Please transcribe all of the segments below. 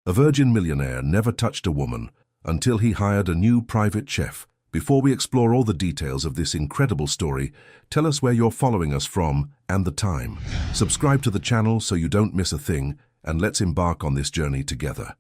A virgin millionaire never touched a woman until he hired a new private chef. Before we explore all the details of this incredible story, tell us where you're following us from and the time. Subscribe to the channel so you don't miss a thing, and let's embark on this journey together.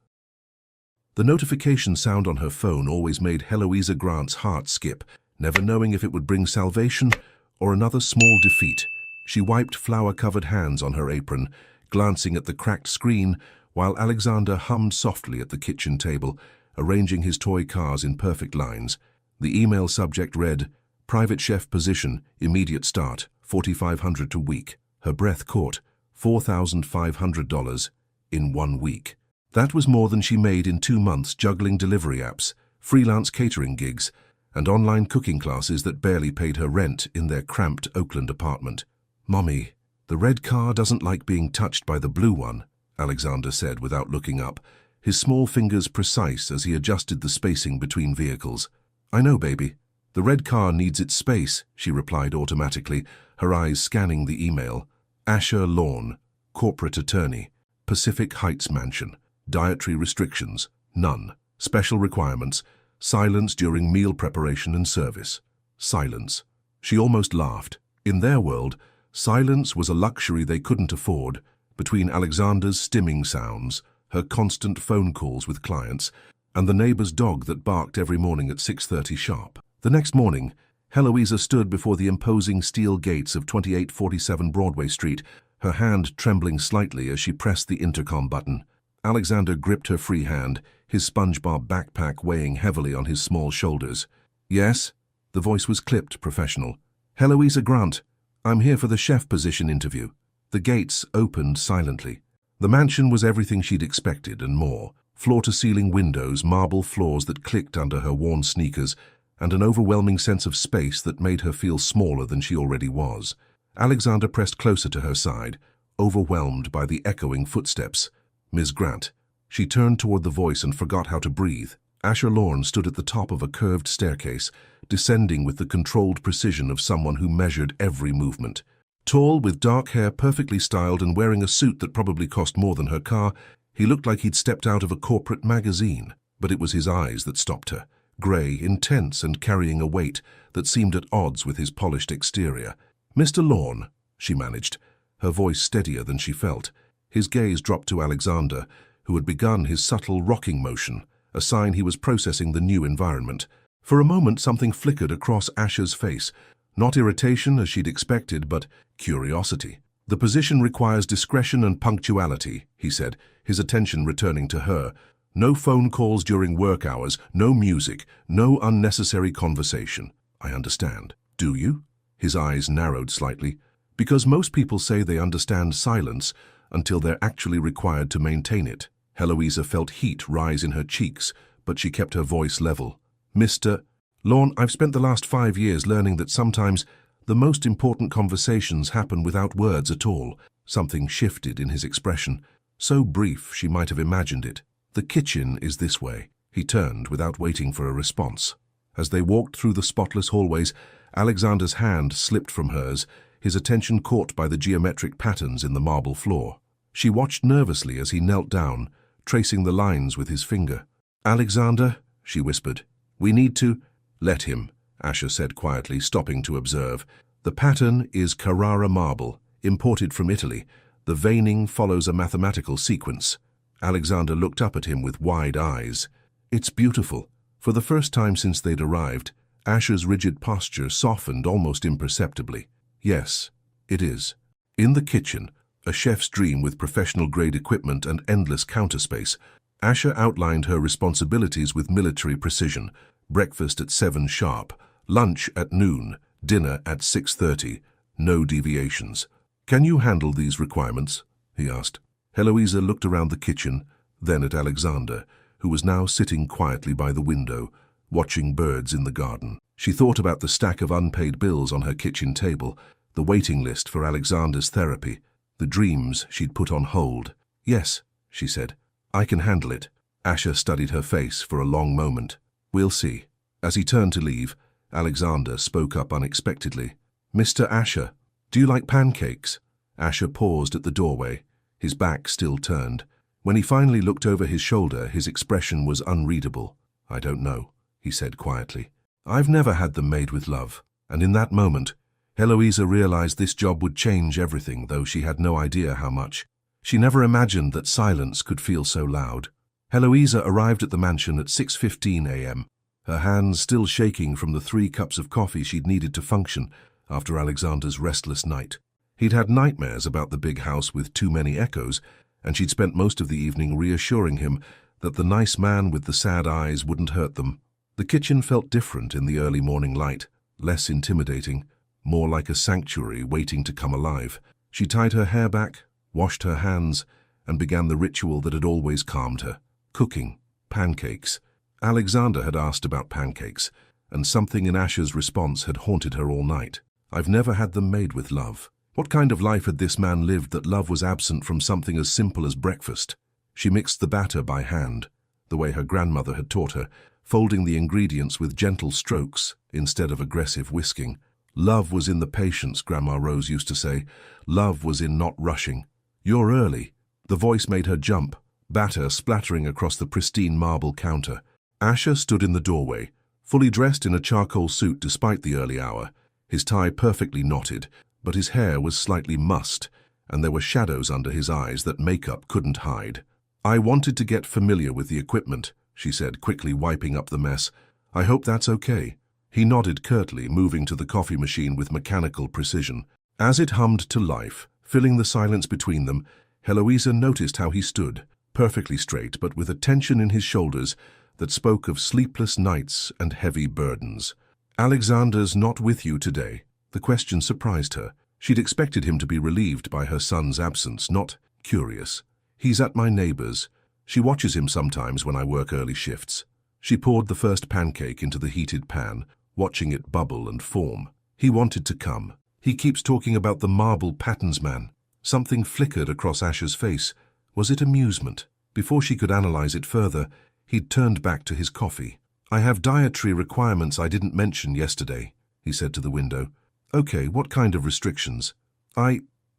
The notification sound on her phone always made Heloisa Grant's heart skip, never knowing if it would bring salvation or another small defeat. She wiped flour-covered hands on her apron, glancing at the cracked screen, while Alexander hummed softly at the kitchen table, arranging his toy cars in perfect lines. The email subject read, "Private chef position, immediate start, $4,500 a week." Her breath caught, $4,500 in 1 week. That was more than she made in 2 months juggling delivery apps, freelance catering gigs, and online cooking classes that barely paid her rent in their cramped Oakland apartment. "Mommy, the red car doesn't like being touched by the blue one," Alexander said without looking up, his small fingers precise as he adjusted the spacing between vehicles. "I know, baby. The red car needs its space," she replied automatically, her eyes scanning the email. Asher Lawn, corporate attorney, Pacific Heights mansion. Dietary restrictions, none. Special requirements, silence during meal preparation and service. Silence. She almost laughed. In their world, silence was a luxury they couldn't afford. Between Alexander's stimming sounds, her constant phone calls with clients, and the neighbor's dog that barked every morning at 6:30 sharp. The next morning, Heloisa stood before the imposing steel gates of 2847 Broadway Street, her hand trembling slightly as she pressed the intercom button. Alexander gripped her free hand, his SpongeBob backpack weighing heavily on his small shoulders. "Yes?" The voice was clipped, professional. "Heloisa Grant, I'm here for the chef position interview." The gates opened silently. The mansion was everything she'd expected and more. Floor-to-ceiling windows, marble floors that clicked under her worn sneakers, and an overwhelming sense of space that made her feel smaller than she already was. Alexander pressed closer to her side, overwhelmed by the echoing footsteps. "Ms. Grant." She turned toward the voice and forgot how to breathe. Asher Lawn stood at the top of a curved staircase, descending with the controlled precision of someone who measured every movement. Tall, with dark hair perfectly styled and wearing a suit that probably cost more than her car, he looked like he'd stepped out of a corporate magazine. But it was his eyes that stopped her, grey, intense, and carrying a weight that seemed at odds with his polished exterior. "Mr. Lawn," she managed, her voice steadier than she felt. His gaze dropped to Alexander, who had begun his subtle rocking motion, a sign he was processing the new environment. For a moment something flickered across Asher's face, not irritation as she'd expected, but curiosity. "The position requires discretion and punctuality," he said, his attention returning to her. "No phone calls during work hours, no music, no unnecessary conversation." "I understand. Do you?" His eyes narrowed slightly. "Because most people say they understand silence until they're actually required to maintain it." Heloisa felt heat rise in her cheeks, but she kept her voice level. "Mr. Lawn, I've spent the last 5 years learning that sometimes the most important conversations happen without words at all." Something shifted in his expression, so brief she might have imagined it. "The kitchen is this way." He turned without waiting for a response. As they walked through the spotless hallways, Alexander's hand slipped from hers, his attention caught by the geometric patterns in the marble floor. She watched nervously as he knelt down, tracing the lines with his finger. "Alexander," she whispered, "we need to—" "Let him," Asher said quietly, stopping to observe. "The pattern is Carrara marble, imported from Italy. The veining follows a mathematical sequence." Alexander looked up at him with wide eyes. "It's beautiful." For the first time since they'd arrived, Asher's rigid posture softened almost imperceptibly. "Yes, it is." In the kitchen, a chef's dream with professional-grade equipment and endless counter space, Asher outlined her responsibilities with military precision. Breakfast at 7 sharp, lunch at noon, dinner at 6:30, no deviations. "Can you handle these requirements?" he asked. Heloisa looked around the kitchen, then at Alexander, who was now sitting quietly by the window, watching birds in the garden. She thought about the stack of unpaid bills on her kitchen table, the waiting list for Alexander's therapy, the dreams she'd put on hold. "Yes," she said, "I can handle it." Asher studied her face for a long moment. "We'll see." As he turned to leave, Alexander spoke up unexpectedly. "Mr. Asher, do you like pancakes?" Asher paused at the doorway, his back still turned. When he finally looked over his shoulder, his expression was unreadable. "I don't know," he said quietly. "I've never had them made with love." And in that moment, Heloisa realized this job would change everything, though she had no idea how much. She never imagined that silence could feel so loud. Heloisa arrived at the mansion at 6:15 a.m., her hands still shaking from the 3 cups of coffee she'd needed to function after Alexander's restless night. He'd had nightmares about the big house with too many echoes, and she'd spent most of the evening reassuring him that the nice man with the sad eyes wouldn't hurt them. The kitchen felt different in the early morning light, less intimidating, more like a sanctuary waiting to come alive. She tied her hair back, washed her hands, and began the ritual that had always calmed her: cooking pancakes. Alexander had asked about pancakes, and something in Asher's response had haunted her all night. "I've never had them made with love." What kind of life had this man lived that love was absent from something as simple as breakfast? She mixed the batter by hand, the way her grandmother had taught her, folding the ingredients with gentle strokes instead of aggressive whisking. Love was in the patience, Grandma Rose used to say. Love was in not rushing. "You're early." The voice made her jump, batter splattering across the pristine marble counter. Asher stood in the doorway, fully dressed in a charcoal suit despite the early hour, his tie perfectly knotted, but his hair was slightly mussed, and there were shadows under his eyes that makeup couldn't hide. "I wanted to get familiar with the equipment," she said, quickly wiping up the mess. "I hope that's okay." He nodded curtly, moving to the coffee machine with mechanical precision. As it hummed to life, filling the silence between them, Heloisa noticed how he stood, perfectly straight but with a tension in his shoulders that spoke of sleepless nights and heavy burdens. "Alexander's not with you today." The question surprised her. She'd expected him to be relieved by her son's absence, not curious. "He's at my neighbor's. She watches him sometimes when I work early shifts." She poured the first pancake into the heated pan, watching it bubble and form. "He wanted to come. He keeps talking about the marble patterns man." Something flickered across Asher's face. Was it amusement? Before she could analyze it further, he'd turned back to his coffee. "I have dietary requirements I didn't mention yesterday," he said to the window. "Okay, what kind of restrictions?"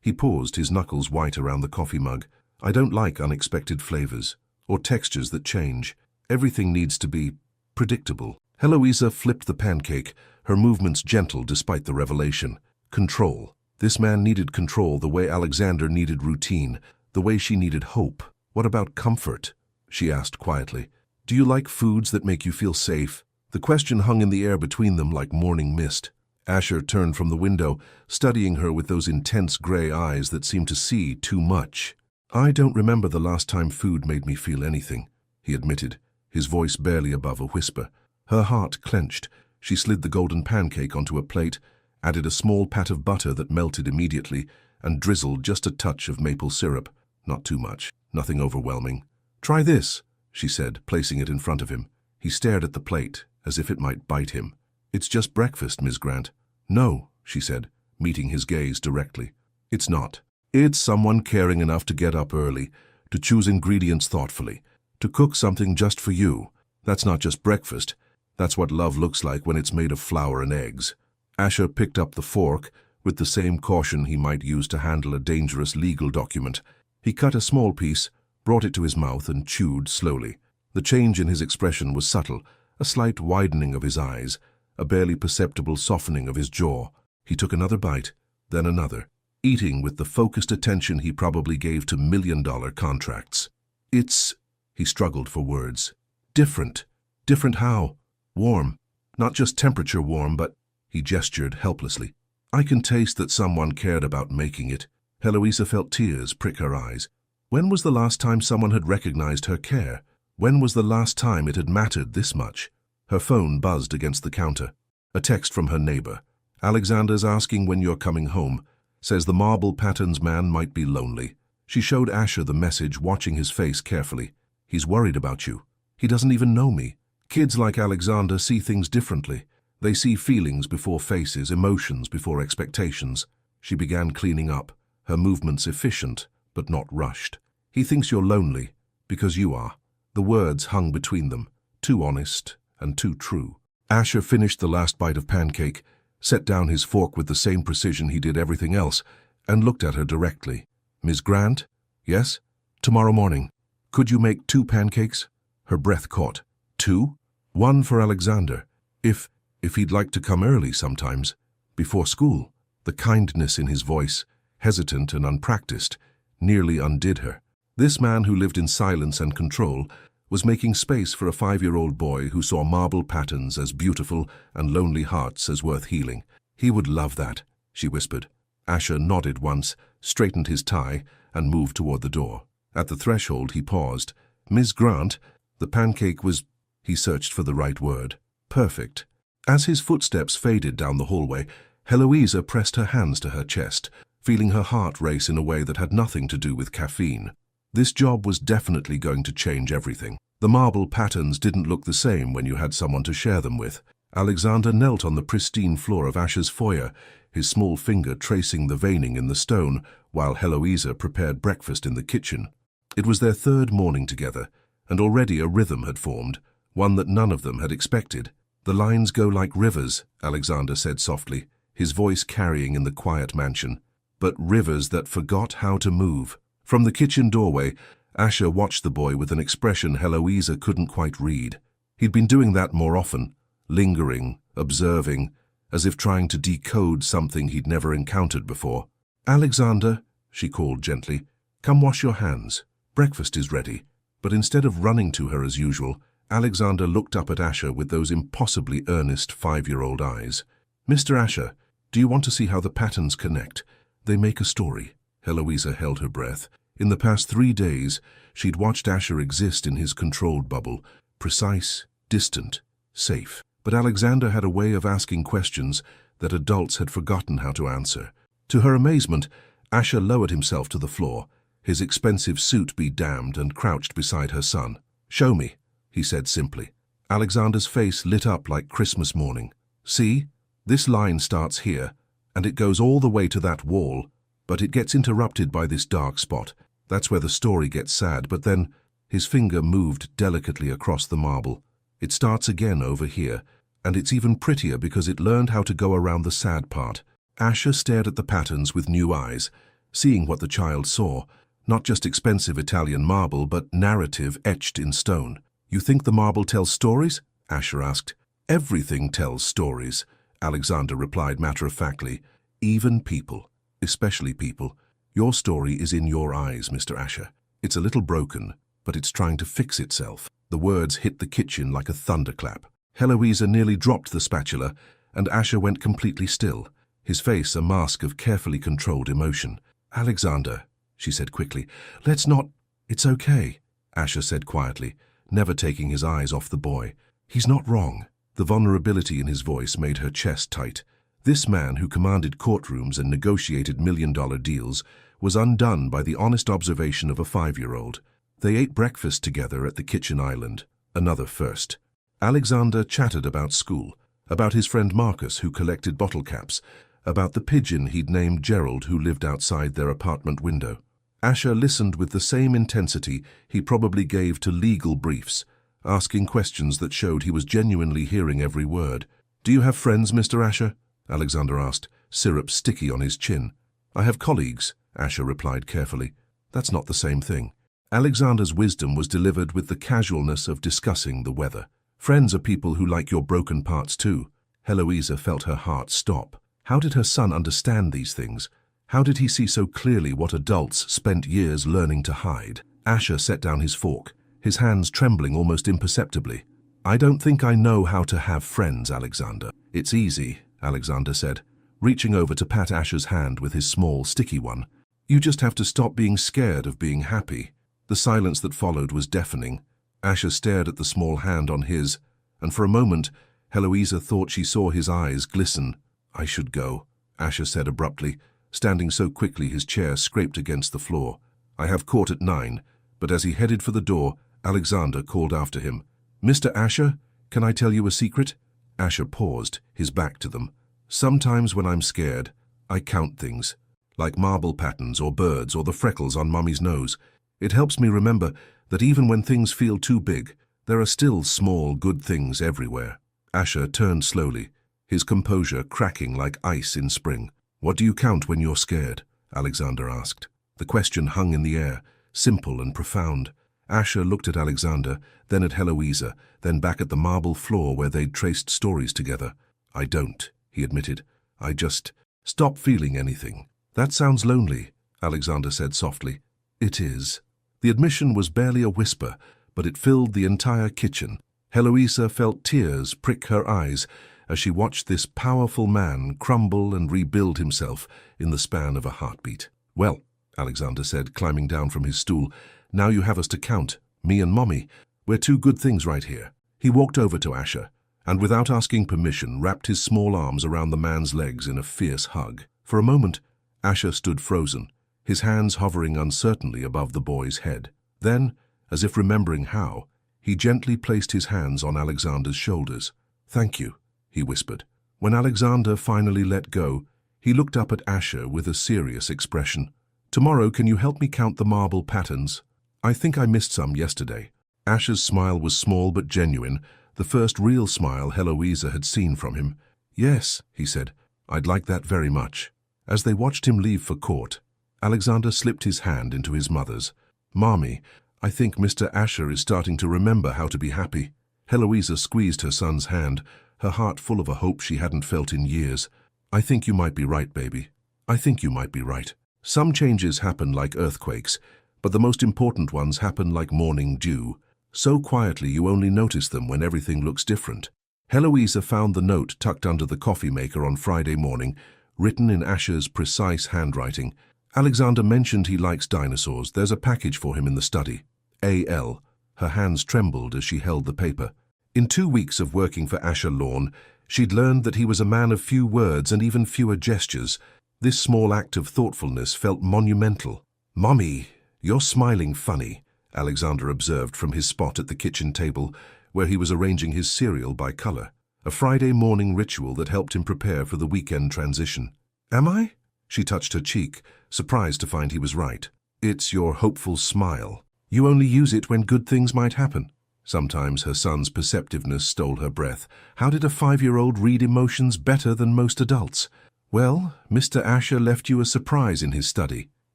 He paused, his knuckles white around the coffee mug. "I don't like unexpected flavors, or textures that change. Everything needs to be predictable." Heloisa flipped the pancake, her movements gentle despite the revelation. Control. This man needed control the way Alexander needed routine, the way she needed hope. "What about comfort?" she asked quietly. "Do you like foods that make you feel safe?" The question hung in the air between them like morning mist. Asher turned from the window, studying her with those intense gray eyes that seemed to see too much. "I don't remember the last time food made me feel anything," he admitted, his voice barely above a whisper. Her heart clenched. She slid the golden pancake onto a plate, added a small pat of butter that melted immediately, and drizzled just a touch of maple syrup. Not too much, nothing overwhelming. "Try this," she said, placing it in front of him. He stared at the plate, as if it might bite him. "It's just breakfast, Ms. Grant." "No," she said, meeting his gaze directly. "It's not. It's someone caring enough to get up early, to choose ingredients thoughtfully, to cook something just for you. That's not just breakfast. That's what love looks like when it's made of flour and eggs." Asher picked up the fork with the same caution he might use to handle a dangerous legal document. He cut a small piece, brought it to his mouth, and chewed slowly. The change in his expression was subtle, a slight widening of his eyes, a barely perceptible softening of his jaw. He took another bite, then another, eating with the focused attention he probably gave to million-dollar contracts. "It's," he struggled for words, "different." "Different how?" "Warm. Not just temperature warm, but," he gestured helplessly, "I can taste that someone cared about making it." Heloisa felt tears prick her eyes. When was the last time someone had recognized her care? When was the last time it had mattered this much? Her phone buzzed against the counter. A text from her neighbor. "Alexander's asking when you're coming home. Says the marble patterns man might be lonely." She showed Asher the message, watching his face carefully. "He's worried about you. He doesn't even know me." Kids like Alexander see things differently. They see feelings before faces, emotions before expectations. She began cleaning up, her movements efficient, but not rushed. "He thinks you're lonely, because you are." The words hung between them, too honest and too true. Asher finished the last bite of pancake, set down his fork with the same precision he did everything else, and looked at her directly. "Ms. Grant?" "Yes?" "Tomorrow morning." Could you make 2 pancakes? Her breath caught. 2? 1 for Alexander. If he'd like to come early sometimes, before school. The kindness in his voice, hesitant and unpracticed, nearly undid her. This man who lived in silence and control was making space for a 5-year-old boy who saw marble patterns as beautiful and lonely hearts as worth healing. He would love that, she whispered. Asher nodded once, straightened his tie, and moved toward the door. At the threshold, he paused. Ms. Grant, the pancake was... He searched for the right word. Perfect. As his footsteps faded down the hallway, Heloisa pressed her hands to her chest, feeling her heart race in a way that had nothing to do with caffeine. This job was definitely going to change everything. The marble patterns didn't look the same when you had someone to share them with. Alexander knelt on the pristine floor of Asher's foyer, his small finger tracing the veining in the stone, while Heloisa prepared breakfast in the kitchen. It was their 3rd morning together, and already a rhythm had formed, one that none of them had expected. The lines go like rivers, Alexander said softly, his voice carrying in the quiet mansion, but rivers that forgot how to move. From the kitchen doorway, Asher watched the boy with an expression Heloisa couldn't quite read. He'd been doing that more often, lingering, observing, as if trying to decode something he'd never encountered before. Alexander, she called gently, come wash your hands. Breakfast is ready. But instead of running to her as usual, Alexander looked up at Asher with those impossibly earnest 5-year-old eyes. Mr. Asher, do you want to see how the patterns connect? They make a story. Heloisa held her breath. In the past 3 days, she'd watched Asher exist in his controlled bubble, precise, distant, safe. But Alexander had a way of asking questions that adults had forgotten how to answer. To her amazement, Asher lowered himself to the floor, his expensive suit be damned, and crouched beside her son. Show me, he said simply. Alexander's face lit up like Christmas morning. See, this line starts here, and it goes all the way to that wall, but it gets interrupted by this dark spot. That's where the story gets sad, but then his finger moved delicately across the marble. It starts again over here, and it's even prettier because it learned how to go around the sad part. Asher stared at the patterns with new eyes, seeing what the child saw, not just expensive Italian marble, but narrative etched in stone. You think the marble tells stories? Asher asked. Everything tells stories, Alexander replied matter-of-factly. Even people, especially people. Your story is in your eyes, Mr. Asher. It's a little broken, but it's trying to fix itself. The words hit the kitchen like a thunderclap. Heloisa nearly dropped the spatula, and Asher went completely still, his face a mask of carefully controlled emotion. Alexander, she said quickly, let's not... It's okay, Asher said quietly, never taking his eyes off the boy. He's not wrong. The vulnerability in his voice made her chest tight. This man who commanded courtrooms and negotiated million-dollar deals was undone by the honest observation of a 5-year-old. They ate breakfast together at the kitchen island, another first. Alexander chatted about school, about his friend Marcus who collected bottle caps, about the pigeon he'd named Gerald who lived outside their apartment window. Asher listened with the same intensity he probably gave to legal briefs, asking questions that showed he was genuinely hearing every word. Do you have friends, Mr. Asher? Alexander asked, syrup sticky on his chin. I have colleagues, Asher replied carefully. That's not the same thing. Alexander's wisdom was delivered with the casualness of discussing the weather. Friends are people who like your broken parts too. Heloisa felt her heart stop. How did her son understand these things? How did he see so clearly what adults spent years learning to hide? Asher set down his fork, his hands trembling almost imperceptibly. I don't think I know how to have friends, Alexander. It's easy, Alexander said, reaching over to pat Asher's hand with his small, sticky one. You just have to stop being scared of being happy. The silence that followed was deafening. Asher stared at the small hand on his, and for a moment, Heloisa thought she saw his eyes glisten. I should go, Asher said abruptly, standing so quickly his chair scraped against the floor. I have court at 9, but as he headed for the door, Alexander called after him. Mr. Asher, can I tell you a secret? Asher paused, his back to them. Sometimes when I'm scared, I count things, like marble patterns or birds or the freckles on Mummy's nose. It helps me remember that even when things feel too big, there are still small, good things everywhere. Asher turned slowly, his composure cracking like ice in spring. What do you count when you're scared? Alexander asked. The question hung in the air, simple and profound. Asher looked at Alexander, then at Heloisa, then back at the marble floor where they'd traced stories together. "I don't," he admitted. "I just stop feeling anything." "That sounds lonely," Alexander said softly. "It is." The admission was barely a whisper, but it filled the entire kitchen. Heloisa felt tears prick her eyes as she watched this powerful man crumble and rebuild himself in the span of a heartbeat. "Well," Alexander said, climbing down from his stool, "now you have us to count, me and Mommy. We're two good things right here." He walked over to Asher, and without asking permission, wrapped his small arms around the man's legs in a fierce hug. For a moment, Asher stood frozen, his hands hovering uncertainly above the boy's head. Then, as if remembering how, he gently placed his hands on Alexander's shoulders. "Thank you," he whispered. When Alexander finally let go, he looked up at Asher with a serious expression. "Tomorrow, can you help me count the marble patterns? I think I missed some yesterday." Asher's smile was small but genuine, the first real smile Heloisa had seen from him. "Yes," he said, "I'd like that very much." As they watched him leave for court, Alexander slipped his hand into his mother's. "Mommy, I think Mr. Asher is starting to remember how to be happy." Heloisa squeezed her son's hand, her heart full of a hope she hadn't felt in years. "I think you might be right, baby. I think you might be right. Some changes happen like earthquakes, but the most important ones happen like morning dew. So quietly you only notice them when everything looks different." Heloisa found the note tucked under the coffee maker on Friday morning, written in Asher's precise handwriting. "Alexander mentioned he likes dinosaurs. There's a package for him in the study. A.L." Her hands trembled as she held the paper. In 2 weeks of working for Asher Lawn, she'd learned that he was a man of few words and even fewer gestures. This small act of thoughtfulness felt monumental. "Mommy, you're smiling funny," Alexander observed from his spot at the kitchen table, where he was arranging his cereal by color, a Friday morning ritual that helped him prepare for the weekend transition. "Am I?" She touched her cheek, surprised to find he was right. "It's your hopeful smile. You only use it when good things might happen." Sometimes her son's perceptiveness stole her breath. How did a 5-year-old read emotions better than most adults? "Well, Mr. Asher left you a surprise in his study."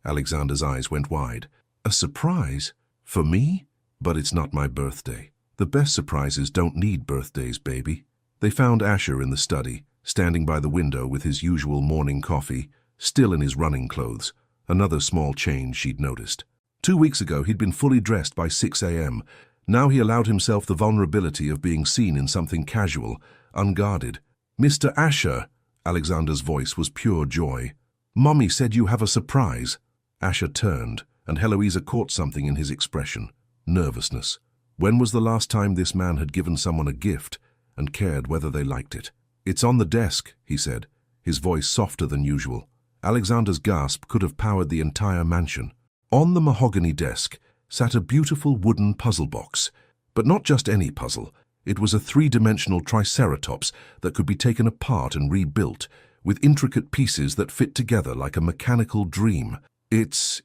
Alexander's eyes went wide. "A surprise? For me? But it's not my birthday. The best surprises don't need birthdays, baby." They found Asher in the study, standing by the window with his usual morning coffee, still in his running clothes, another small change she'd noticed. 2 weeks ago, he'd been fully dressed by 6 a.m. Now he allowed himself the vulnerability of being seen in something casual, unguarded. "Mr. Asher!" Alexander's voice was pure joy. "Mommy said you have a surprise." Asher turned, and Heloisa caught something in his expression. Nervousness. When was the last time this man had given someone a gift and cared whether they liked it? "It's on the desk," he said, his voice softer than usual. Alexander's gasp could have powered the entire mansion. On the mahogany desk sat a beautiful wooden puzzle box. But not just any puzzle. It was a 3-dimensional triceratops that could be taken apart and rebuilt, with intricate pieces that fit together like a mechanical dream. It's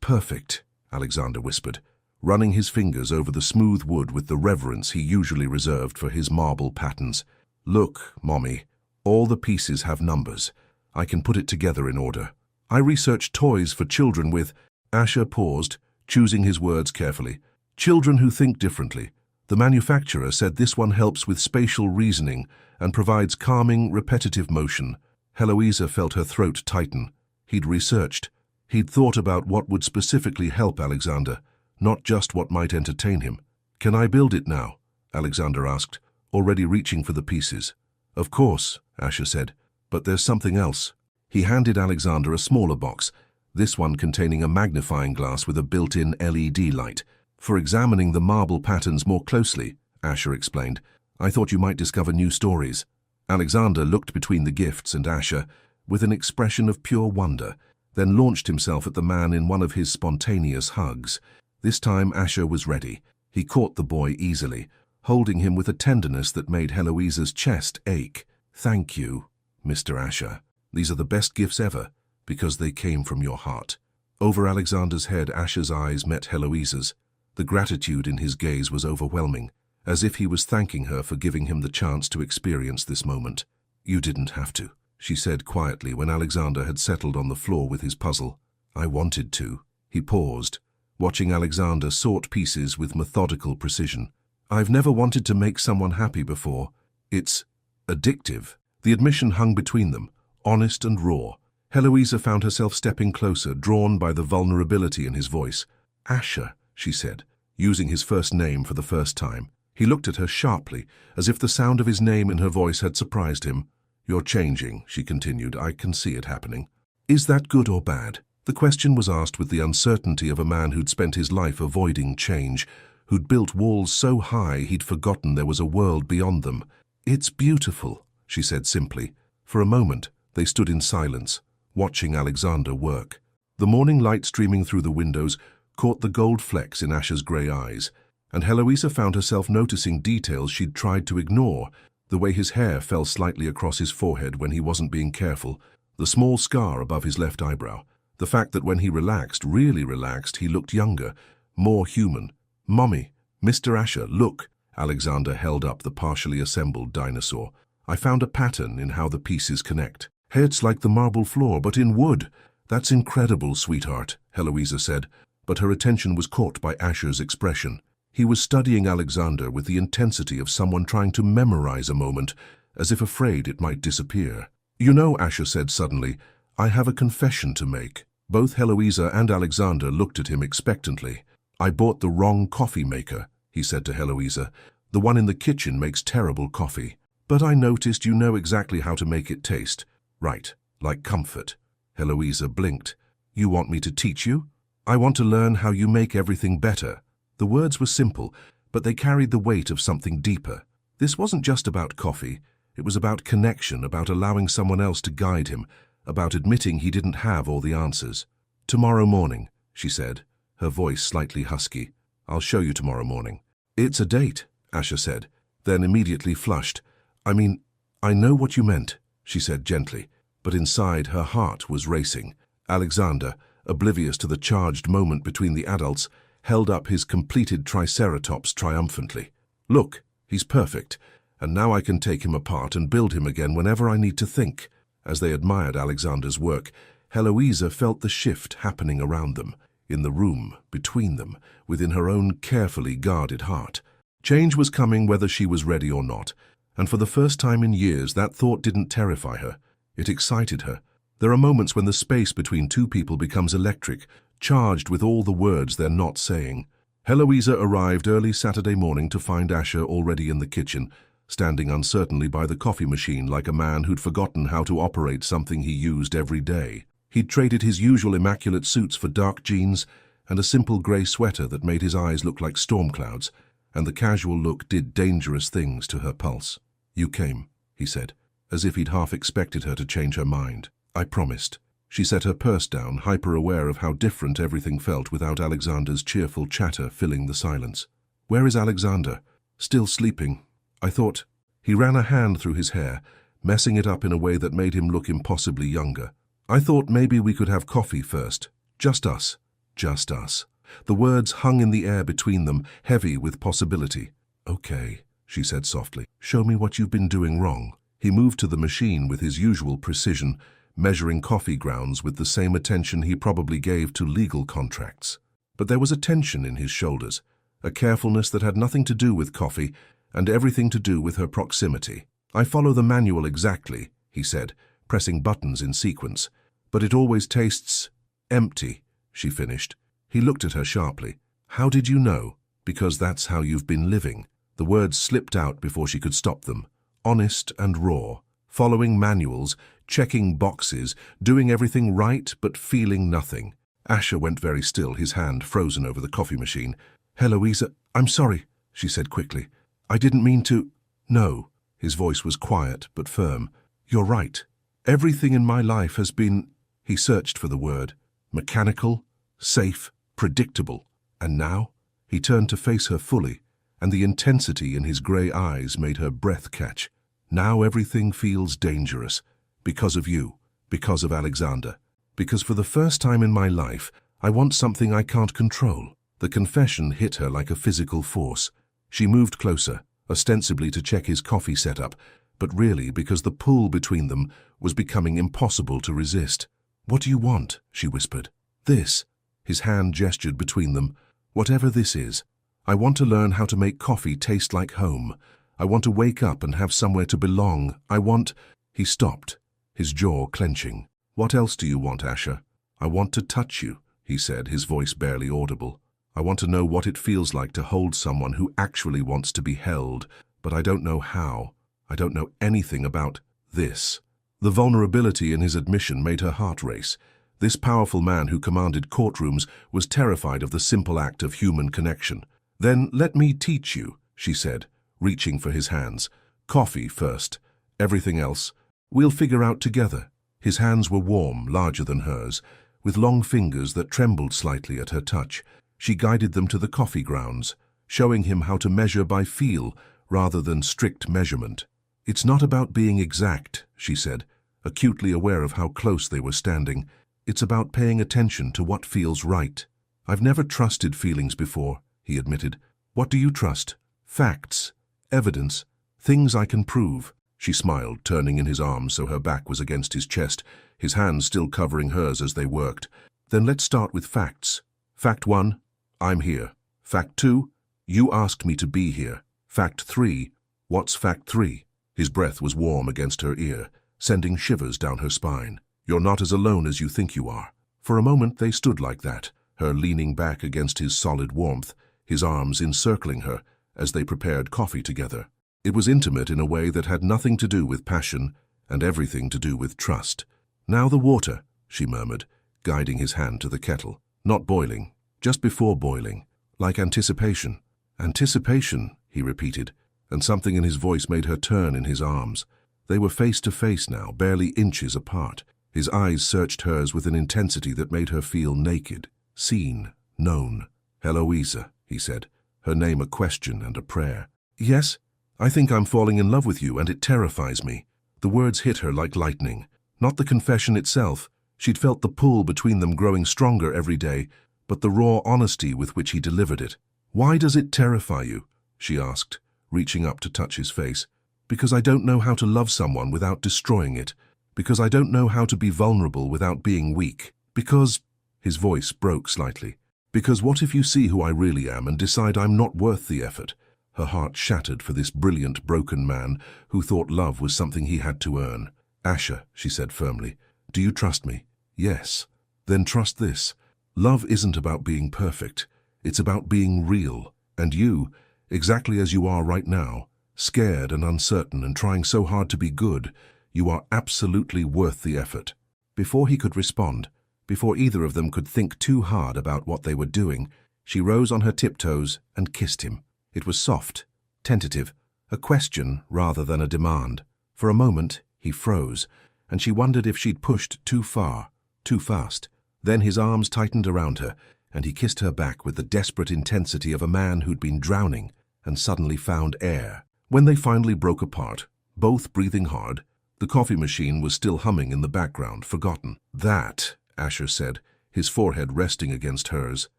perfect," Alexander whispered, running his fingers over the smooth wood with the reverence he usually reserved for his marble patterns. "Look, Mommy, all the pieces have numbers. I can put it together in order. I researched toys for children with—" Asher paused, choosing his words carefully. "Children who think differently. The manufacturer said this one helps with spatial reasoning and provides calming, repetitive motion." Heloisa felt her throat tighten. He'd researched. He'd thought about what would specifically help Alexander, not just what might entertain him. "Can I build it now?" Alexander asked, already reaching for the pieces. "Of course," Asher said, "but there's something else." He handed Alexander a smaller box, this one containing a magnifying glass with a built-in LED light. "For examining the marble patterns more closely," Asher explained. "I thought you might discover new stories." Alexander looked between the gifts and Asher with an expression of pure wonder, then launched himself at the man in one of his spontaneous hugs. This time Asher was ready. He caught the boy easily, holding him with a tenderness that made Heloisa's chest ache. "Thank you, Mr. Asher. These are the best gifts ever, because they came from your heart." Over Alexander's head, Asher's eyes met Heloisa's. The gratitude in his gaze was overwhelming, as if he was thanking her for giving him the chance to experience this moment. "You didn't have to," she said quietly when Alexander had settled on the floor with his puzzle. "I wanted to." He paused, watching Alexander sort pieces with methodical precision. I've never wanted to make someone happy before. It's addictive. The admission hung between them, honest and raw. Heloisa found herself stepping closer, drawn by the vulnerability in his voice. Asher, she said, using his first name for the first time. He looked at her sharply, as if the sound of his name in her voice had surprised him. You're changing, she continued. I can see it happening. Is that good or bad? The question was asked with the uncertainty of a man who'd spent his life avoiding change, who'd built walls so high he'd forgotten there was a world beyond them. It's beautiful, she said simply. For a moment, they stood in silence, watching Alexander work. The morning light streaming through the windows caught the gold flecks in Asher's grey eyes, and Heloisa found herself noticing details she'd tried to ignore, the way his hair fell slightly across his forehead when he wasn't being careful, the small scar above his left eyebrow, the fact that when he relaxed, really relaxed, he looked younger, more human. Mommy, Mr. Asher, look. Alexander held up the partially assembled dinosaur. I found a pattern in how the pieces connect. Hey, it's like the marble floor, but in wood. That's incredible, sweetheart, Heloisa said, but her attention was caught by Asher's expression. He was studying Alexander with the intensity of someone trying to memorize a moment, as if afraid it might disappear. You know, Asher said suddenly, I have a confession to make. Both Heloisa and Alexander looked at him expectantly. I bought the wrong coffee maker, he said to Heloisa. The one in the kitchen makes terrible coffee. But I noticed you know exactly how to make it taste. Right, like comfort. Heloisa blinked. You want me to teach you? I want to learn how you make everything better. The words were simple, but they carried the weight of something deeper. This wasn't just about coffee. It was about connection, about allowing someone else to guide him, about admitting he didn't have all the answers. Tomorrow morning, she said, her voice slightly husky. I'll show you tomorrow morning. It's a date, Asher said, then immediately flushed. I know what you meant, she said gently, but inside her heart was racing. Alexander, oblivious to the charged moment between the adults, held up his completed triceratops triumphantly. Look, he's perfect, and now I can take him apart and build him again whenever I need to think. As they admired Alexander's work, Heloisa felt the shift happening around them, in the room, between them, within her own carefully guarded heart. Change was coming whether she was ready or not, and for the first time in years that thought didn't terrify her. It excited her. There are moments when the space between two people becomes electric, charged with all the words they're not saying. Heloisa arrived early Saturday morning to find Asher already in the kitchen, standing uncertainly by the coffee machine like a man who'd forgotten how to operate something he used every day. He'd traded his usual immaculate suits for dark jeans and a simple grey sweater that made his eyes look like storm clouds, and the casual look did dangerous things to her pulse. You came, he said, as if he'd half expected her to change her mind. I promised. She set her purse down, hyper-aware of how different everything felt without Alexander's cheerful chatter filling the silence. Where is Alexander? Still sleeping. I thought. He ran a hand through his hair, messing it up in a way that made him look impossibly younger. I thought maybe we could have coffee first. Just us. Just us. The words hung in the air between them, heavy with possibility. Okay, she said softly. Show me what you've been doing wrong. He moved to the machine with his usual precision, measuring coffee grounds with the same attention he probably gave to legal contracts. But there was a tension in his shoulders, a carefulness that had nothing to do with coffee and everything to do with her proximity. I follow the manual exactly, he said, pressing buttons in sequence. But it always tastes empty, she finished. He looked at her sharply. How did you know? Because that's how you've been living. The words slipped out before she could stop them. Honest and raw, following manuals, checking boxes, doing everything right but feeling nothing. Asher went very still, his hand frozen over the coffee machine. Heloisa, I'm sorry, she said quickly. I didn't mean to. No. His voice was quiet but firm. You're right. Everything in my life has been, he searched for the word, mechanical, safe, predictable. And now? He turned to face her fully, and the intensity in his grey eyes made her breath catch. Now everything feels dangerous. Because of you. Because of Alexander. Because for the first time in my life, I want something I can't control. The confession hit her like a physical force. She moved closer, ostensibly to check his coffee setup, but really because the pull between them was becoming impossible to resist. What do you want? She whispered. This. His hand gestured between them. Whatever this is, I want to learn how to make coffee taste like home. I want to wake up and have somewhere to belong. I want... He stopped, his jaw clenching. What else do you want, Asher? I want to touch you, he said, his voice barely audible. I want to know what it feels like to hold someone who actually wants to be held, but I don't know how. I don't know anything about this. The vulnerability in his admission made her heart race. This powerful man who commanded courtrooms was terrified of the simple act of human connection. Then let me teach you, she said, reaching for his hands. Coffee first. Everything else, we'll figure out together. His hands were warm, larger than hers, with long fingers that trembled slightly at her touch. She guided them to the coffee grounds, showing him how to measure by feel rather than strict measurement. It's not about being exact, she said, acutely aware of how close they were standing. It's about paying attention to what feels right. I've never trusted feelings before, he admitted. What do you trust? Facts, evidence, things I can prove. She smiled, turning in his arms so her back was against his chest, his hands still covering hers as they worked. Then let's start with facts. Fact 1, I'm here. Fact 2, you asked me to be here. Fact 3, what's fact 3? His breath was warm against her ear, sending shivers down her spine. You're not as alone as you think you are. For a moment they stood like that, her leaning back against his solid warmth, his arms encircling her as they prepared coffee together. It was intimate in a way that had nothing to do with passion and everything to do with trust. Now the water, she murmured, guiding his hand to the kettle. Not boiling, just before boiling, like anticipation. Anticipation, he repeated, and something in his voice made her turn in his arms. They were face to face now, barely inches apart. His eyes searched hers with an intensity that made her feel naked, seen, known. Heloisa, he said, her name a question and a prayer. Yes? I think I'm falling in love with you, and it terrifies me. The words hit her like lightning. Not the confession itself. She'd felt the pull between them growing stronger every day, but the raw honesty with which he delivered it. Why does it terrify you? She asked, reaching up to touch his face. Because I don't know how to love someone without destroying it. Because I don't know how to be vulnerable without being weak. Because... His voice broke slightly. Because what if you see who I really am and decide I'm not worth the effort? Her heart shattered for this brilliant, broken man who thought love was something he had to earn. Asher, she said firmly, do you trust me? Yes. Then trust this. Love isn't about being perfect. It's about being real. And you, exactly as you are right now, scared and uncertain and trying so hard to be good, you are absolutely worth the effort. Before he could respond, before either of them could think too hard about what they were doing, she rose on her tiptoes and kissed him. It was soft, tentative, a question rather than a demand. For a moment, he froze, and she wondered if she'd pushed too far, too fast. Then his arms tightened around her, and he kissed her back with the desperate intensity of a man who'd been drowning and suddenly found air. When they finally broke apart, both breathing hard, the coffee machine was still humming in the background, forgotten. That, Asher said, his forehead resting against hers,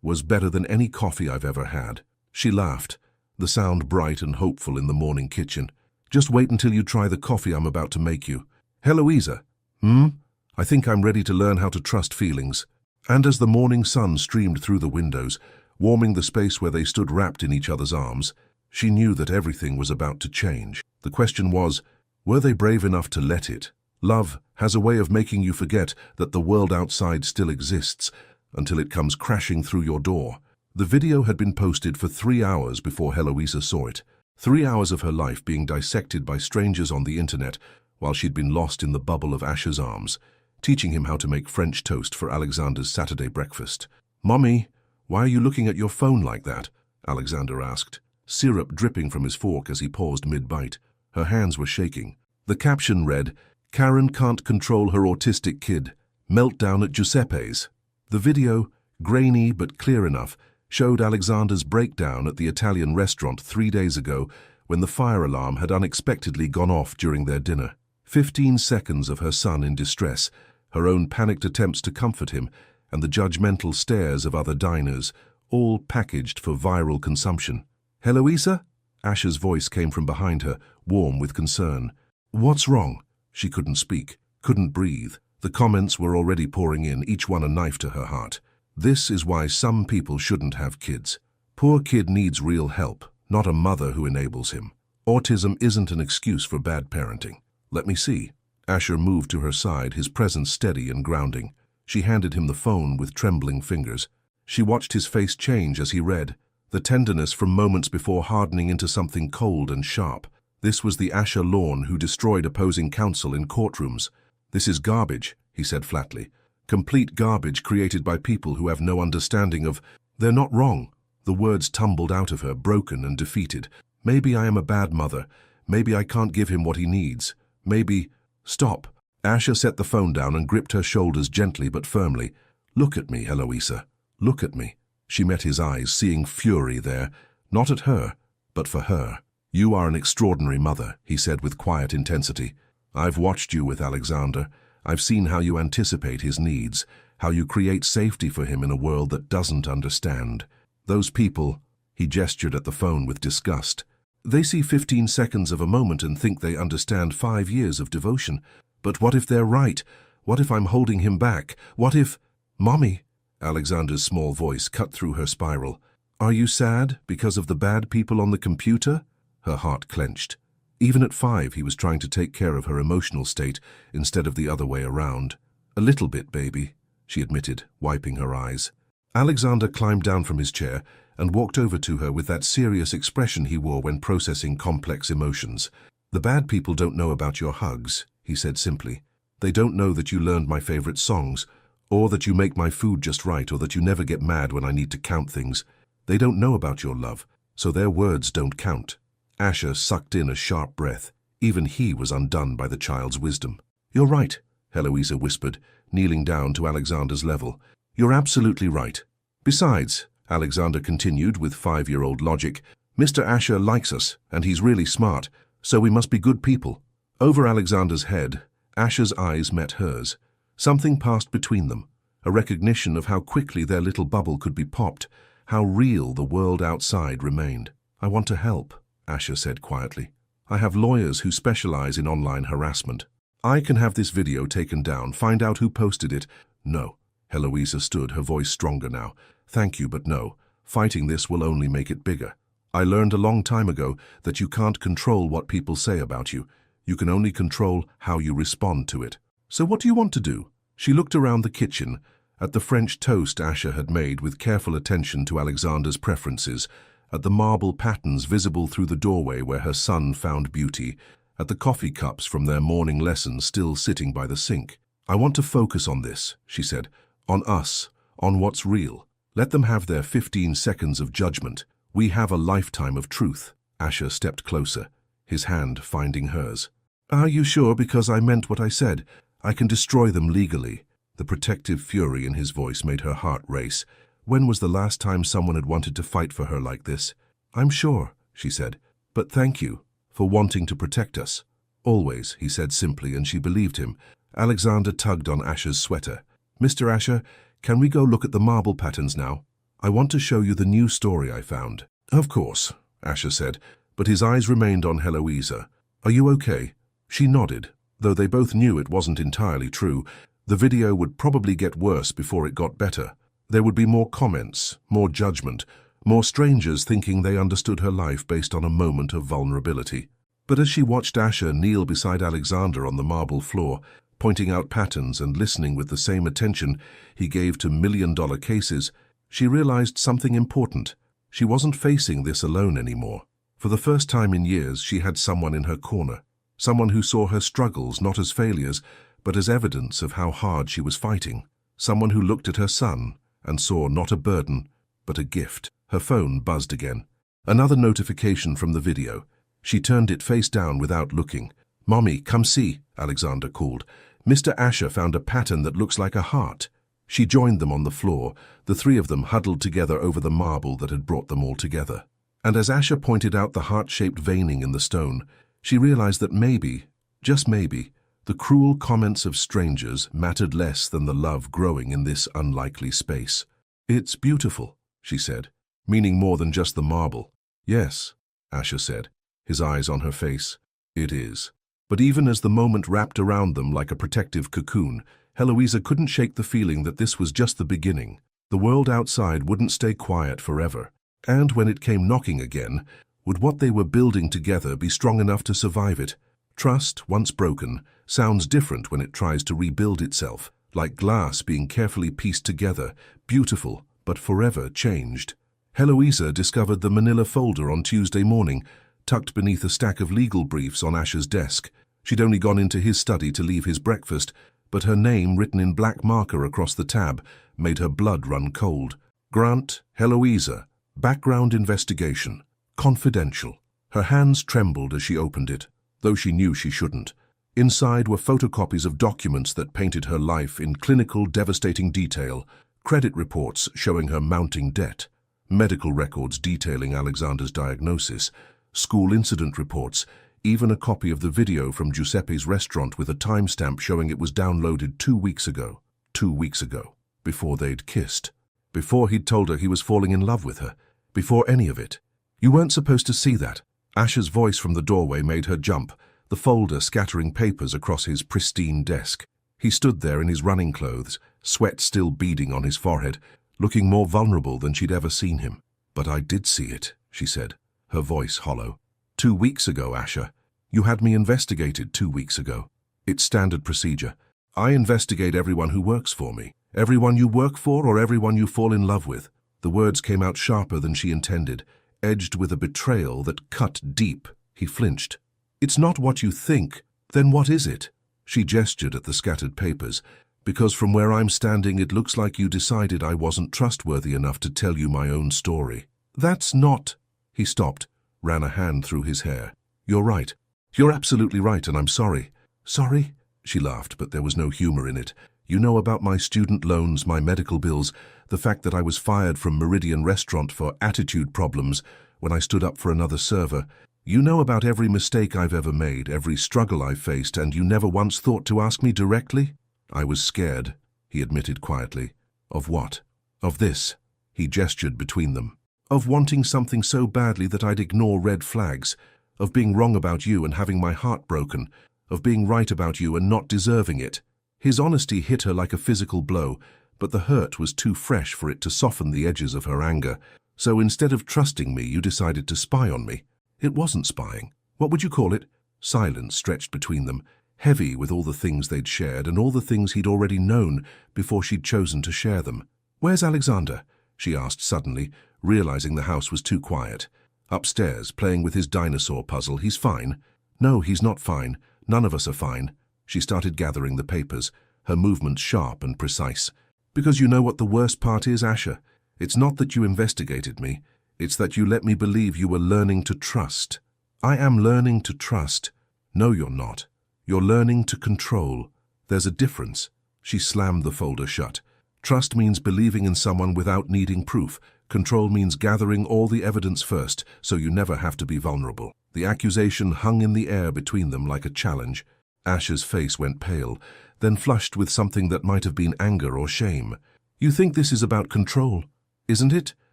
was better than any coffee I've ever had. She laughed, the sound bright and hopeful in the morning kitchen. Just wait until you try the coffee I'm about to make you. Heloisa, I think I'm ready to learn how to trust feelings. And as the morning sun streamed through the windows, warming the space where they stood wrapped in each other's arms, she knew that everything was about to change. The question was, were they brave enough to let it? Love has a way of making you forget that the world outside still exists until it comes crashing through your door. The video had been posted for 3 hours before Heloisa saw it. 3 hours of her life being dissected by strangers on the internet while she'd been lost in the bubble of Asher's arms, teaching him how to make French toast for Alexander's Saturday breakfast. "Mommy, why are you looking at your phone like that?" Alexander asked, syrup dripping from his fork as he paused mid-bite. Her hands were shaking. The caption read, "Karen can't control her autistic kid. Meltdown at Giuseppe's." The video, grainy but clear enough, showed Alexander's breakdown at the Italian restaurant 3 days ago when the fire alarm had unexpectedly gone off during their dinner. 15 seconds of her son in distress, her own panicked attempts to comfort him, and the judgmental stares of other diners, all packaged for viral consumption. "Heloisa?" Asher's voice came from behind her, warm with concern. "What's wrong?" She couldn't speak, couldn't breathe. The comments were already pouring in, each one a knife to her heart. This is why some people shouldn't have kids. Poor kid needs real help, not a mother who enables him. Autism isn't an excuse for bad parenting. Let me see. Asher moved to her side, his presence steady and grounding. She handed him the phone with trembling fingers. She watched his face change as he read, the tenderness from moments before hardening into something cold and sharp. This was the Asher Lorne who destroyed opposing counsel in courtrooms. "This is garbage," he said flatly. "Complete garbage created by people who have no understanding of—" "They're not wrong." The words tumbled out of her, broken and defeated. "Maybe I am a bad mother. Maybe I can't give him what he needs. Maybe—" "Stop." Asher set the phone down and gripped her shoulders gently but firmly. "Look at me, Eloisa. Look at me." She met his eyes, seeing fury there, not at her, but for her. "You are an extraordinary mother," he said with quiet intensity. "I've watched you with Alexander. I've seen how you anticipate his needs, how you create safety for him in a world that doesn't understand. Those people," he gestured at the phone with disgust, "they see 15 seconds of a moment and think they understand 5 years of devotion. But what if they're right? What if I'm holding him back? What if—" "Mommy," Alexander's small voice cut through her spiral. "Are you sad because of the bad people on the computer?" Her heart clenched. Even at 5, he was trying to take care of her emotional state instead of the other way around. "A little bit, baby," she admitted, wiping her eyes. Alexander climbed down from his chair and walked over to her with that serious expression he wore when processing complex emotions. "The bad people don't know about your hugs," he said simply. "They don't know that you learned my favorite songs, or that you make my food just right, or that you never get mad when I need to count things. They don't know about your love, so their words don't count." Asher sucked in a sharp breath. Even he was undone by the child's wisdom. "You're right," Eloisa whispered, kneeling down to Alexander's level. "You're absolutely right. Besides," Alexander continued with 5-year-old logic, "Mr. Asher likes us, and he's really smart, so we must be good people." Over Alexander's head, Asher's eyes met hers. Something passed between them, a recognition of how quickly their little bubble could be popped, how real the world outside remained. "I want to help," Asher said quietly. "I have lawyers who specialize in online harassment. I can have this video taken down, find out who posted it." "No." Eloisa stood, her voice stronger now. "Thank you, but no. Fighting this will only make it bigger. I learned a long time ago that you can't control what people say about you. You can only control how you respond to it. So what do you want to do?" She looked around the kitchen, at the French toast Asher had made with careful attention to Alexander's preferences, at the marble patterns visible through the doorway where her son found beauty, at the coffee cups from their morning lessons still sitting by the sink. "I want to focus on this," she said. "On us, on what's real. Let them have their 15 seconds of judgment. We have a lifetime of truth." Asher stepped closer, his hand finding hers. "Are you sure? Because I meant what I said. I can destroy them legally." The protective fury in his voice made her heart race. When was the last time someone had wanted to fight for her like this? "I'm sure," she said. "But thank you for wanting to protect us." "Always," he said simply, and she believed him. Alexander tugged on Asher's sweater. "Mr. Asher, can we go look at the marble patterns now? I want to show you the new story I found." "Of course," Asher said, but his eyes remained on Eloisa. "Are you okay?" She nodded, though they both knew it wasn't entirely true. The video would probably get worse before it got better. There would be more comments, more judgment, more strangers thinking they understood her life based on a moment of vulnerability. But as she watched Asher kneel beside Alexander on the marble floor, pointing out patterns and listening with the same attention he gave to million-dollar cases, she realized something important. She wasn't facing this alone anymore. For the first time in years, she had someone in her corner, someone who saw her struggles not as failures, but as evidence of how hard she was fighting, someone who looked at her son and saw not a burden, but a gift. Her phone buzzed again. Another notification from the video. She turned it face down without looking. "Mommy, come see," Alexander called. "Mr. Asher found a pattern that looks like a heart." She joined them on the floor, the three of them huddled together over the marble that had brought them all together. And as Asher pointed out the heart-shaped veining in the stone, she realized that maybe, just maybe, the cruel comments of strangers mattered less than the love growing in this unlikely space. "It's beautiful," she said, meaning more than just the marble. "Yes," Asher said, his eyes on her face. "It is." But even as the moment wrapped around them like a protective cocoon, Eloisa couldn't shake the feeling that this was just the beginning. The world outside wouldn't stay quiet forever. And when it came knocking again, would what they were building together be strong enough to survive it? Trust, once broken, sounds different when it tries to rebuild itself, like glass being carefully pieced together, beautiful, but forever changed. Heloisa discovered the manila folder on Tuesday morning, tucked beneath a stack of legal briefs on Asher's desk. She'd only gone into his study to leave his breakfast, but her name written in black marker across the tab made her blood run cold. Grant, Heloisa, background investigation, confidential. Her hands trembled as she opened it, though she knew she shouldn't. Inside were photocopies of documents that painted her life in clinical, devastating detail, credit reports showing her mounting debt, medical records detailing Alexander's diagnosis, school incident reports, even a copy of the video from Giuseppe's restaurant with a timestamp showing it was downloaded 2 weeks ago. 2 weeks ago, before they'd kissed, before he'd told her he was falling in love with her, before any of it. You weren't supposed to see that. Asher's voice from the doorway made her jump, the folder scattering papers across his pristine desk. He stood there in his running clothes, sweat still beading on his forehead, looking more vulnerable than she'd ever seen him. But I did see it, she said, her voice hollow. 2 weeks ago, Asher. You had me investigated 2 weeks ago. It's standard procedure. I investigate everyone who works for me. Everyone you work for or everyone you fall in love with. The words came out sharper than she intended, edged with a betrayal that cut deep. He flinched. It's not what you think. Then what is it? She gestured at the scattered papers. Because from where I'm standing, it looks like you decided I wasn't trustworthy enough to tell you my own story. That's not... He stopped, ran a hand through his hair. You're right. You're absolutely right, and I'm sorry. Sorry? She laughed, but there was no humor in it. You know about my student loans, my medical bills, the fact that I was fired from Meridian Restaurant for attitude problems when I stood up for another server. You know about every mistake I've ever made, every struggle I've faced, and you never once thought to ask me directly? I was scared, he admitted quietly. Of what? Of this. He gestured between them. Of wanting something so badly that I'd ignore red flags. Of being wrong about you and having my heart broken. Of being right about you and not deserving it. His honesty hit her like a physical blow, but the hurt was too fresh for it to soften the edges of her anger. So instead of trusting me, you decided to spy on me. It wasn't spying. What would you call it? Silence stretched between them, heavy with all the things they'd shared and all the things he'd already known before she'd chosen to share them. Where's Alexander? She asked suddenly, realizing the house was too quiet. Upstairs, playing with his dinosaur puzzle. He's fine. No, he's not fine. None of us are fine. She started gathering the papers, her movements sharp and precise. Because you know what the worst part is, Asher? It's not that you investigated me. It's that you let me believe you were learning to trust. I am learning to trust. No, you're not. You're learning to control. There's a difference. She slammed the folder shut. Trust means believing in someone without needing proof. Control means gathering all the evidence first, so you never have to be vulnerable. The accusation hung in the air between them like a challenge. Asher's face went pale, then flushed with something that might have been anger or shame. You think this is about control, isn't it?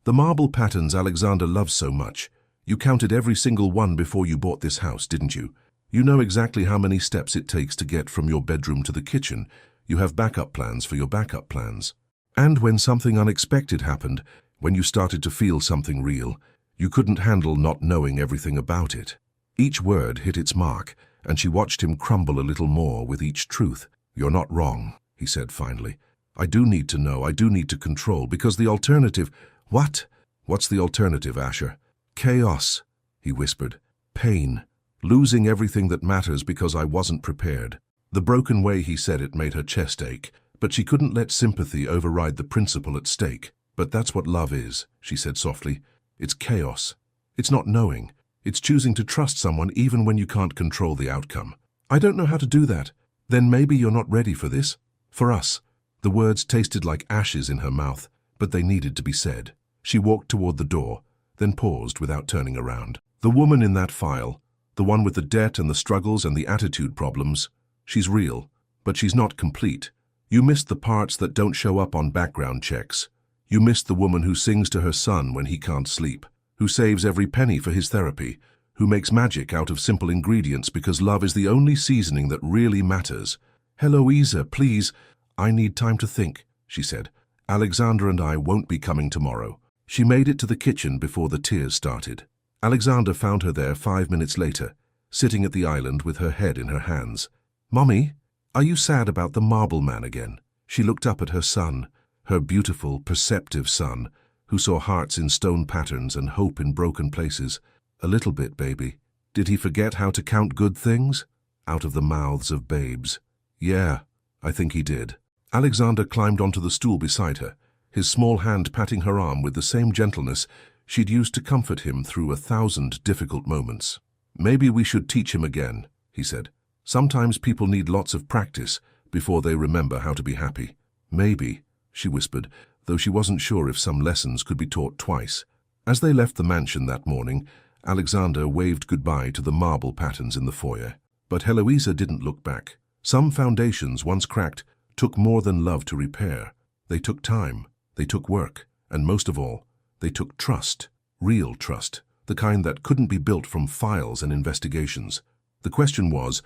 The marble patterns Alexander loves so much. You counted every single one before you bought this house, didn't you? You know exactly how many steps it takes to get from your bedroom to the kitchen. You have backup plans for your backup plans. And when something unexpected happened, when you started to feel something real, you couldn't handle not knowing everything about it. Each word hit its mark, and she watched him crumble a little more with each truth. You're not wrong, he said finally. I do need to know, I do need to control, because the alternative... What? What's the alternative, Asher? Chaos, he whispered. Pain. Losing everything that matters because I wasn't prepared. The broken way he said it made her chest ache, but she couldn't let sympathy override the principle at stake. But that's what love is, she said softly. It's chaos. It's not knowing. It's choosing to trust someone even when you can't control the outcome. I don't know how to do that. Then maybe you're not ready for this? For us. The words tasted like ashes in her mouth, but they needed to be said. She walked toward the door, then paused without turning around. The woman in that file, the one with the debt and the struggles and the attitude problems, she's real, but she's not complete. You missed the parts that don't show up on background checks. You missed the woman who sings to her son when he can't sleep, who saves every penny for his therapy, who makes magic out of simple ingredients because love is the only seasoning that really matters. Heloisa, please. I need time to think, she said, Alexander and I won't be coming tomorrow. She made it to the kitchen before the tears started. Alexander found her there 5 minutes later, sitting at the island with her head in her hands. "Mommy, are you sad about the marble man again?" She looked up at her son, her beautiful, perceptive son, who saw hearts in stone patterns and hope in broken places. "A little bit, baby. Did he forget how to count good things?" Out of the mouths of babes. "Yeah, I think he did." Alexander climbed onto the stool beside her, his small hand patting her arm with the same gentleness she'd used to comfort him through 1,000 difficult moments. "Maybe we should teach him again," he said. "Sometimes people need lots of practice before they remember how to be happy." "Maybe," she whispered, though she wasn't sure if some lessons could be taught twice. As they left the mansion that morning, Alexander waved goodbye to the marble patterns in the foyer. But Heloisa didn't look back. Some foundations, once cracked, took more than love to repair. They took time, they took work, and most of all, they took trust. Real trust, the kind that couldn't be built from files and investigations. The question was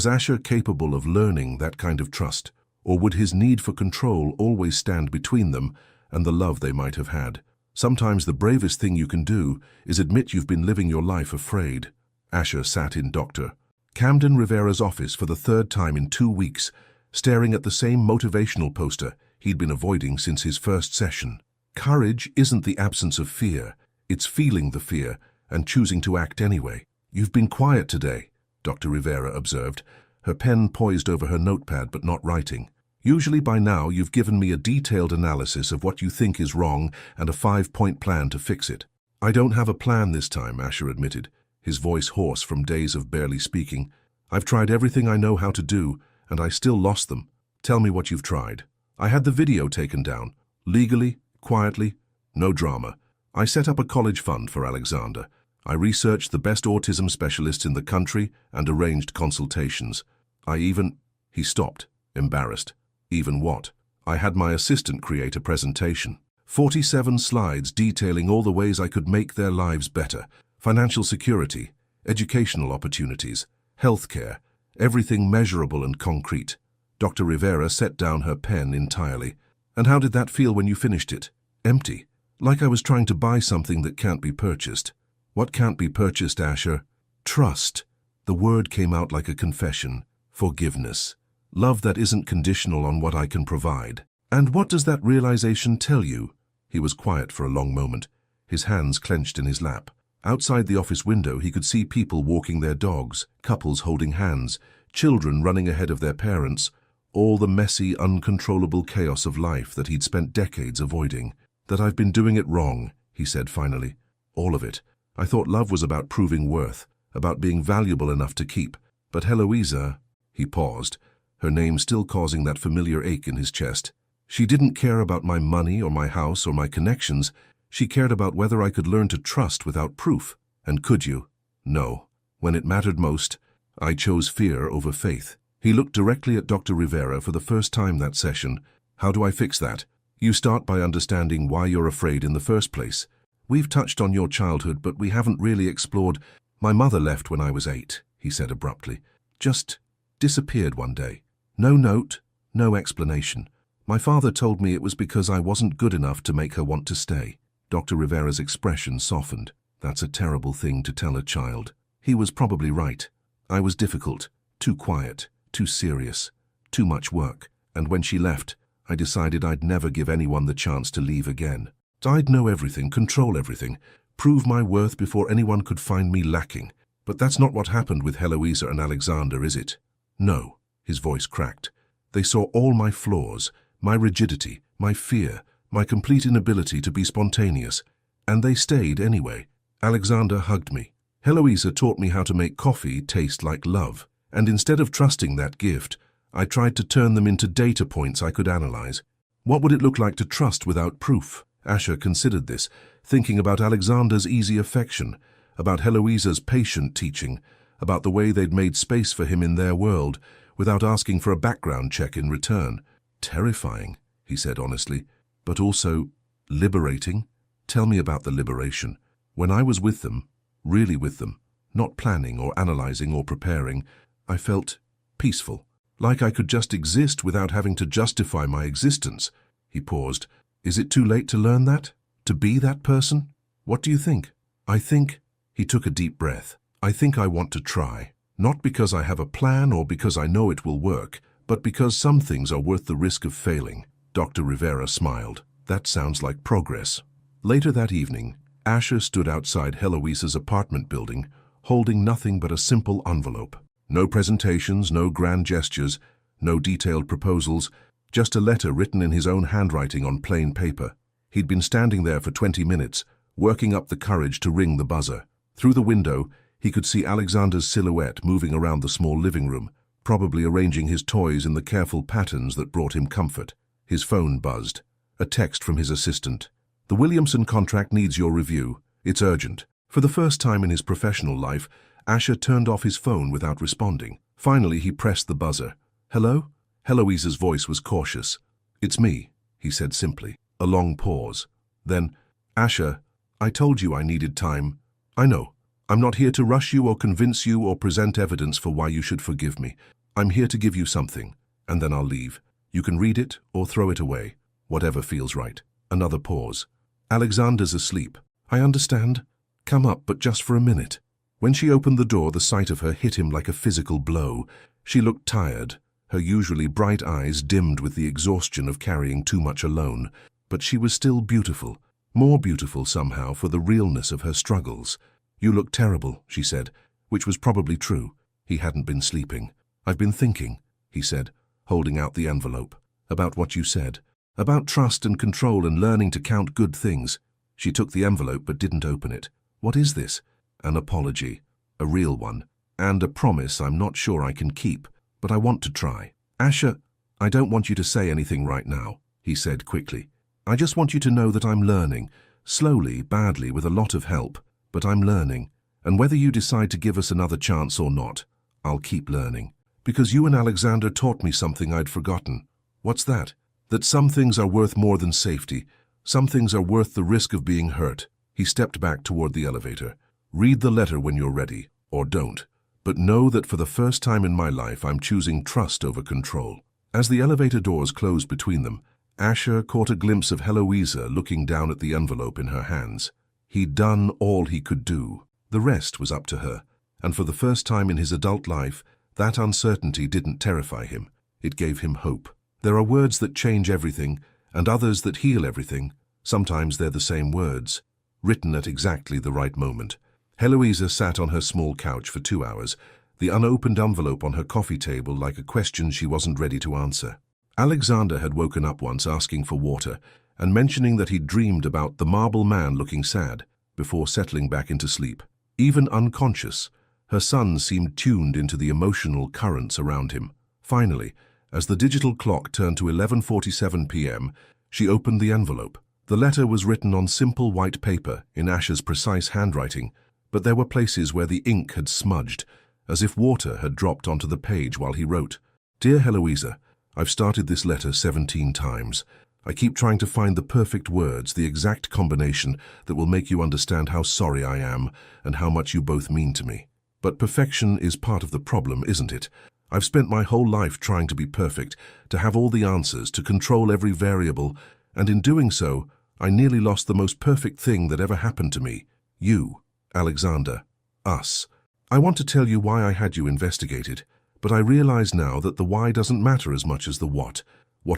Asher capable of learning that kind of trust, or would his need for control always stand between them and the love they might have had? Sometimes the bravest thing you can do is admit you've been living your life afraid. Asher sat in Dr. Camden Rivera's office for the 3rd time in 2 weeks, staring at the same motivational poster he'd been avoiding since his first session. Courage isn't the absence of fear, it's feeling the fear and choosing to act anyway. "You've been quiet today," Dr. Rivera observed, her pen poised over her notepad but not writing. "Usually by now you've given me a detailed analysis of what you think is wrong and a 5-point plan to fix it." "I don't have a plan this time," Asher admitted, his voice hoarse from days of barely speaking. "I've tried everything I know how to do, and I still lost them." "Tell me what you've tried." "I had the video taken down. Legally, quietly, no drama. I set up a college fund for Alexander. I researched the best autism specialists in the country and arranged consultations. I even—" He stopped, embarrassed. "Even what?" "I had my assistant create a presentation. 47 slides detailing all the ways I could make their lives better. Financial security, educational opportunities, healthcare, everything measurable and concrete." Dr. Rivera set down her pen entirely. "And how did that feel when you finished it?" "Empty. Like I was trying to buy something that can't be purchased." "What can't be purchased, Asher?" "Trust." The word came out like a confession. "Forgiveness. Love that isn't conditional on what I can provide." "And what does that realization tell you?" He was quiet for a long moment, his hands clenched in his lap. Outside the office window he could see people walking their dogs, couples holding hands, children running ahead of their parents, all the messy, uncontrollable chaos of life that he'd spent decades avoiding. "That I've been doing it wrong," he said finally. "All of it. I thought love was about proving worth, about being valuable enough to keep. But Heloisa—" He paused, her name still causing that familiar ache in his chest. "She didn't care about my money or my house or my connections. She cared about whether I could learn to trust without proof. And could you? No. When it mattered most, I chose fear over faith." He looked directly at Dr. Rivera for the first time that session. "How do I fix that?" "You start by understanding why you're afraid in the first place. We've touched on your childhood, but we haven't really explored—" "My mother left when I was 8, he said abruptly. "Just disappeared one day. No note, no explanation. My father told me it was because I wasn't good enough to make her want to stay." Dr. Rivera's expression softened. "That's a terrible thing to tell a child." He was probably right. I was difficult, too quiet, too serious, too much work. And when she left, I decided I'd never give anyone the chance to leave again. I'd know everything, control everything, prove my worth before anyone could find me lacking. But that's not what happened with Heloisa and Alexander, is it? No, his voice cracked. They saw all my flaws, my rigidity, my fear, my complete inability to be spontaneous. And they stayed anyway. Alexander hugged me. Heloisa taught me how to make coffee taste like love. And instead of trusting that gift, I tried to turn them into data points I could analyze. What would it look like to trust without proof? Asher considered this, thinking about Alexander's easy affection, about Heloisa's patient teaching, about the way they'd made space for him in their world, without asking for a background check in return. Terrifying, he said honestly, but also liberating. Tell me about the liberation. When I was with them, really with them, not planning or analyzing or preparing, I felt peaceful, like I could just exist without having to justify my existence. He paused, Is it too late to learn that? To be that person? What do you think? I think, he took a deep breath, I think I want to try. Not because I have a plan or because I know it will work, but because some things are worth the risk of failing. Dr. Rivera smiled. That sounds like progress. Later that evening, Asher stood outside Heloise's apartment building, holding nothing but a simple envelope. No presentations, no grand gestures, no detailed proposals, just a letter written in his own handwriting on plain paper. He'd been standing there for 20 minutes, working up the courage to ring the buzzer. Through the window, he could see Alexander's silhouette moving around the small living room, probably arranging his toys in the careful patterns that brought him comfort. His phone buzzed. A text from his assistant. The Williamson contract needs your review. It's urgent. For the first time in his professional life, Asher turned off his phone without responding. Finally, he pressed the buzzer. Hello? Heloise's voice was cautious. It's me, he said simply. A long pause. Then, Asher, I told you I needed time. I know. I'm not here to rush you or convince you or present evidence for why you should forgive me. I'm here to give you something, and then I'll leave. You can read it or throw it away, whatever feels right. Another pause. Alexander's asleep. I understand. Come up, but just for a minute. When she opened the door, the sight of her hit him like a physical blow. She looked tired, her usually bright eyes dimmed with the exhaustion of carrying too much alone. But she was still beautiful, more beautiful somehow for the realness of her struggles. You look terrible, she said, which was probably true. He hadn't been sleeping. I've been thinking, he said, holding out the envelope. About what you said. About trust and control and learning to count good things. She took the envelope but didn't open it. What is this? An apology. A real one. And a promise I'm not sure I can keep, but I want to try. Asher, I don't want you to say anything right now, he said quickly. I just want you to know that I'm learning. Slowly, badly, with a lot of help. But I'm learning. And whether you decide to give us another chance or not, I'll keep learning. Because you and Alexander taught me something I'd forgotten. What's that? That some things are worth more than safety. Some things are worth the risk of being hurt. He stepped back toward the elevator. Read the letter when you're ready, or don't. But know that for the first time in my life I'm choosing trust over control. As the elevator doors closed between them, Asher caught a glimpse of Heloisa looking down at the envelope in her hands. He'd done all he could do. The rest was up to her. And for the first time in his adult life, that uncertainty didn't terrify him. It gave him hope. There are words that change everything, and others that heal everything. Sometimes they're the same words, written at exactly the right moment. Heloisa sat on her small couch for 2 hours, the unopened envelope on her coffee table like a question she wasn't ready to answer. Alexander had woken up once asking for water and mentioning that he'd dreamed about the marble man looking sad before settling back into sleep. Even unconscious, her son seemed tuned into the emotional currents around him. Finally, as the digital clock turned to 11:47 p.m., she opened the envelope. The letter was written on simple white paper in Asher's precise handwriting, but there were places where the ink had smudged, as if water had dropped onto the page while he wrote. Dear Heloisa, I've started this letter 17 times. I keep trying to find the perfect words, the exact combination that will make you understand how sorry I am and how much you both mean to me. But perfection is part of the problem, isn't it? I've spent my whole life trying to be perfect, to have all the answers, to control every variable, and in doing so, I nearly lost the most perfect thing that ever happened to me. You. Alexander. Us. I want to tell you why I had you investigated, but I realize now that the why doesn't matter as much as the what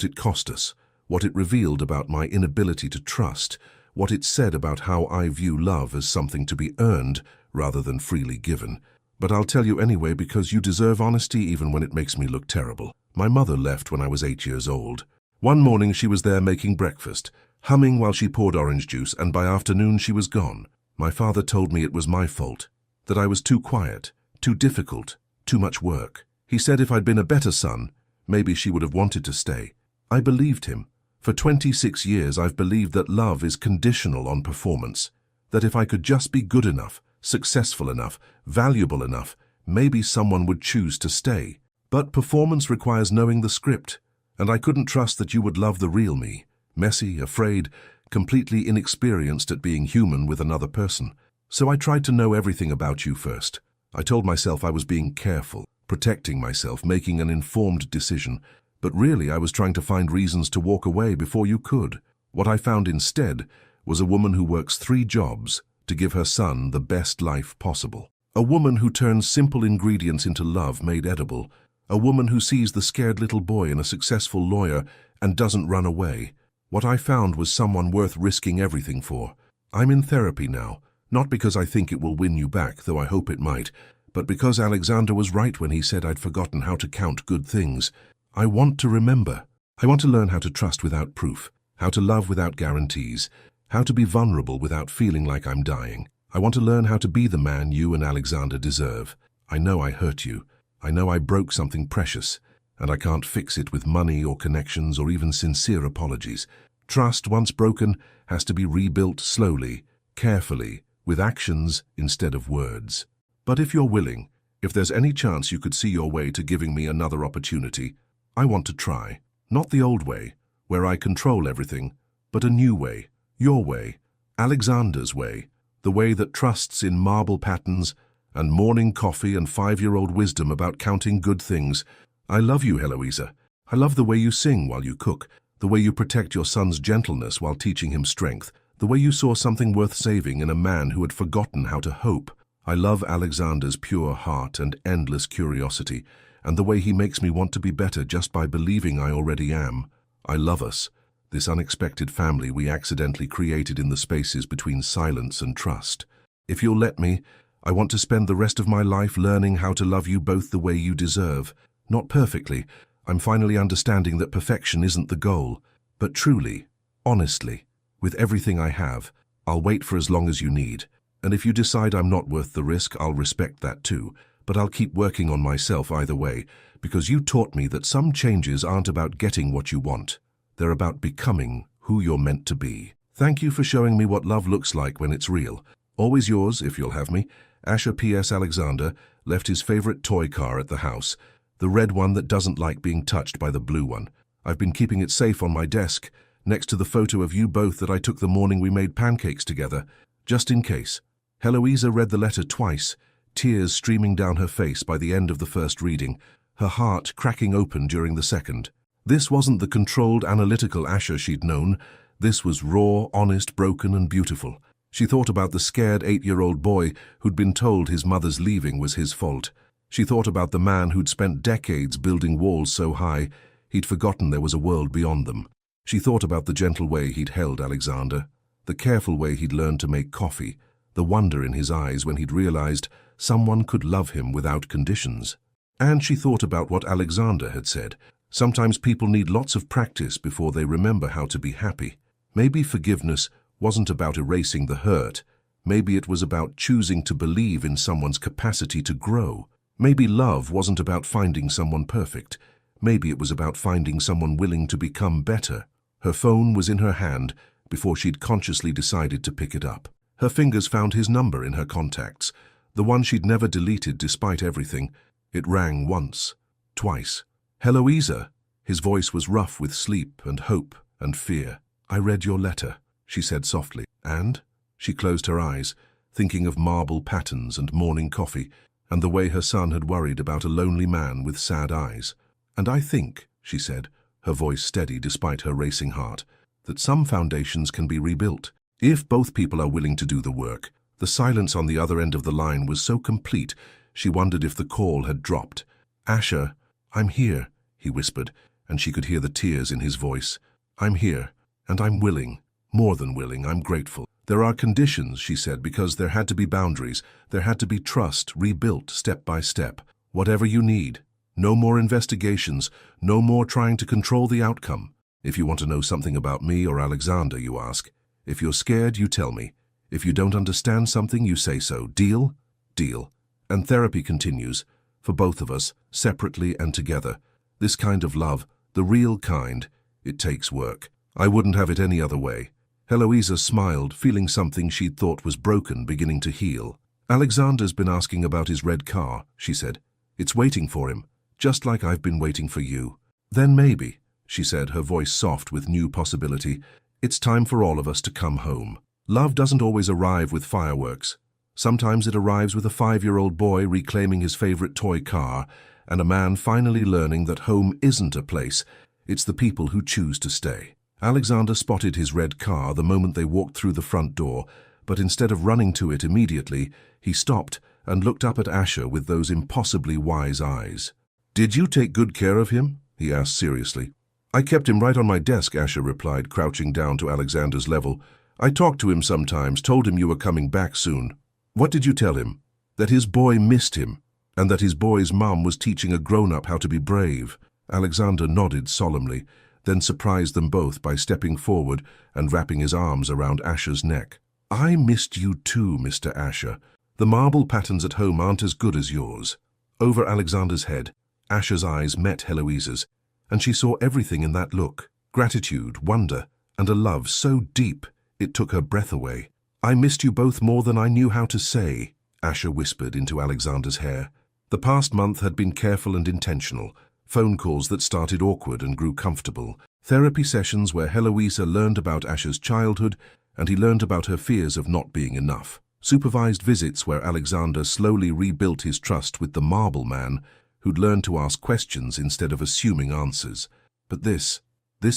it cost us, what it revealed about my inability to trust, what it said about how I view love as something to be earned rather than freely given. But I'll tell you anyway because you deserve honesty even when it makes me look terrible. My mother left when I was 8 years old. One morning she was there making breakfast, humming while she poured orange juice, and by afternoon she was gone. My father told me it was my fault, that I was too quiet, too difficult, too much work. He said if I'd been a better son, maybe she would have wanted to stay. I believed him. For 26 years I've believed that love is conditional on performance, that if I could just be good enough, successful enough, valuable enough, maybe someone would choose to stay. But performance requires knowing the script, and I couldn't trust that you would love the real me, messy, afraid, completely inexperienced at being human with another person. So I tried to know everything about you first. I told myself I was being careful, protecting myself, making an informed decision, but really I was trying to find reasons to walk away before you could. What I found instead was a woman who works 3 jobs to give her son the best life possible. A woman who turns simple ingredients into love made edible. A woman who sees the scared little boy in a successful lawyer and doesn't run away. What I found was someone worth risking everything for. I'm in therapy now, not because I think it will win you back, though I hope it might, but because Alexander was right when he said I'd forgotten how to count good things. I want to remember. I want to learn how to trust without proof, how to love without guarantees, how to be vulnerable without feeling like I'm dying. I want to learn how to be the man you and Alexander deserve. I know I hurt you. I know I broke something precious, and I can't fix it with money or connections or even sincere apologies. Trust, once broken, has to be rebuilt slowly, carefully, with actions instead of words. But if you're willing, if there's any chance you could see your way to giving me another opportunity, I want to try. Not the old way, where I control everything, but a new way, your way, Alexander's way, the way that trusts in marble patterns and morning coffee and 5-year-old wisdom about counting good things. I love you, Heloisa. I love the way you sing while you cook, the way you protect your son's gentleness while teaching him strength, the way you saw something worth saving in a man who had forgotten how to hope. I love Alexander's pure heart and endless curiosity, and the way he makes me want to be better just by believing I already am. I love us, this unexpected family we accidentally created in the spaces between silence and trust. If you'll let me, I want to spend the rest of my life learning how to love you both the way you deserve. Not perfectly. I'm finally understanding that perfection isn't the goal, but truly, honestly, with everything I have, I'll wait for as long as you need. And if you decide I'm not worth the risk, I'll respect that too. But I'll keep working on myself either way, because you taught me that some changes aren't about getting what you want. They're about becoming who you're meant to be. Thank you for showing me what love looks like when it's real. Always yours, if you'll have me. Asher P.S. Alexander left his favorite toy car at the house, the red one that doesn't like being touched by the blue one. I've been keeping it safe on my desk, next to the photo of you both that I took the morning we made pancakes together, just in case. Heloisa read the letter twice, tears streaming down her face by the end of the first reading, her heart cracking open during the second. This wasn't the controlled, analytical Asher she'd known. This was raw, honest, broken, and beautiful. She thought about the scared 8-year-old boy who'd been told his mother's leaving was his fault. She thought about the man who'd spent decades building walls so high he'd forgotten there was a world beyond them. She thought about the gentle way he'd held Alexander, the careful way he'd learned to make coffee, the wonder in his eyes when he'd realized someone could love him without conditions. And she thought about what Alexander had said. Sometimes people need lots of practice before they remember how to be happy. Maybe forgiveness wasn't about erasing the hurt. Maybe it was about choosing to believe in someone's capacity to grow. Maybe love wasn't about finding someone perfect. Maybe it was about finding someone willing to become better. Her phone was in her hand before she'd consciously decided to pick it up. Her fingers found his number in her contacts, the one she'd never deleted despite everything. It rang once, twice. Heloisa. His voice was rough with sleep and hope and fear. I read your letter, she said softly. And? She closed her eyes, thinking of marble patterns and morning coffee, and the way her son had worried about a lonely man with sad eyes. And I think, she said, her voice steady despite her racing heart, that some foundations can be rebuilt, if both people are willing to do the work. The silence on the other end of the line was so complete, she wondered if the call had dropped. Asher, I'm here, he whispered, and she could hear the tears in his voice. I'm here, and I'm willing. More than willing, I'm grateful. There are conditions, she said, because there had to be boundaries. There had to be trust, rebuilt step by step. Whatever you need. No more investigations, no more trying to control the outcome. If you want to know something about me or Alexander, you ask. If you're scared, you tell me. If you don't understand something, you say so. Deal? Deal. And therapy continues, for both of us, separately and together. This kind of love, the real kind, it takes work. I wouldn't have it any other way. Heloisa smiled, feeling something she'd thought was broken beginning to heal. Alexander's been asking about his red car, she said. It's waiting for him, just like I've been waiting for you. Then maybe, she said, her voice soft with new possibility, it's time for all of us to come home. Love doesn't always arrive with fireworks. Sometimes it arrives with a 5-year-old boy reclaiming his favorite toy car and a man finally learning that home isn't a place, it's the people who choose to stay. Alexander spotted his red car the moment they walked through the front door, but instead of running to it immediately, he stopped and looked up at Asher with those impossibly wise eyes. "Did you take good care of him?" he asked seriously. "I kept him right on my desk," Asher replied, crouching down to Alexander's level. "I talked to him sometimes, told him you were coming back soon." "What did you tell him?" "That his boy missed him, and that his boy's mum was teaching a grown-up how to be brave." Alexander nodded solemnly, then surprised them both by stepping forward and wrapping his arms around Asher's neck. "I missed you too, Mr. Asher. The marble patterns at home aren't as good as yours." Over Alexander's head, Asher's eyes met Heloise's, and she saw everything in that look: gratitude, wonder, and a love so deep it took her breath away. "I missed you both more than I knew how to say," Asher whispered into Alexander's hair. The past month had been careful and intentional. Phone calls that started awkward and grew comfortable. Therapy sessions where Heloisa learned about Asher's childhood and he learned about her fears of not being enough. Supervised visits where Alexander slowly rebuilt his trust with the marble man who'd learned to ask questions instead of assuming answers. But this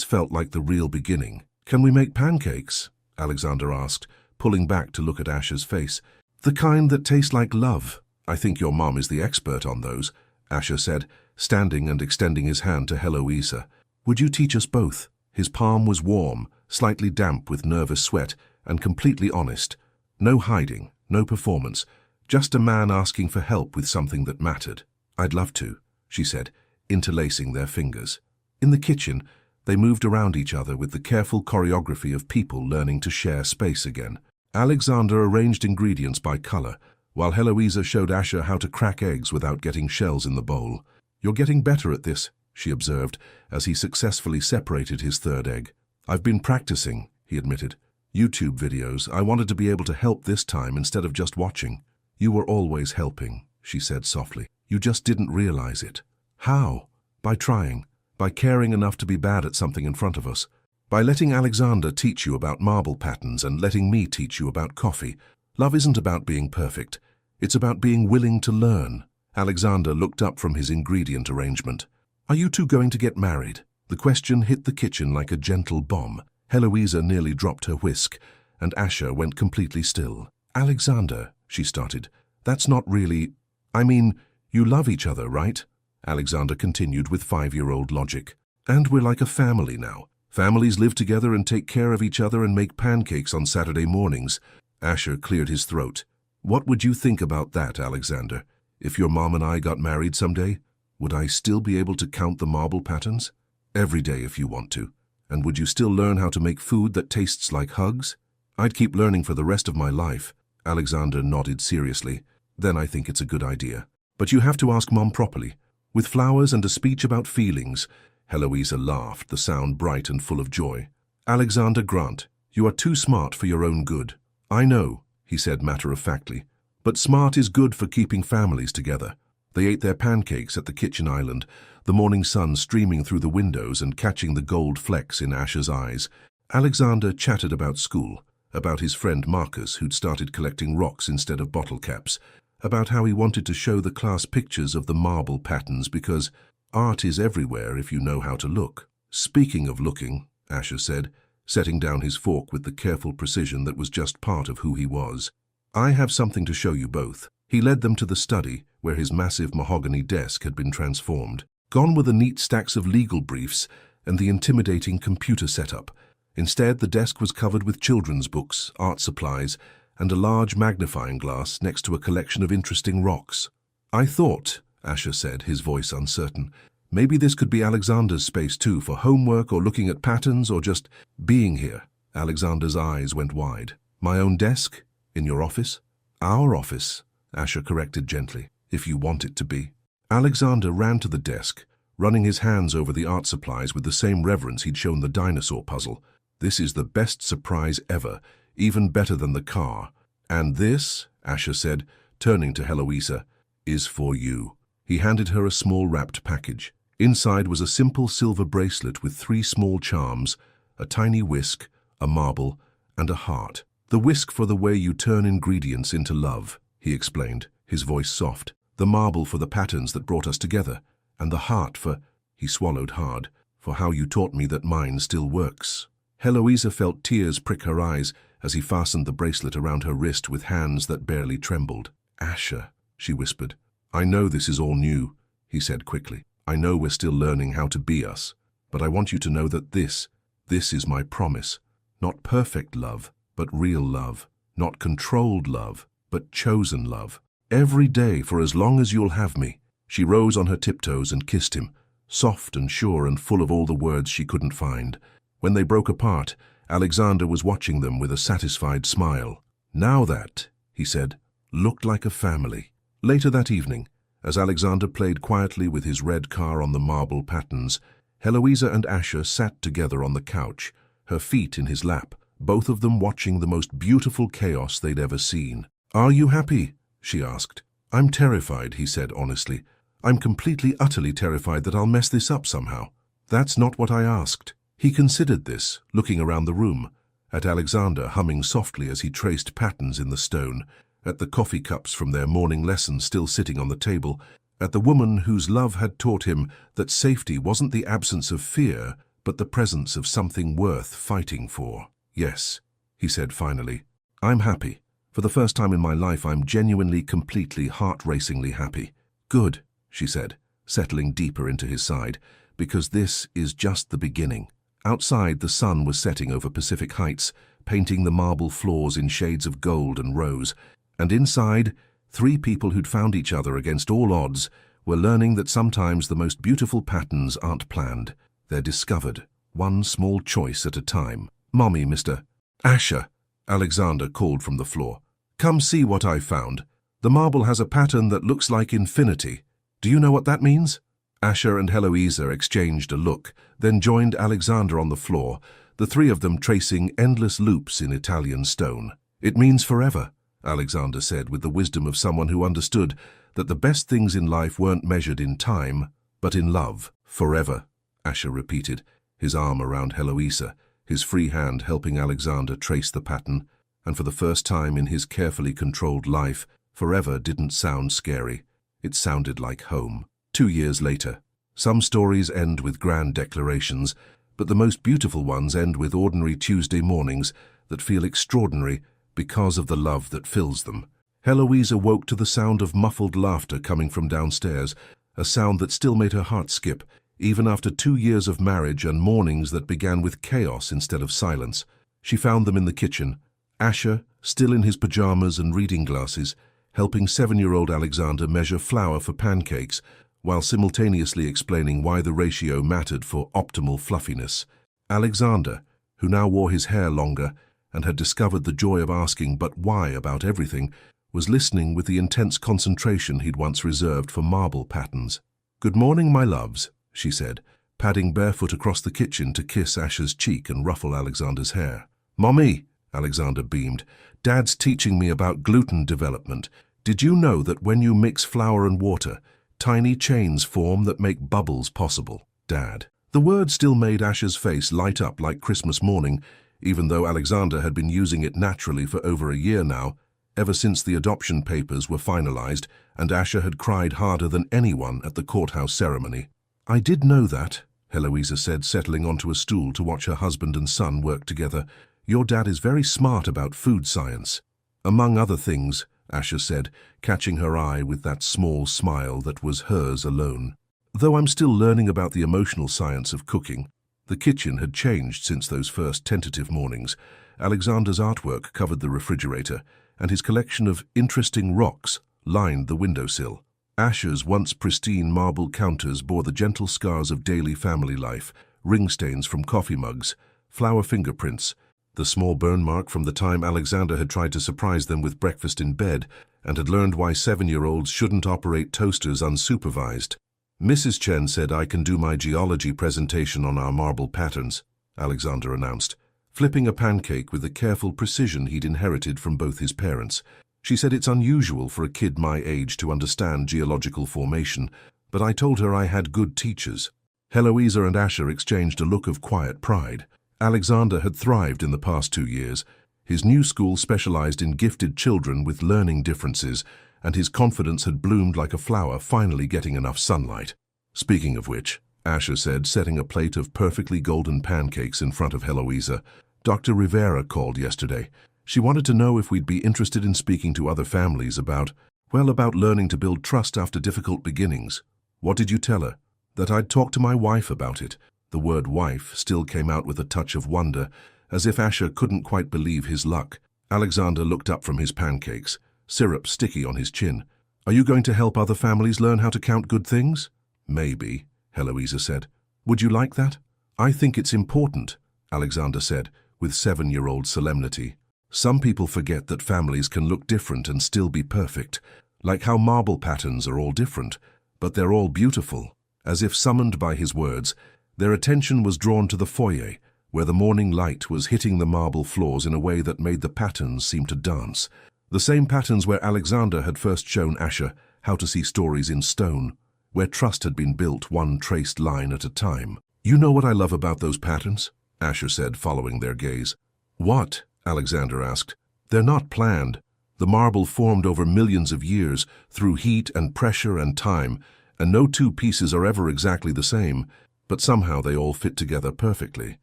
felt like the real beginning. "Can we make pancakes?" Alexander asked, pulling back to look at Asher's face. "The kind that taste like love. I think your mom is the expert on those," Asher said, standing and extending his hand to Heloisa. "Would you teach us both?" His palm was warm, slightly damp with nervous sweat, and completely honest. No hiding, no performance, just a man asking for help with something that mattered. "I'd love to," she said, interlacing their fingers. In the kitchen, they moved around each other with the careful choreography of people learning to share space again. Alexander arranged ingredients by color, while Heloisa showed Asher how to crack eggs without getting shells in the bowl. "You're getting better at this," she observed, as he successfully separated his third egg. "I've been practicing," he admitted. "YouTube videos. I wanted to be able to help this time instead of just watching." "You were always helping," she said softly. "You just didn't realize it." "How?" "By trying. By caring enough to be bad at something in front of us. By letting Alexander teach you about marble patterns and letting me teach you about coffee. Love isn't about being perfect. It's about being willing to learn." Alexander looked up from his ingredient arrangement. "Are you two going to get married?" The question hit the kitchen like a gentle bomb. Heloisa nearly dropped her whisk, and Asher went completely still. "Alexander," she started, "that's not really... I mean, you love each other, right?" Alexander continued with 5-year-old logic. "And we're like a family now. Families live together and take care of each other and make pancakes on Saturday mornings." Asher cleared his throat. "What would you think about that, Alexander? If your mom and I got married someday, would I still be able to count the marble patterns? Every day if you want to. And would you still learn how to make food that tastes like hugs?" "I'd keep learning for the rest of my life." Alexander nodded seriously. "Then I think it's a good idea. But you have to ask Mom properly. With flowers and a speech about feelings." Heloisa laughed, the sound bright and full of joy. "Alexander Grant, you are too smart for your own good." "I know," he said matter-of-factly. "But smart is good for keeping families together." They ate their pancakes at the kitchen island, the morning sun streaming through the windows and catching the gold flecks in Asher's eyes. Alexander chatted about school, about his friend Marcus, who'd started collecting rocks instead of bottle caps, about how he wanted to show the class pictures of the marble patterns because art is everywhere if you know how to look. "Speaking of looking," Asher said, setting down his fork with the careful precision that was just part of who he was, "I have something to show you both." He led them to the study, where his massive mahogany desk had been transformed. Gone were the neat stacks of legal briefs and the intimidating computer setup. Instead, the desk was covered with children's books, art supplies, and a large magnifying glass next to a collection of interesting rocks. "I thought," Asher said, his voice uncertain, "maybe this could be Alexander's space too, for homework or looking at patterns or just being here." Alexander's eyes went wide. "My own desk? In your office?" "Our office," Asher corrected gently, "if you want it to be." Alexander ran to the desk, running his hands over the art supplies with the same reverence he'd shown the dinosaur puzzle. "This is the best surprise ever, even better than the car. And this," Asher said, turning to Heloisa, "is for you." He handed her a small wrapped package. Inside was a simple silver bracelet with 3 small charms, a tiny whisk, a marble, and a heart. "The whisk for the way you turn ingredients into love," he explained, his voice soft. "The marble for the patterns that brought us together, and the heart for," he swallowed hard, "for how you taught me that mine still works." Heloisa felt tears prick her eyes as he fastened the bracelet around her wrist with hands that barely trembled. "Asher," she whispered. "I know this is all new," he said quickly. "I know we're still learning how to be us, but I want you to know that this is my promise. Not perfect love, but real love. Not controlled love, but chosen love. Every day for as long as you'll have me." She rose on her tiptoes and kissed him, soft and sure and full of all the words she couldn't find. When they broke apart, Alexander was watching them with a satisfied smile. "Now that," he said, "looked like a family." Later that evening, as Alexander played quietly with his red car on the marble patterns, Heloisa and Asher sat together on the couch, her feet in his lap, both of them watching the most beautiful chaos they'd ever seen. "Are you happy?" she asked. "I'm terrified," he said honestly. "I'm completely, utterly terrified that I'll mess this up somehow." "That's not what I asked." He considered this, looking around the room, at Alexander humming softly as he traced patterns in the stone, at the coffee cups from their morning lesson still sitting on the table, at the woman whose love had taught him that safety wasn't the absence of fear, but the presence of something worth fighting for. "Yes," he said finally, "I'm happy. For the first time in my life, I'm genuinely, completely, heart-racingly happy." "Good," she said, settling deeper into his side, "because this is just the beginning." Outside, the sun was setting over Pacific Heights, painting the marble floors in shades of gold and rose, and inside, three people who'd found each other against all odds were learning that sometimes the most beautiful patterns aren't planned. They're discovered, one small choice at a time. "Mommy, Mr. Asher," Alexander called from the floor. "Come see what I found. The marble has a pattern that looks like infinity. Do you know what that means?" Asher and Heloisa exchanged a look, then joined Alexander on the floor, the three of them tracing endless loops in Italian stone. "It means forever," Alexander said with the wisdom of someone who understood that the best things in life weren't measured in time, but in love. "Forever," Asher repeated, his arm around Heloisa, his free hand helping Alexander trace the pattern, and for the first time in his carefully controlled life, forever didn't sound scary. It sounded like home. 2 years later, some stories end with grand declarations, but the most beautiful ones end with ordinary Tuesday mornings that feel extraordinary because of the love that fills them. Heloisa woke to the sound of muffled laughter coming from downstairs, a sound that still made her heart skip, even after 2 years of marriage and mornings that began with chaos instead of silence. She found them in the kitchen, Asher, still in his pajamas and reading glasses, helping 7-year-old Alexander measure flour for pancakes, while simultaneously explaining why the ratio mattered for optimal fluffiness. Alexander, who now wore his hair longer and had discovered the joy of asking but why about everything, was listening with the intense concentration he'd once reserved for marble patterns. "Good morning, my loves," she said, padding barefoot across the kitchen to kiss Asher's cheek and ruffle Alexander's hair. "Mommy," Alexander beamed, "Dad's teaching me about gluten development. Did you know that when you mix flour and water, tiny chains form that make bubbles possible?" "Dad." The word still made Asher's face light up like Christmas morning, even though Alexander had been using it naturally for over a year now, ever since the adoption papers were finalized, and Asher had cried harder than anyone at the courthouse ceremony. "I did know that," Heloisa said, settling onto a stool to watch her husband and son work together. "Your dad is very smart about food science." "Among other things," Asher said, catching her eye with that small smile that was hers alone. "Though I'm still learning about the emotional science of cooking." The kitchen had changed since those first tentative mornings. Alexander's artwork covered the refrigerator, and his collection of interesting rocks lined the windowsill. Asher's once pristine marble counters bore the gentle scars of daily family life, ring stains from coffee mugs, flour fingerprints, the small burn mark from the time Alexander had tried to surprise them with breakfast in bed and had learned why 7-year-olds shouldn't operate toasters unsupervised. "Mrs. Chen said I can do my geology presentation on our marble patterns," Alexander announced, flipping a pancake with the careful precision he'd inherited from both his parents. "She said it's unusual for a kid my age to understand geological formation, but I told her I had good teachers." Heloisa and Asher exchanged a look of quiet pride. Alexander had thrived in the past 2 years. His new school specialized in gifted children with learning differences, and his confidence had bloomed like a flower finally getting enough sunlight. Speaking of which, Asher said, setting a plate of perfectly golden pancakes in front of Heloisa. Dr. Rivera called yesterday. She wanted to know if we'd be interested in speaking to other families about learning to build trust after difficult beginnings. What did you tell her? That I'd talk to my wife about it. The word wife still came out with a touch of wonder, as if Asher couldn't quite believe his luck. Alexander looked up from his pancakes, syrup sticky on his chin. Are you going to help other families learn how to count good things? Maybe, Heloisa said. Would you like that? I think it's important, Alexander said, with 7-year-old solemnity. Some people forget that families can look different and still be perfect, like how marble patterns are all different, but they're all beautiful. As if summoned by his words, their attention was drawn to the foyer, where the morning light was hitting the marble floors in a way that made the patterns seem to dance. The same patterns where Alexander had first shown Asher how to see stories in stone, where trust had been built one traced line at a time. You know what I love about those patterns? Asher said, following their gaze. What? Alexander asked. They're not planned. The marble formed over millions of years, through heat and pressure and time, and no two pieces are ever exactly the same, but somehow they all fit together perfectly.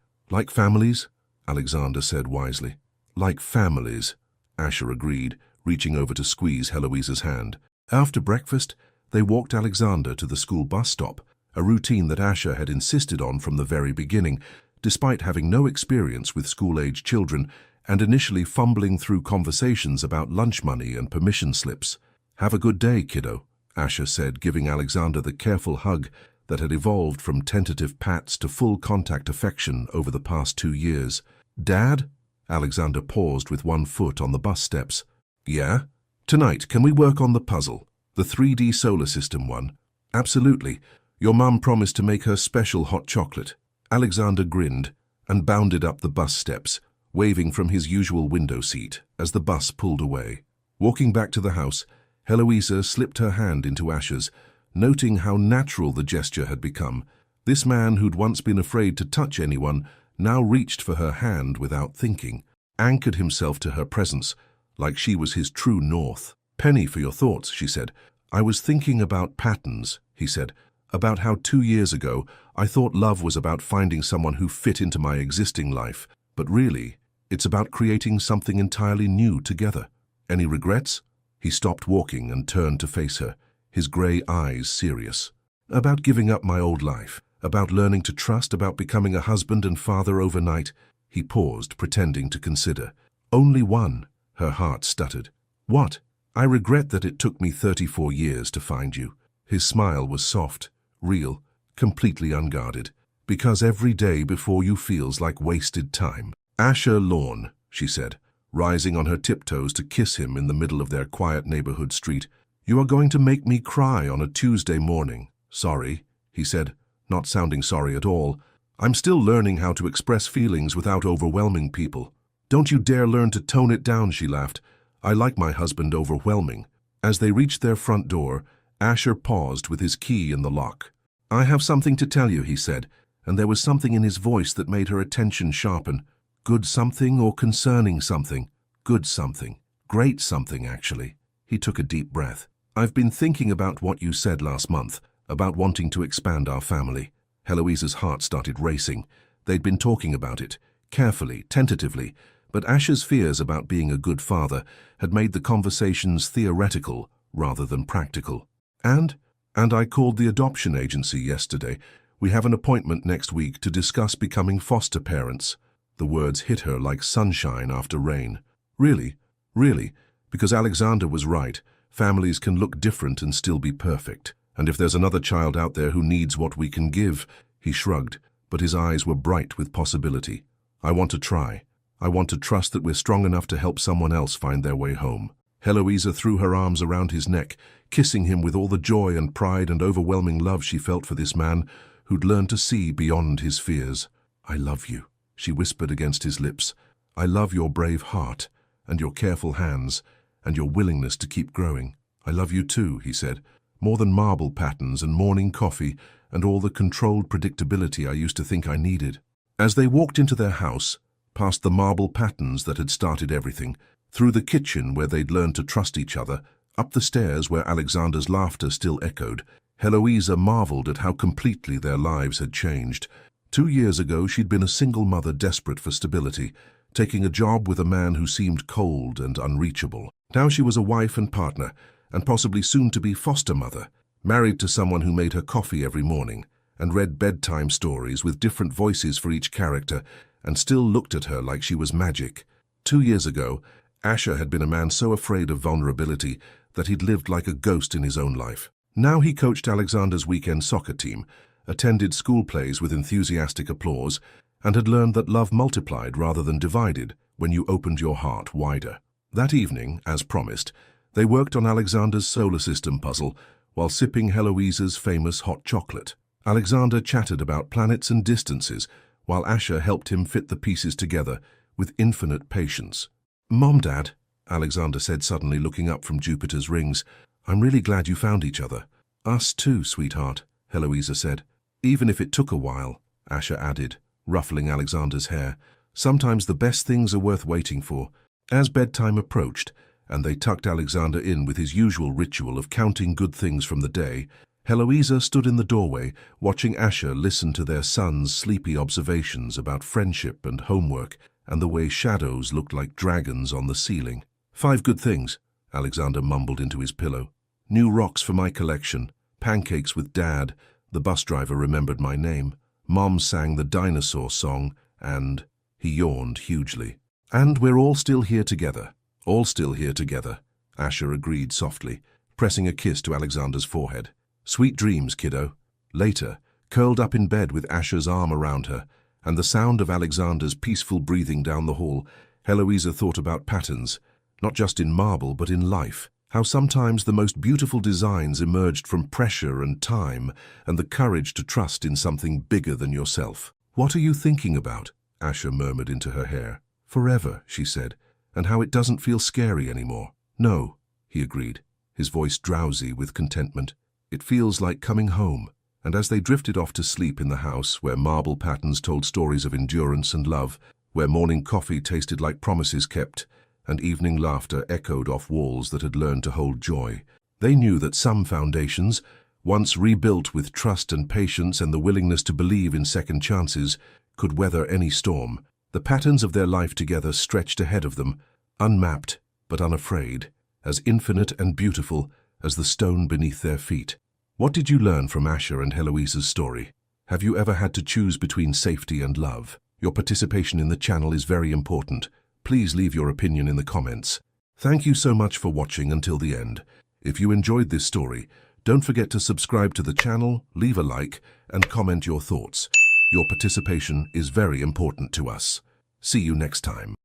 Like families? Alexander said wisely. Like families, Asher agreed, reaching over to squeeze Heloisa's hand. After breakfast, they walked Alexander to the school bus stop, a routine that Asher had insisted on from the very beginning, despite having no experience with school-age children and initially fumbling through conversations about lunch money and permission slips. Have a good day, kiddo, Asher said, giving Alexander the careful hug that had evolved from tentative pats to full contact affection over the past 2 years. Dad? Alexander paused with one foot on the bus steps. Yeah? Tonight, can we work on the puzzle? The 3D solar system one? Absolutely. Your mum promised to make her special hot chocolate. Alexander grinned and bounded up the bus steps, waving from his usual window seat as the bus pulled away. Walking back to the house, Heloisa slipped her hand into Asher's, noting how natural the gesture had become. This man who'd once been afraid to touch anyone now reached for her hand without thinking, anchored himself to her presence, like she was his true north. Penny for your thoughts, she said. I was thinking about patterns, he said, about how 2 years ago I thought love was about finding someone who fit into my existing life, but really, it's about creating something entirely new together. Any regrets? He stopped walking and turned to face her, his grey eyes serious. About giving up my old life, about learning to trust, about becoming a husband and father overnight. He paused, pretending to consider. Only one, her heart stuttered. What? I regret that it took me 34 years to find you. His smile was soft, real, completely unguarded. Because every day before you feels like wasted time. Asher Lawn, she said, rising on her tiptoes to kiss him in the middle of their quiet neighborhood street. You are going to make me cry on a Tuesday morning. Sorry, he said, not sounding sorry at all. I'm still learning how to express feelings without overwhelming people. Don't you dare learn to tone it down, she laughed. I like my husband overwhelming. As they reached their front door, Asher paused with his key in the lock. I have something to tell you, he said, and there was something in his voice that made her attention sharpen. Good something or concerning something? Good something. Great something, actually. He took a deep breath. I've been thinking about what you said last month, about wanting to expand our family. Heloisa's heart started racing. They'd been talking about it, carefully, tentatively, but Asher's fears about being a good father had made the conversations theoretical rather than practical. And I called the adoption agency yesterday. We have an appointment next week to discuss becoming foster parents. The words hit her like sunshine after rain. Really? Really? Because Alexander was right. Families can look different and still be perfect. And if there's another child out there who needs what we can give, he shrugged, but his eyes were bright with possibility. I want to try. I want to trust that we're strong enough to help someone else find their way home. Heloisa threw her arms around his neck, kissing him with all the joy and pride and overwhelming love she felt for this man who'd learned to see beyond his fears. I love you, she whispered against his lips. I love your brave heart, and your careful hands, and your willingness to keep growing. I love you too, he said, more than marble patterns and morning coffee and all the controlled predictability I used to think I needed. As they walked into their house, past the marble patterns that had started everything, through the kitchen where they'd learned to trust each other, up the stairs where Alexander's laughter still echoed, Heloisa marveled at how completely their lives had changed. 2 years ago, she'd been a single mother desperate for stability, taking a job with a man who seemed cold and unreachable. Now she was a wife and partner, and possibly soon to be foster mother, married to someone who made her coffee every morning, and read bedtime stories with different voices for each character, and still looked at her like she was magic. 2 years ago, Asher had been a man so afraid of vulnerability that he'd lived like a ghost in his own life. Now he coached Alexander's weekend soccer team, attended school plays with enthusiastic applause, and had learned that love multiplied rather than divided when you opened your heart wider. That evening, as promised, they worked on Alexander's solar system puzzle while sipping Heloisa's famous hot chocolate. Alexander chatted about planets and distances, while Asher helped him fit the pieces together with infinite patience. "Mom, Dad," Alexander said suddenly, looking up from Jupiter's rings, "I'm really glad you found each other." "Us too, sweetheart," Heloisa said. "Even if it took a while," Asher added, ruffling Alexander's hair. "Sometimes the best things are worth waiting for." As bedtime approached, and they tucked Alexander in with his usual ritual of counting good things from the day, Heloisa stood in the doorway, watching Asher listen to their son's sleepy observations about friendship and homework and the way shadows looked like dragons on the ceiling. "5 good things," Alexander mumbled into his pillow. "New rocks for my collection, pancakes with Dad, the bus driver remembered my name, Mom sang the dinosaur song, and—" he yawned hugely. "And we're all still here together. All still here together," Asher agreed softly, pressing a kiss to Alexander's forehead. "Sweet dreams, kiddo." Later, curled up in bed with Asher's arm around her, and the sound of Alexander's peaceful breathing down the hall, Heloisa thought about patterns, not just in marble but in life. How sometimes the most beautiful designs emerged from pressure and time and the courage to trust in something bigger than yourself. "What are you thinking about?" Asher murmured into her hair. "Forever," she said, "and how it doesn't feel scary anymore." "No," he agreed, his voice drowsy with contentment. "It feels like coming home." And as they drifted off to sleep in the house, where marble patterns told stories of endurance and love, where morning coffee tasted like promises kept, and evening laughter echoed off walls that had learned to hold joy, they knew that some foundations, once rebuilt with trust and patience and the willingness to believe in second chances, could weather any storm. The patterns of their life together stretched ahead of them, unmapped but unafraid, as infinite and beautiful as the stone beneath their feet. What did you learn from Asher and Heloisa's story? Have you ever had to choose between safety and love? Your participation in the channel is very important. Please leave your opinion in the comments. Thank you so much for watching until the end. If you enjoyed this story, don't forget to subscribe to the channel, leave a like, and comment your thoughts. Your participation is very important to us. See you next time.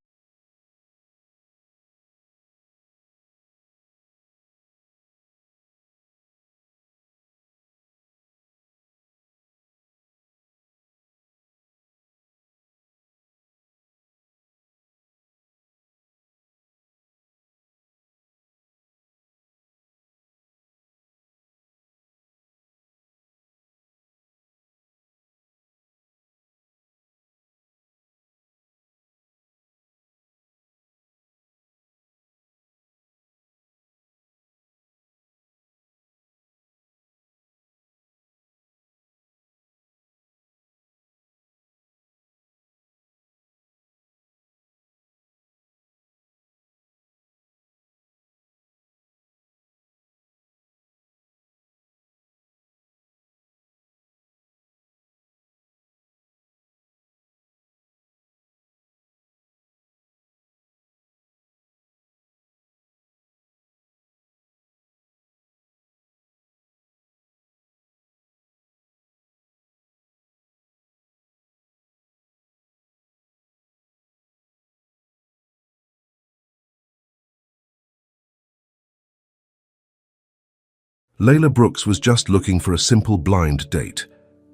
Layla Brooks was just looking for a simple blind date,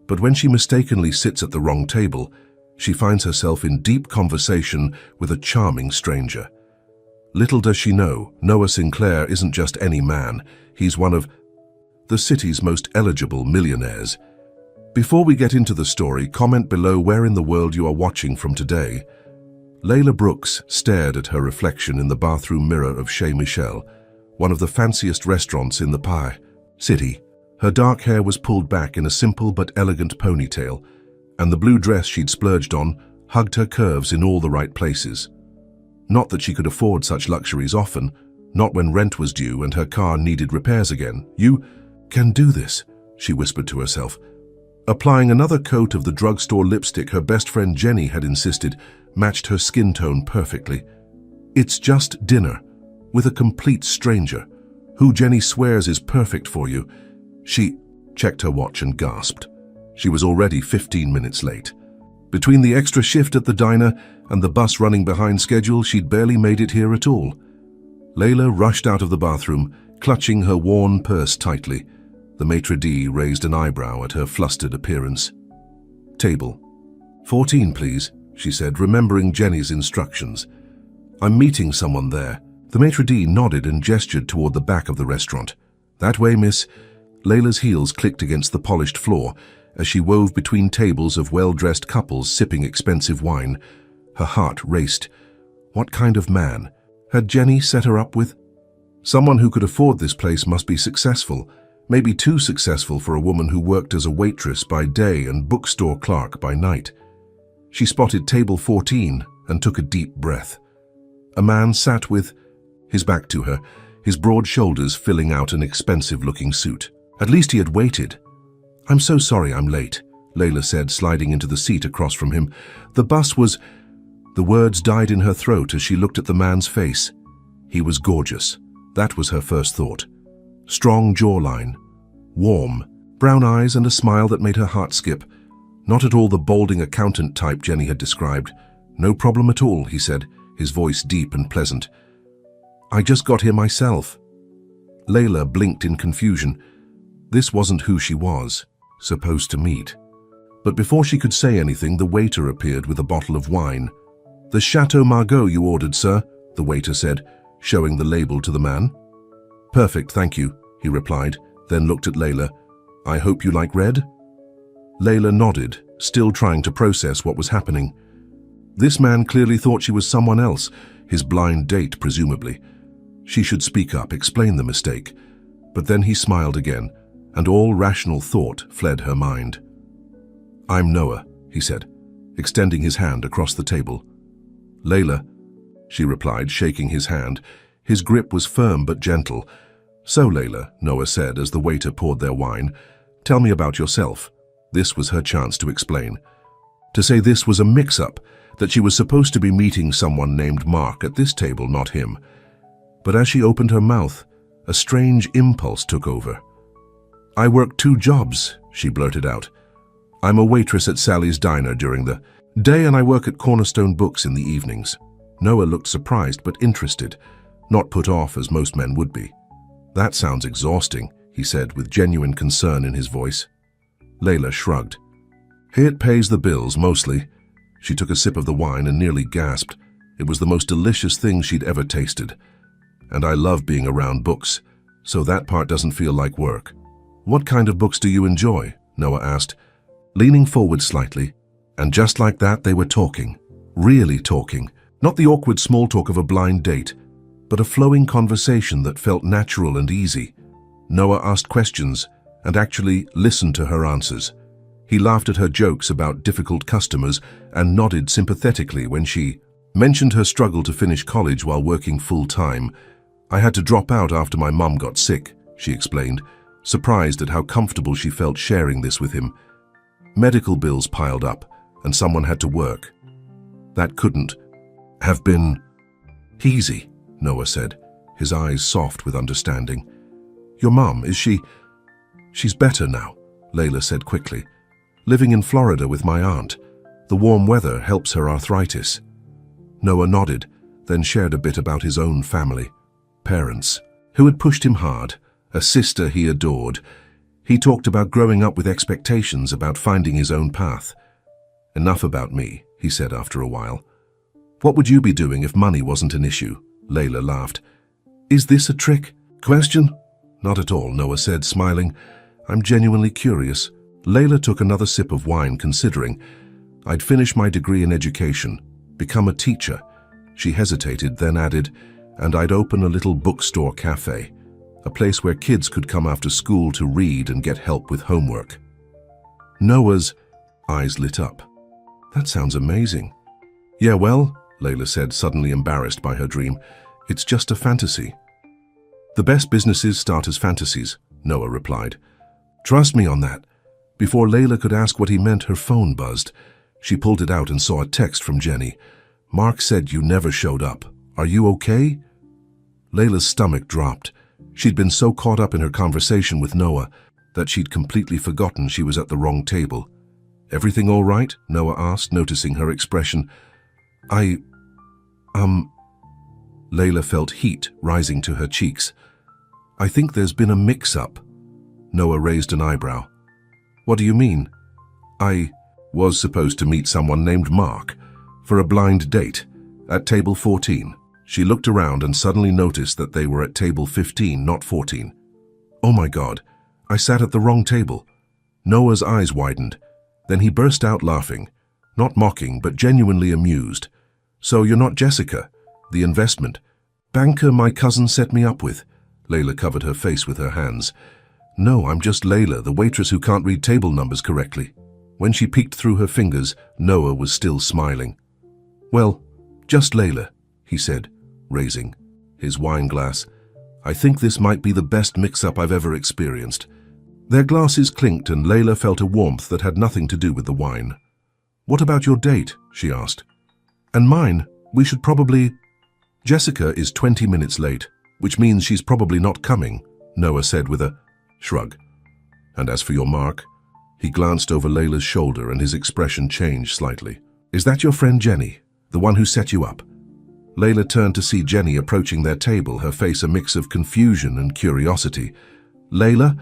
but when she mistakenly sits at the wrong table, she finds herself in deep conversation with a charming stranger. Little does she know, Noah Sinclair isn't just any man, he's one of the city's most eligible millionaires. Before we get into the story, comment below where in the world you are watching from today. Layla Brooks stared at her reflection in the bathroom mirror of Chez Michel, one of the fanciest restaurants in the city. Her dark hair was pulled back in a simple but elegant ponytail, and the blue dress she'd splurged on hugged her curves in all the right places. Not that she could afford such luxuries often, not when rent was due and her car needed repairs again. "You can do this," she whispered to herself. Applying another coat of the drugstore lipstick her best friend Jenny had insisted matched her skin tone perfectly. "It's just dinner, with a complete stranger, who Jenny swears is perfect for you." She checked her watch and gasped. She was already 15 minutes late. Between the extra shift at the diner and the bus running behind schedule, she'd barely made it here at all. Layla rushed out of the bathroom, clutching her worn purse tightly. The maitre d' raised an eyebrow at her flustered appearance. "Table 14, please," she said, remembering Jenny's instructions. "I'm meeting someone there." The maitre d' nodded and gestured toward the back of the restaurant. "That way, miss." Layla's heels clicked against the polished floor as she wove between tables of well-dressed couples sipping expensive wine. Her heart raced. What kind of man had Jenny set her up with? Someone who could afford this place must be successful, maybe too successful for a woman who worked as a waitress by day and bookstore clerk by night. She spotted table 14 and took a deep breath. A man sat with his back to her, his broad shoulders filling out an expensive-looking suit. At least he had waited. "I'm so sorry I'm late," Layla said, sliding into the seat across from him. "The bus was—" The words died in her throat as she looked at the man's face. He was gorgeous. That was her first thought. Strong jawline, warm, brown eyes and a smile that made her heart skip. Not at all the balding accountant type Jenny had described. "No problem at all," he said, his voice deep and pleasant. "I just got here myself." Layla blinked in confusion. This wasn't who she was supposed to meet. But before she could say anything, the waiter appeared with a bottle of wine. "The Chateau Margaux you ordered, sir," the waiter said, showing the label to the man. "Perfect, thank you," he replied, then looked at Layla. "I hope you like red?" Layla nodded, still trying to process what was happening. This man clearly thought she was someone else, his blind date presumably. She should speak up, explain the mistake. But then he smiled again, and all rational thought fled her mind. "I'm Noah," he said, extending his hand across the table. "Layla," she replied, shaking his hand. His grip was firm but gentle. "So, Layla," Noah said as the waiter poured their wine, "tell me about yourself." This was her chance to explain. To say this was a mix-up, that she was supposed to be meeting someone named Mark at this table, not him. But as she opened her mouth, a strange impulse took over. "I work 2 jobs, she blurted out. "I'm a waitress at Sally's Diner during the day and I work at Cornerstone Books in the evenings." Noah looked surprised but interested, not put off as most men would be. "That sounds exhausting," he said with genuine concern in his voice. Layla shrugged. "It pays the bills, mostly." She took a sip of the wine and nearly gasped. It was the most delicious thing she'd ever tasted. "And I love being around books, so that part doesn't feel like work." "What kind of books do you enjoy?" Noah asked, leaning forward slightly. And just like that, they were talking. Really talking. Not the awkward small talk of a blind date, but a flowing conversation that felt natural and easy. Noah asked questions and actually listened to her answers. He laughed at her jokes about difficult customers and nodded sympathetically when she mentioned her struggle to finish college while working full-time. "I had to drop out after my mum got sick," she explained, surprised at how comfortable she felt sharing this with him. Medical bills piled up, and someone had to work. That couldn't have been easy, Noah said, his eyes soft with understanding. "Your mum, is she—" "She's better now," Layla said quickly. "Living in Florida with my aunt. The warm weather helps her arthritis." Noah nodded, then shared a bit about his own family. Parents, who had pushed him hard, a sister he adored. He talked about growing up with expectations, about finding his own path. "Enough about me," he said after a while. "What would you be doing if money wasn't an issue?" Layla laughed. "Is this a trick question?" "Not at all," Noah said, smiling. "I'm genuinely curious." Layla took another sip of wine, considering. "I'd finish my degree in education, become a teacher." She hesitated, then added, "And I'd open a little bookstore cafe. a place where kids could come after school to read and get help with homework. Noah's eyes lit up. That sounds amazing. Yeah, well, Layla said, suddenly embarrassed by her dream, it's just a fantasy. The best businesses start as fantasies, Noah replied. Trust me on that. Before Layla could ask what he meant, her phone buzzed. She pulled it out and saw a text from Jenny. Mark said you never showed up. Are you okay? Layla's stomach dropped. She'd been so caught up in her conversation with Noah that she'd completely forgotten she was at the wrong table. Everything all right? Noah asked, noticing her expression. Layla felt heat rising to her cheeks. I think there's been a mix-up. Noah raised an eyebrow. What do you mean? I was supposed to meet someone named Mark for a blind date at table 14. She looked around and suddenly noticed that they were at table 15, not 14. Oh my God, I sat at the wrong table. Noah's eyes widened. Then he burst out laughing, not mocking, but genuinely amused. So you're not Jessica, the investment banker my cousin set me up with? Layla covered her face with her hands. No, I'm just Layla, the waitress who can't read table numbers correctly. When she peeked through her fingers, Noah was still smiling. Well, just Layla, he said, raising his wine glass. I think this might be the best mix-up I've ever experienced. Their glasses clinked and Layla felt a warmth that had nothing to do with the wine. What about your date? She asked. And mine, we should probably... Jessica is 20 minutes late, which means she's probably not coming, Noah said with a shrug. And as for your Mark, he glanced over Layla's shoulder and his expression changed slightly. Is that your friend Jenny, the one who set you up? Layla turned to see Jenny approaching their table, her face a mix of confusion and curiosity. Layla,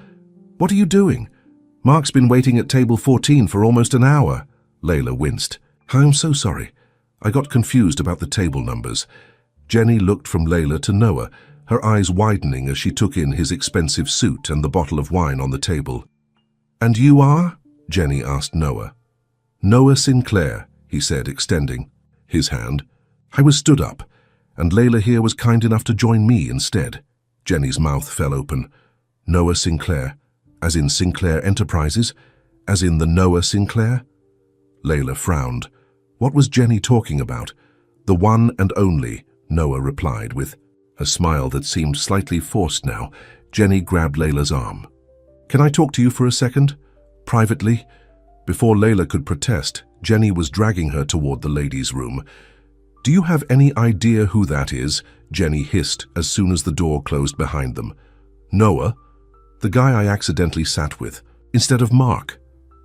what are you doing? Mark's been waiting at table 14 for almost an hour. Layla winced. I'm so sorry. I got confused about the table numbers. Jenny looked from Layla to Noah, her eyes widening as she took in his expensive suit and the bottle of wine on the table. And you are? Jenny asked Noah. Noah Sinclair, he said, extending his hand. I was stood up, and Layla here was kind enough to join me instead. Jenny's mouth fell open. Noah Sinclair, as in Sinclair Enterprises, as in the Noah Sinclair? Layla frowned. What was Jenny talking about? The one and only, Noah replied with a smile that seemed slightly forced now. Jenny grabbed Layla's arm. Can I talk to you for a second? Privately? Before Layla could protest, Jenny was dragging her toward the ladies' room. Do you have any idea who that is? Jenny hissed as soon as the door closed behind them. Noah? The guy I accidentally sat with, instead of Mark.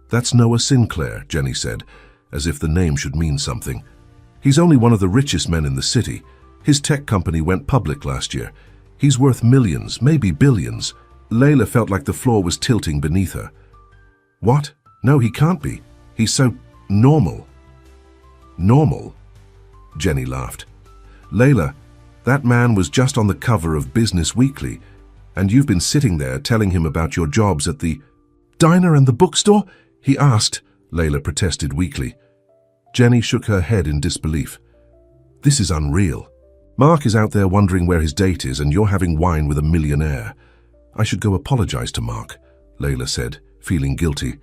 That's Noah Sinclair, Jenny said, as if the name should mean something. He's only one of the richest men in the city. His tech company went public last year. He's worth millions, maybe billions. Layla felt like the floor was tilting beneath her. What? No, he can't be. He's so normal. Normal? Jenny laughed. Layla, that man was just on the cover of Business Weekly, and you've been sitting there telling him about your jobs at the diner and the bookstore? He asked. Layla protested weakly. Jenny shook her head in disbelief. This is unreal. Mark is out there wondering where his date is, and you're having wine with a millionaire. I should go apologize to Mark, Layla said, feeling guilty.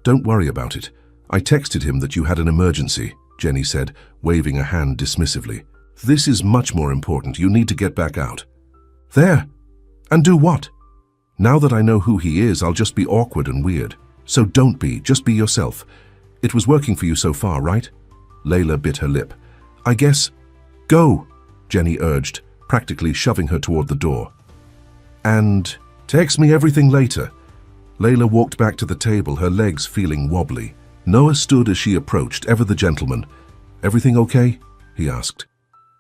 Don't worry about it. I texted him that you had an emergency, Jenny said, waving a hand dismissively. This is much more important. You need to get back out. There. And do what? Now that I know who he is, I'll just be awkward and weird. So don't be, just be yourself. It was working for you so far, right? Layla bit her lip. I guess. Go, Jenny urged, practically shoving her toward the door. And text me everything later. Layla walked back to the table, her legs feeling wobbly. Noah stood as she approached, ever the gentleman. Everything okay? He asked.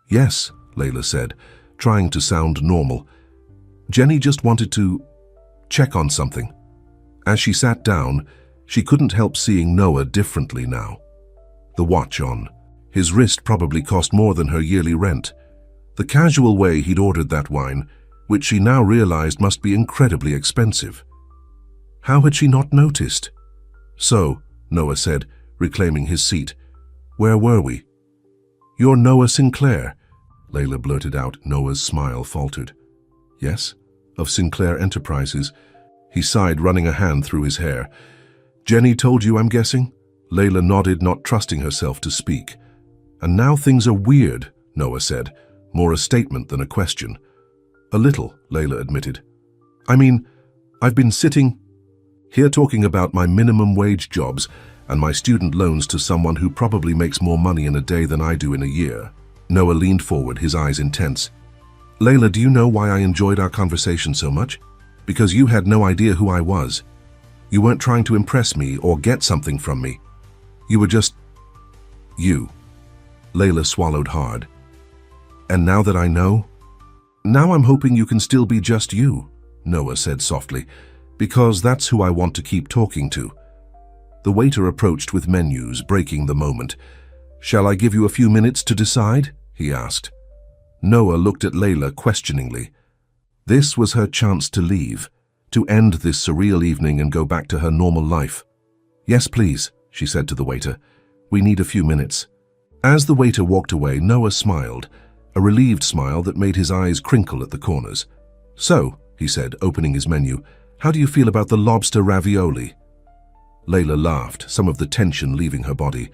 Yes, Layla said, trying to sound normal. Jenny just wanted to check on something. As she sat down, she couldn't help seeing Noah differently now. The watch on. His wrist probably cost more than her yearly rent. The casual way he'd ordered that wine, which she now realized must be incredibly expensive. How had she not noticed? So, Noah said, reclaiming his seat, where were we? You're Noah Sinclair, Layla blurted out. Noah's smile faltered. Yes, of Sinclair Enterprises. He sighed, running a hand through his hair. Jenny told you, I'm guessing? Layla nodded, not trusting herself to speak. And now things are weird, Noah said, more a statement than a question. A little, Layla admitted. I mean, I've been sitting here talking about my minimum wage jobs and my student loans to someone who probably makes more money in a day than I do in a year. Noah leaned forward, his eyes intense. Layla, do you know why I enjoyed our conversation so much? Because you had no idea who I was. You weren't trying to impress me or get something from me. You were just you. Layla swallowed hard. And now that I know? Now I'm hoping you can still be just you, Noah said softly, because that's who I want to keep talking to. The waiter approached with menus, breaking the moment. Shall I give you a few minutes to decide? He asked. Noah looked at Layla questioningly. This was her chance to leave, to end this surreal evening and go back to her normal life. Yes, please, she said to the waiter. We need a few minutes. As the waiter walked away, Noah smiled, a relieved smile that made his eyes crinkle at the corners. So, he said, opening his menu, how do you feel about the lobster ravioli? Layla laughed, some of the tension leaving her body.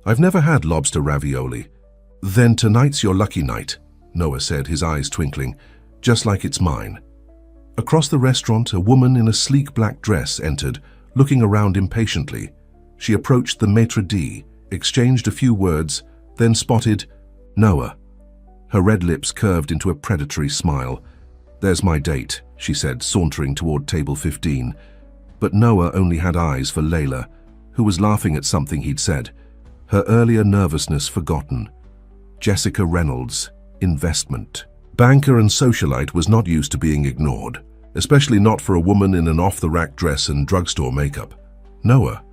I've never had lobster ravioli. Then tonight's your lucky night, Noah said, his eyes twinkling, just like it's mine. Across the restaurant, a woman in a sleek black dress entered, looking around impatiently. She approached the maitre d', exchanged a few words, then spotted Noah. Her red lips curved into a predatory smile. There's my date, she said, sauntering toward table 15. But Noah only had eyes for Layla, who was laughing at something he'd said, her earlier nervousness forgotten. Jessica Reynolds, investment. Banker and socialite was not used to being ignored, especially not for a woman in an off-the-rack dress and drugstore makeup. Noah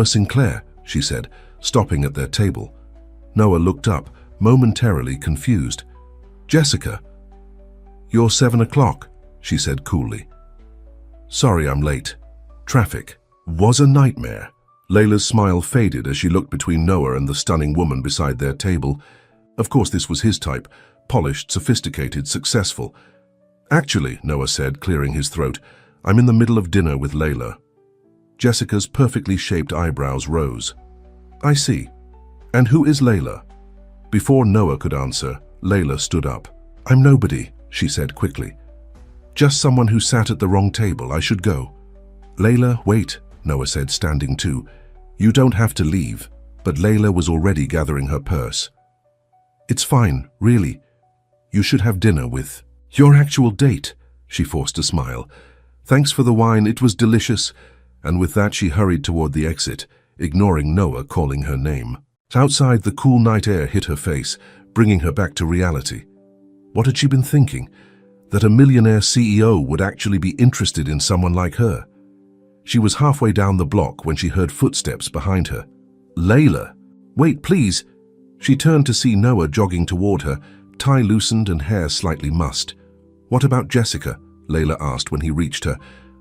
Sinclair, she said, stopping at their table. Noah looked up, momentarily confused. Jessica, you're 7 o'clock, she said coolly. Sorry I'm late. Traffic was a nightmare. Layla's smile faded as she looked between Noah and the stunning woman beside their table. Of course, this was his type, polished, sophisticated, successful. Actually, Noah said, clearing his throat, I'm in the middle of dinner with Layla. Jessica's perfectly shaped eyebrows rose. I see. And who is Layla? Before Noah could answer, Layla stood up. I'm nobody, she said quickly. Just someone who sat at the wrong table. I should go. Layla, wait, Noah said, standing too. You don't have to leave. But Layla was already gathering her purse. It's fine, really. You should have dinner with your actual date, she forced a smile. Thanks for the wine, it was delicious. And with that she hurried toward the exit, ignoring Noah calling her name. Outside, the cool night air hit her face, bringing her back to reality. What had she been thinking? That a millionaire CEO would actually be interested in someone like her? She was halfway down the block when she heard footsteps behind her. Layla! Wait, please! She turned to see Noah jogging toward her, tie loosened and hair slightly mussed. What about Jessica? Layla asked when he reached her.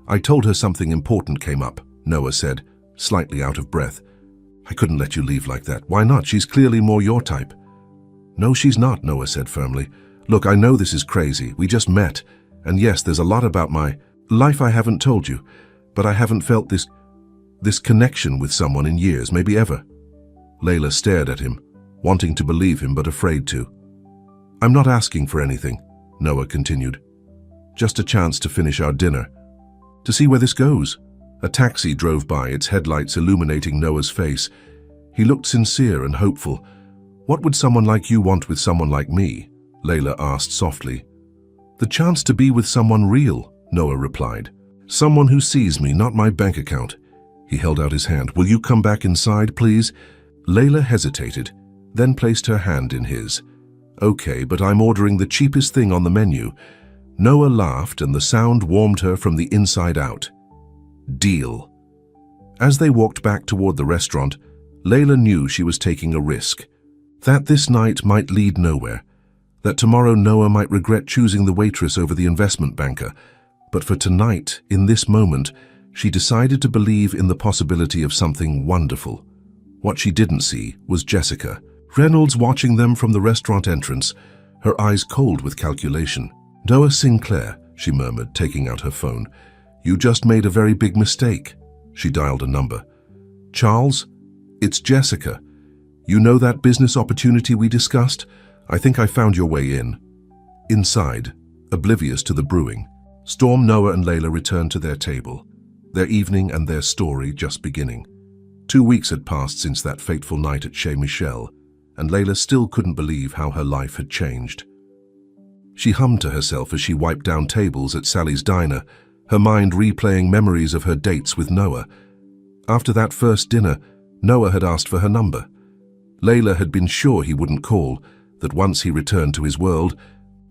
I told her something important came up, Noah said, slightly out of breath. I couldn't let you leave like that. Why not? She's clearly more your type. No, she's not, Noah said firmly. Look, I know this is crazy. We just met. And yes, there's a lot about my life I haven't told you, but I haven't felt this connection with someone in years, maybe ever. Layla stared at him, wanting to believe him but afraid to. I'm not asking for anything, Noah continued. Just a chance to finish our dinner. To see where this goes. A taxi drove by, its headlights illuminating Noah's face. He looked sincere and hopeful. What would someone like you want with someone like me? Layla asked softly. The chance to be with someone real, Noah replied. Someone who sees me, not my bank account. He held out his hand. Will you come back inside, please? Layla hesitated, then placed her hand in his. Okay, but I'm ordering the cheapest thing on the menu. Noah laughed and the sound warmed her from the inside out. Deal. As they walked back toward the restaurant, Layla knew she was taking a risk. That this night might lead nowhere. That tomorrow Noah might regret choosing the waitress over the investment banker. But for tonight, in this moment, she decided to believe in the possibility of something wonderful. What she didn't see was Jessica. Reynolds watching them from the restaurant entrance, her eyes cold with calculation. Noah Sinclair, she murmured, taking out her phone. "You just made a very big mistake." She dialed a number. "Charles? It's Jessica. You know that business opportunity we discussed? I think I found your way in." Inside, oblivious to the brewing, Storm, Noah and Layla returned to their table, their evening and their story just beginning. 2 weeks had passed since that fateful night at Chez Michel, and Layla still couldn't believe how her life had changed. She hummed to herself as she wiped down tables at Sally's diner, her mind replaying memories of her dates with Noah. After that first dinner, Noah had asked for her number. Layla had been sure he wouldn't call, that once he returned to his world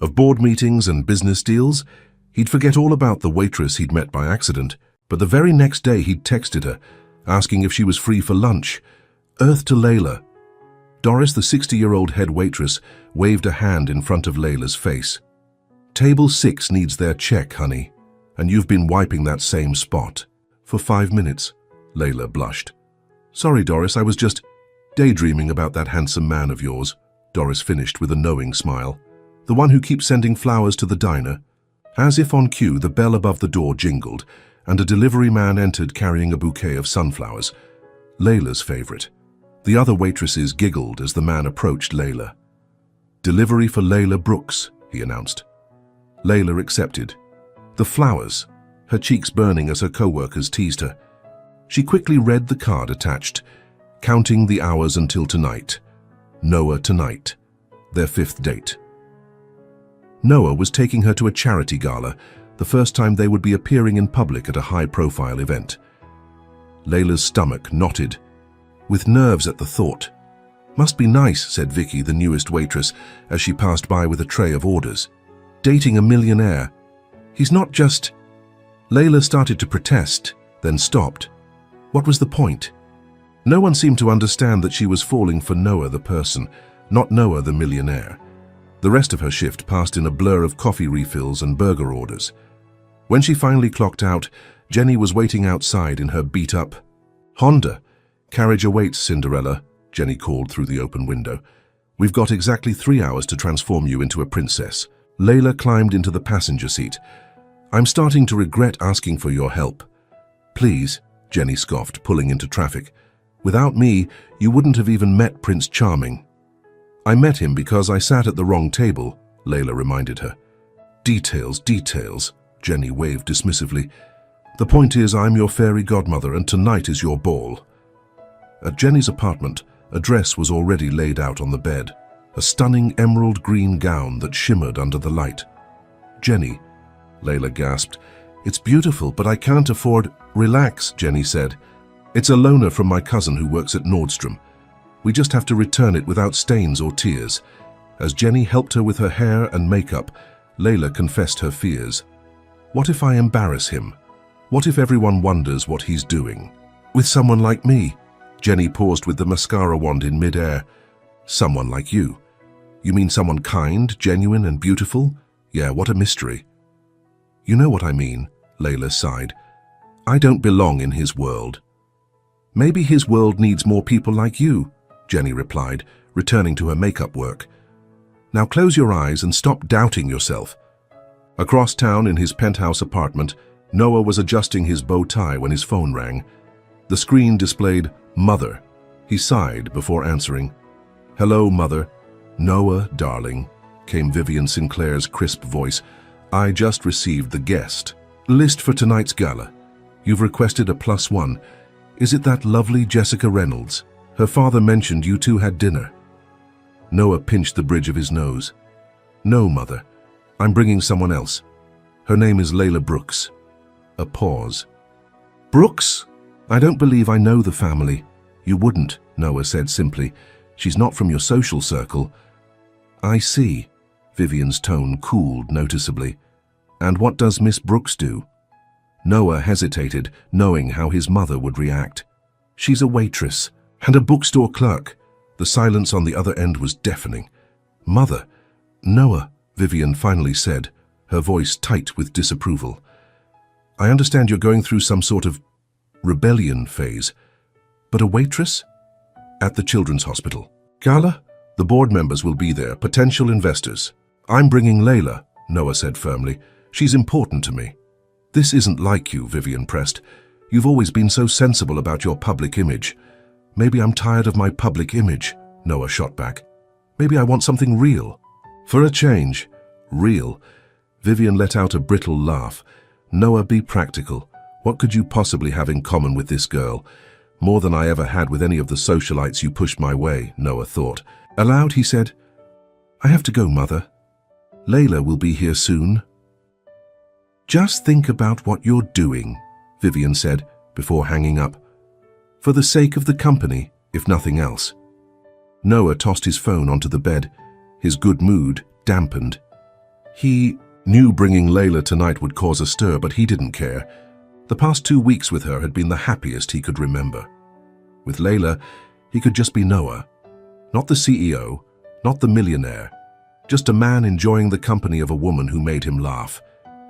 of board meetings and business deals, he'd forget all about the waitress he'd met by accident. But the very next day he'd texted her, asking if she was free for lunch. Earth to Layla. Doris, the 60-year-old head waitress, waved a hand in front of Layla's face. "Table 6 needs their check, honey, and you've been wiping that same spot." "For 5 minutes," Layla blushed. "Sorry, Doris, I was just daydreaming about that handsome man of yours," Doris finished with a knowing smile. "The one who keeps sending flowers to the diner." As if on cue, the bell above the door jingled, and a delivery man entered carrying a bouquet of sunflowers. Layla's favorite. The other waitresses giggled as the man approached Layla. "Delivery for Layla Brooks," he announced. Layla accepted. The flowers, her cheeks burning as her co-workers teased her. She quickly read the card attached, counting the hours until tonight. Noah tonight, their 5th date. Noah was taking her to a charity gala, the first time they would be appearing in public at a high-profile event. Layla's stomach knotted, with nerves at the thought. "Must be nice," said Vicky, the newest waitress, as she passed by with a tray of orders. "Dating a millionaire. He's not just—" Layla started to protest, then stopped. What was the point? No one seemed to understand that she was falling for Noah the person, not Noah the millionaire. The rest of her shift passed in a blur of coffee refills and burger orders. When she finally clocked out, Jenny was waiting outside in her beat-up Honda. "Carriage awaits, Cinderella," Jenny called through the open window. "We've got exactly 3 hours to transform you into a princess." Layla climbed into the passenger seat. "I'm starting to regret asking for your help." "Please," Jenny scoffed, pulling into traffic. "Without me, you wouldn't have even met Prince Charming." "I met him because I sat at the wrong table," Layla reminded her. "Details, details," Jenny waved dismissively. "The point is, I'm your fairy godmother and tonight is your ball." At Jenny's apartment, a dress was already laid out on the bed, a stunning emerald green gown that shimmered under the light. "Jenny," Layla gasped, "it's beautiful, but I can't afford—" "Relax," Jenny said. "It's a loaner from my cousin who works at Nordstrom. We just have to return it without stains or tears." As Jenny helped her with her hair and makeup, Layla confessed her fears. "What if I embarrass him? What if everyone wonders what he's doing? With someone like me?" Jenny paused with the mascara wand in mid-air. "Someone like you? You mean someone kind, genuine and beautiful? Yeah, what a mystery." "You know what I mean," Layla sighed. "I don't belong in his world." "Maybe his world needs more people like you," Jenny replied, returning to her makeup work. "Now close your eyes and stop doubting yourself." Across town in his penthouse apartment, Noah was adjusting his bow tie when his phone rang. The screen displayed "Mother." He sighed before answering. "Hello, Mother." "Noah, darling," came Vivian Sinclair's crisp voice. "I just received the guest list for tonight's gala. You've requested a +1. Is it that lovely Jessica Reynolds? Her father mentioned you two had dinner." Noah pinched the bridge of his nose. "No, Mother. I'm bringing someone else. Her name is Layla Brooks." A pause. "Brooks? I don't believe I know the family." "You wouldn't," Noah said simply. "She's not from your social circle." "I see." Vivian's tone cooled noticeably. "And what does Miss Brooks do?" Noah hesitated, knowing how his mother would react. "She's a waitress and a bookstore clerk." The silence on the other end was deafening. "Mother." "Noah," Vivian finally said, her voice tight with disapproval. "I understand you're going through some sort of rebellion phase. But a waitress? At the Children's Hospital. Gala? The board members will be there, potential investors." "I'm bringing Layla," Noah said firmly. She's important to me." "This isn't like you," Vivian pressed. "You've always been so sensible about your public image." "Maybe I'm tired of my public image," Noah shot back. "Maybe I want something real." "For a change." "Real?" Vivian let out a brittle laugh. "Noah, be practical. What could you possibly have in common with this girl?" "More than I ever had with any of the socialites you pushed my way," Noah thought. Aloud, he said, "I have to go, Mother. Layla will be here soon." "Just think about what you're doing," Vivian said before hanging up. "For the sake of the company, if nothing else." Noah tossed his phone onto the bed, his good mood dampened. He knew bringing Layla tonight would cause a stir, but he didn't care. The past 2 weeks with her had been the happiest he could remember. With Layla, he could just be Noah. Not the CEO, not the millionaire, just a man enjoying the company of a woman who made him laugh,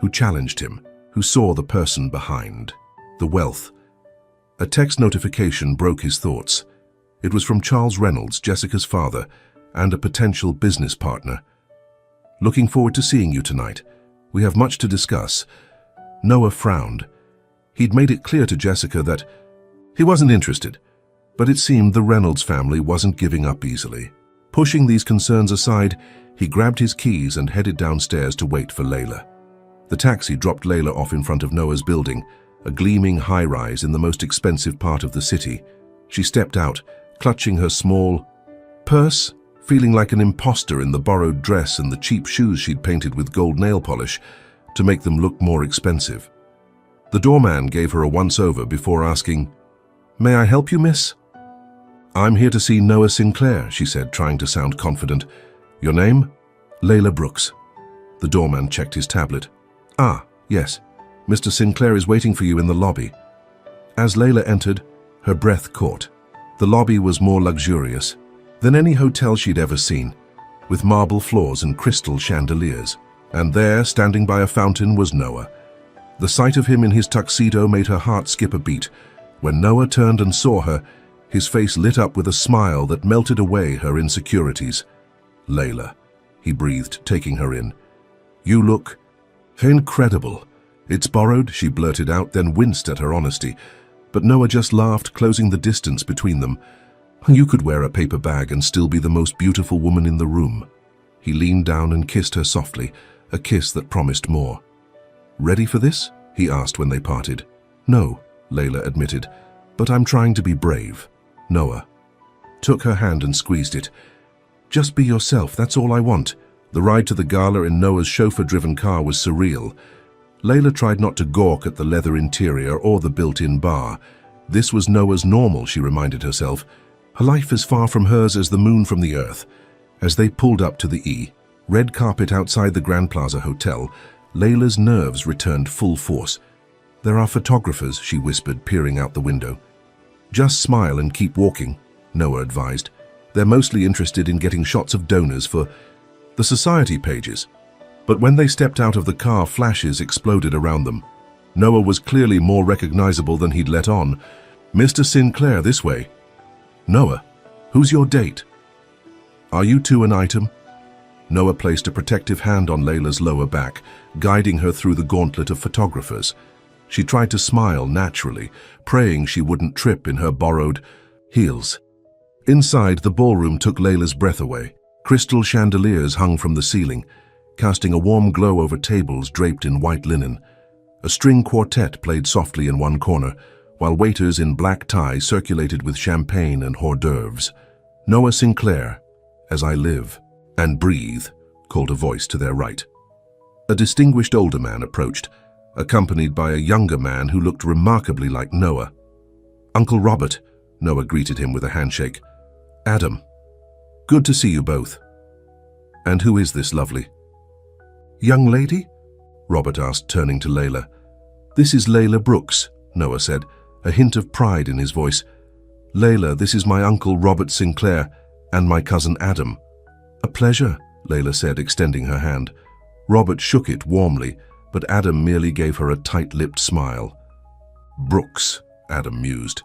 who challenged him, who saw the person behind, the wealth. A text notification broke his thoughts. It was from Charles Reynolds, Jessica's father, and a potential business partner. "Looking forward to seeing you tonight. We have much to discuss." Noah frowned. He'd made it clear to Jessica that he wasn't interested, but it seemed the Reynolds family wasn't giving up easily. Pushing these concerns aside, he grabbed his keys and headed downstairs to wait for Layla. The taxi dropped Layla off in front of Noah's building, a gleaming high-rise in the most expensive part of the city. She stepped out, clutching her small purse, feeling like an imposter in the borrowed dress and the cheap shoes she'd painted with gold nail polish to make them look more expensive. The doorman gave her a once-over before asking, "May I help you, miss?" "I'm here to see Noah Sinclair," she said, trying to sound confident. "Your name?" "Layla Brooks." The doorman checked his tablet. "Ah, yes. Mr. Sinclair is waiting for you in the lobby." As Layla entered, her breath caught. The lobby was more luxurious than any hotel she'd ever seen, with marble floors and crystal chandeliers. And there, standing by a fountain, was Noah. The sight of him in his tuxedo made her heart skip a beat. When Noah turned and saw her, his face lit up with a smile that melted away her insecurities. "Layla," he breathed, taking her in. "You look incredible." "It's borrowed," she blurted out, then winced at her honesty. But Noah just laughed, closing the distance between them. "You could wear a paper bag and still be the most beautiful woman in the room." He leaned down and kissed her softly, a kiss that promised more. "Ready for this?" he asked when they parted. "No," Layla admitted, "but I'm trying to be brave." Noah took her hand and squeezed it. "Just be yourself, that's all I want." The ride to the gala in Noah's chauffeur-driven car was surreal. Layla tried not to gawk at the leather interior or the built-in bar. This was Noah's normal, she reminded herself. Her life as far from hers as the moon from the earth. As they pulled up to the red carpet outside the Grand Plaza Hotel, Layla's nerves returned full force. "There are photographers," she whispered, peering out the window. "Just smile and keep walking," Noah advised. "They're mostly interested in getting shots of donors for the society pages." But when they stepped out of the car, flashes exploded around them. Noah was clearly more recognizable than he'd let on. "Mr. Sinclair, this way." "Noah, who's your date?" "Are you two an item?" Noah placed a protective hand on Layla's lower back, guiding her through the gauntlet of photographers. She tried to smile naturally, praying she wouldn't trip in her borrowed heels. Inside, the ballroom took Layla's breath away. Crystal chandeliers hung from the ceiling, casting a warm glow over tables draped in white linen. A string quartet played softly in one corner, while waiters in black ties circulated with champagne and hors d'oeuvres. "Noah Sinclair, as I live and breathe," called a voice to their right. A distinguished older man approached, accompanied by a younger man who looked remarkably like Noah. "Uncle Robert," Noah greeted him with a handshake. "Adam, good to see you both." "And who is this lovely young lady?" Robert asked, turning to Layla. "This is Layla Brooks," Noah said, a hint of pride in his voice. "Layla, this is my uncle Robert Sinclair and my cousin Adam." "A pleasure," Layla said, extending her hand. Robert shook it warmly, but Adam merely gave her a tight-lipped smile. "Brooks," Adam mused.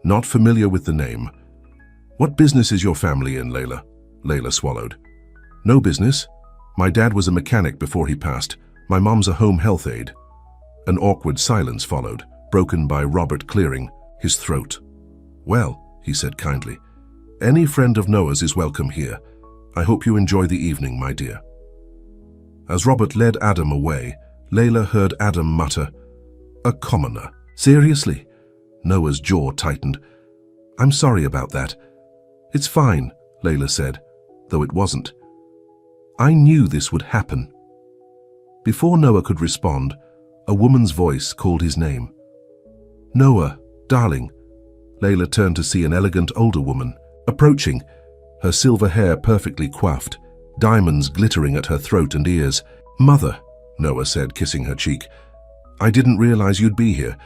"Not familiar with the name." "What business is your family in, Layla?" Layla swallowed. "No business. My dad was a mechanic before he passed. My mom's a home health aide." An awkward silence followed, broken by Robert clearing his throat. "Well," he said kindly, "any friend of Noah's is welcome here. I hope you enjoy the evening, my dear." As Robert led Adam away, Layla heard Adam mutter, "A commoner. Seriously?" Noah's jaw tightened. "I'm sorry about that." "It's fine," Layla said, though it wasn't. "I knew this would happen." Before Noah could respond, a woman's voice called his name. "Noah, darling." Layla turned to see an elegant older woman approaching, her silver hair perfectly coiffed, diamonds glittering at her throat and ears. "Mother," Noah said, kissing her cheek. "I didn't realize you'd be here."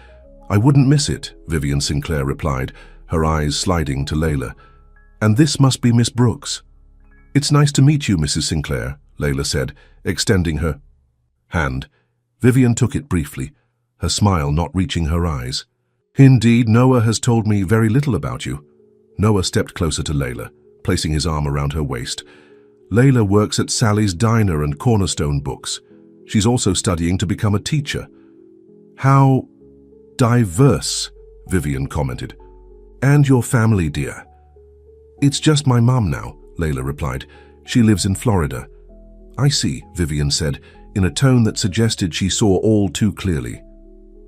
"I wouldn't miss it," Vivian Sinclair replied, her eyes sliding to Layla. "And this must be Miss Brooks." "It's nice to meet you, Mrs. Sinclair," Layla said, extending her hand. Vivian took it briefly, her smile not reaching her eyes. "Indeed, Noah has told me very little about you." Noah stepped closer to Layla, placing his arm around her waist. "Layla works at Sally's Diner and Cornerstone Books. She's also studying to become a teacher." "How diverse," Vivian commented. "And your family, dear?" "It's just my mom now," Layla replied. "She lives in Florida." "I see," Vivian said, in a tone that suggested she saw all too clearly.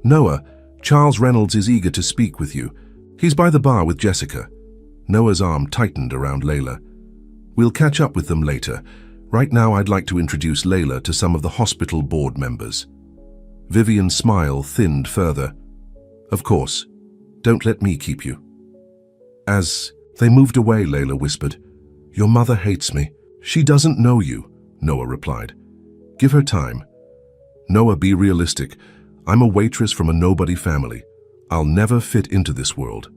"Noah, Charles Reynolds is eager to speak with you. He's by the bar with Jessica." Noah's arm tightened around Layla. "We'll catch up with them later. Right now I'd like to introduce Layla to some of the hospital board members." Vivian's smile thinned further. "Of course. Don't let me keep you." As they moved away, Layla whispered, "Your mother hates me." "She doesn't know you," Noah replied. "Give her time." "Noah, be realistic. I'm a waitress from a nobody family. I'll never fit into this world."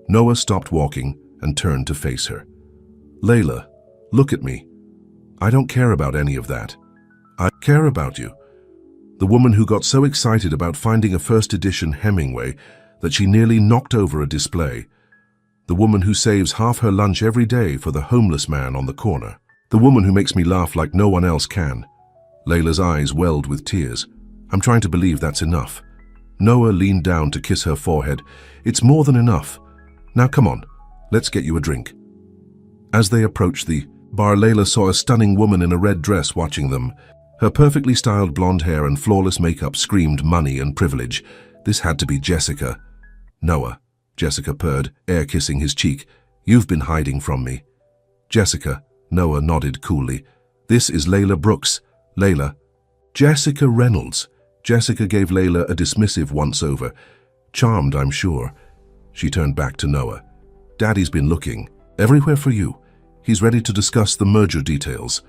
Noah stopped walking and turned to face her. "Layla, look at me. I don't care about any of that. I care about you." The woman who got so excited about finding a first edition Hemingway that she nearly knocked over a display. The woman who saves half her lunch every day for the homeless man on the corner. The woman who makes me laugh like no one else can. Layla's eyes welled with tears. "I'm trying to believe that's enough." Noah leaned down to kiss her forehead. "It's more than enough. Now come on, let's get you a drink." As they approached the bar, Layla saw a stunning woman in a red dress watching them. Her perfectly styled blonde hair and flawless makeup screamed money and privilege. This had to be Jessica. "Noah," Jessica purred, air-kissing his cheek. "You've been hiding from me." "Jessica," Noah nodded coolly. "This is Layla Brooks." "Layla." "Jessica Reynolds." Jessica gave Layla a dismissive once-over. "Charmed, I'm sure." She turned back to Noah. "Daddy's been looking everywhere for you. He's ready to discuss the merger details."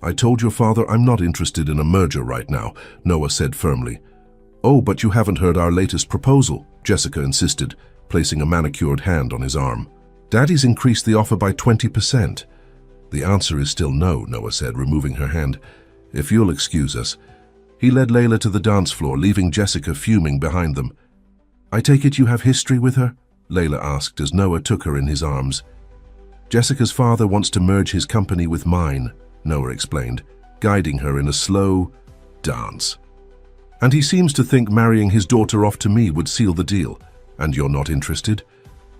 "I told your father I'm not interested in a merger right now," Noah said firmly. "Oh, but you haven't heard our latest proposal," Jessica insisted, placing a manicured hand on his arm. "Daddy's increased the offer by 20%. "The answer is still no," Noah said, removing her hand. "If you'll excuse us." He led Layla to the dance floor, leaving Jessica fuming behind them. "I take it you have history with her?" Layla asked as Noah took her in his arms. "Jessica's father wants to merge his company with mine," Noah explained, guiding her in a slow dance. "And he seems to think marrying his daughter off to me would seal the deal. And you're not interested?"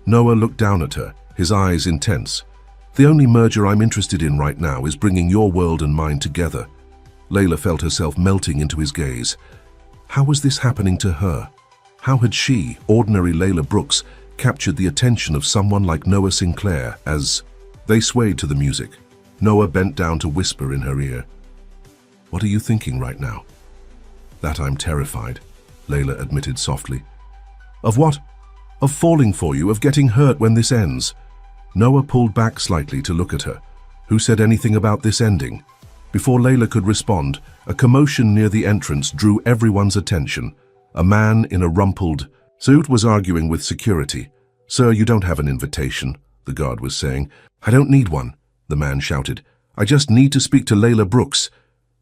Noah looked down at her, his eyes intense. "The only merger I'm interested in right now is bringing your world and mine together." Layla felt herself melting into his gaze. How was this happening to her? How had she, ordinary Layla Brooks, captured the attention of someone like Noah Sinclair as they swayed to the music? Noah bent down to whisper in her ear. "What are you thinking right now?" "That I'm terrified," Layla admitted softly. "Of what?" "Of falling for you, of getting hurt when this ends." Noah pulled back slightly to look at her. "Who said anything about this ending?" Before Layla could respond, a commotion near the entrance drew everyone's attention. A man in a rumpled suit was arguing with security. "Sir, you don't have an invitation," the guard was saying. "I don't need one," the man shouted. "I just need to speak to Layla Brooks."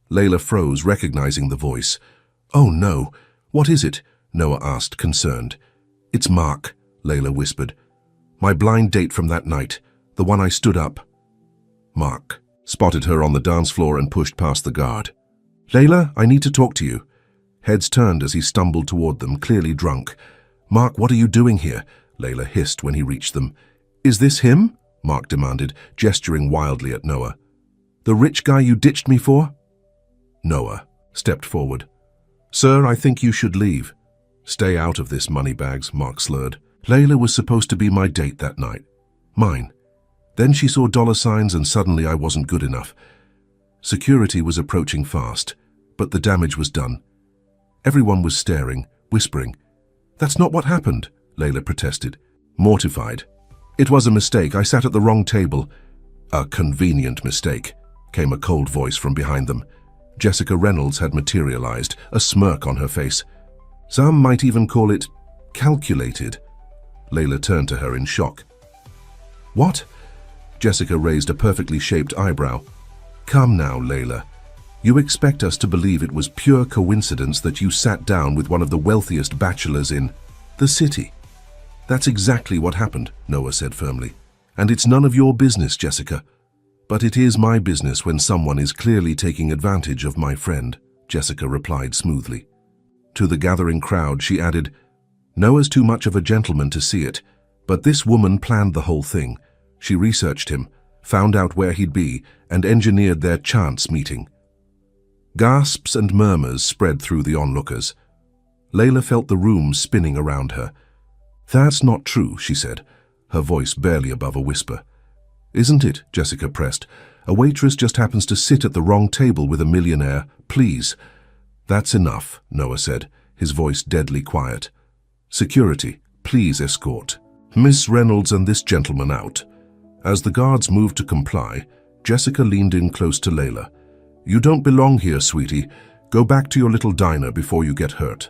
Layla froze, recognizing the voice. "Oh no, what is it?" Noah asked, concerned. "It's Mark," Layla whispered. "My blind date from that night, the one I stood up." Mark spotted her on the dance floor and pushed past the guard. Layla, I need to talk to you. Heads turned as he stumbled toward them, clearly drunk. Mark, what are you doing here? Layla hissed when he reached them. Is this him? Mark demanded, gesturing wildly at Noah. The rich guy you ditched me for? Noah stepped forward. Sir, I think you should leave. Stay out of this, moneybags, Mark slurred. Layla was supposed to be my date that night. Mine. Then she saw dollar signs and suddenly I wasn't good enough. Security was approaching fast, but the damage was done. Everyone was staring, whispering. That's not what happened, Layla protested, mortified. It was a mistake. I sat at the wrong table. A convenient mistake, came a cold voice from behind them. Jessica Reynolds had materialized, a smirk on her face. Some might even call it calculated. Layla turned to her in shock. What? Jessica raised a perfectly shaped eyebrow. Come now, Layla. You expect us to believe it was pure coincidence that you sat down with one of the wealthiest bachelors in the city. That's exactly what happened, Noah said firmly. And it's none of your business, Jessica. But it is my business when someone is clearly taking advantage of my friend, Jessica replied smoothly. To the gathering crowd, she added, Noah's too much of a gentleman to see it, but this woman planned the whole thing. She researched him, found out where he'd be, and engineered their chance meeting. Gasps and murmurs spread through the onlookers. Layla felt the room spinning around her. That's not true, she said, her voice barely above a whisper. Isn't it? Jessica pressed. A waitress just happens to sit at the wrong table with a millionaire. Please. That's enough, Noah said, his voice deadly quiet. Security, please escort Miss Reynolds and this gentleman out. As the guards moved to comply, Jessica leaned in close to Layla. You don't belong here, sweetie. Go back to your little diner before you get hurt.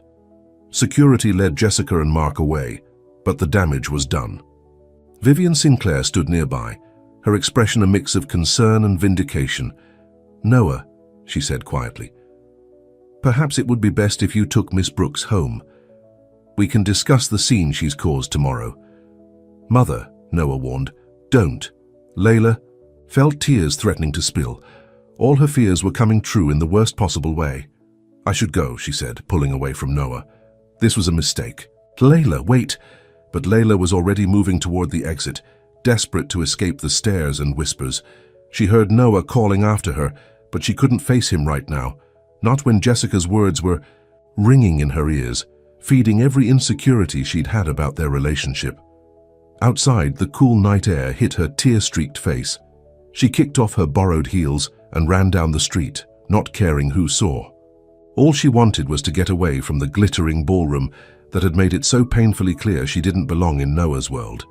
Security led Jessica and Mark away, but the damage was done. Vivian Sinclair stood nearby, her expression a mix of concern and vindication. Noah, she said quietly, perhaps it would be best if you took Miss Brooks home. We can discuss the scene she's caused tomorrow. Mother, Noah warned, don't. Layla felt tears threatening to spill. All her fears were coming true in the worst possible way. I should go, she said, pulling away from Noah. This was a mistake. Layla, wait. But Layla was already moving toward the exit, desperate to escape the stares and whispers. She heard Noah calling after her, but she couldn't face him right now, not when Jessica's words were ringing in her ears, feeding every insecurity she'd had about their relationship. Outside, the cool night air hit her tear-streaked face. She kicked off her borrowed heels and ran down the street, not caring who saw. All she wanted was to get away from the glittering ballroom that had made it so painfully clear she didn't belong in Noah's world.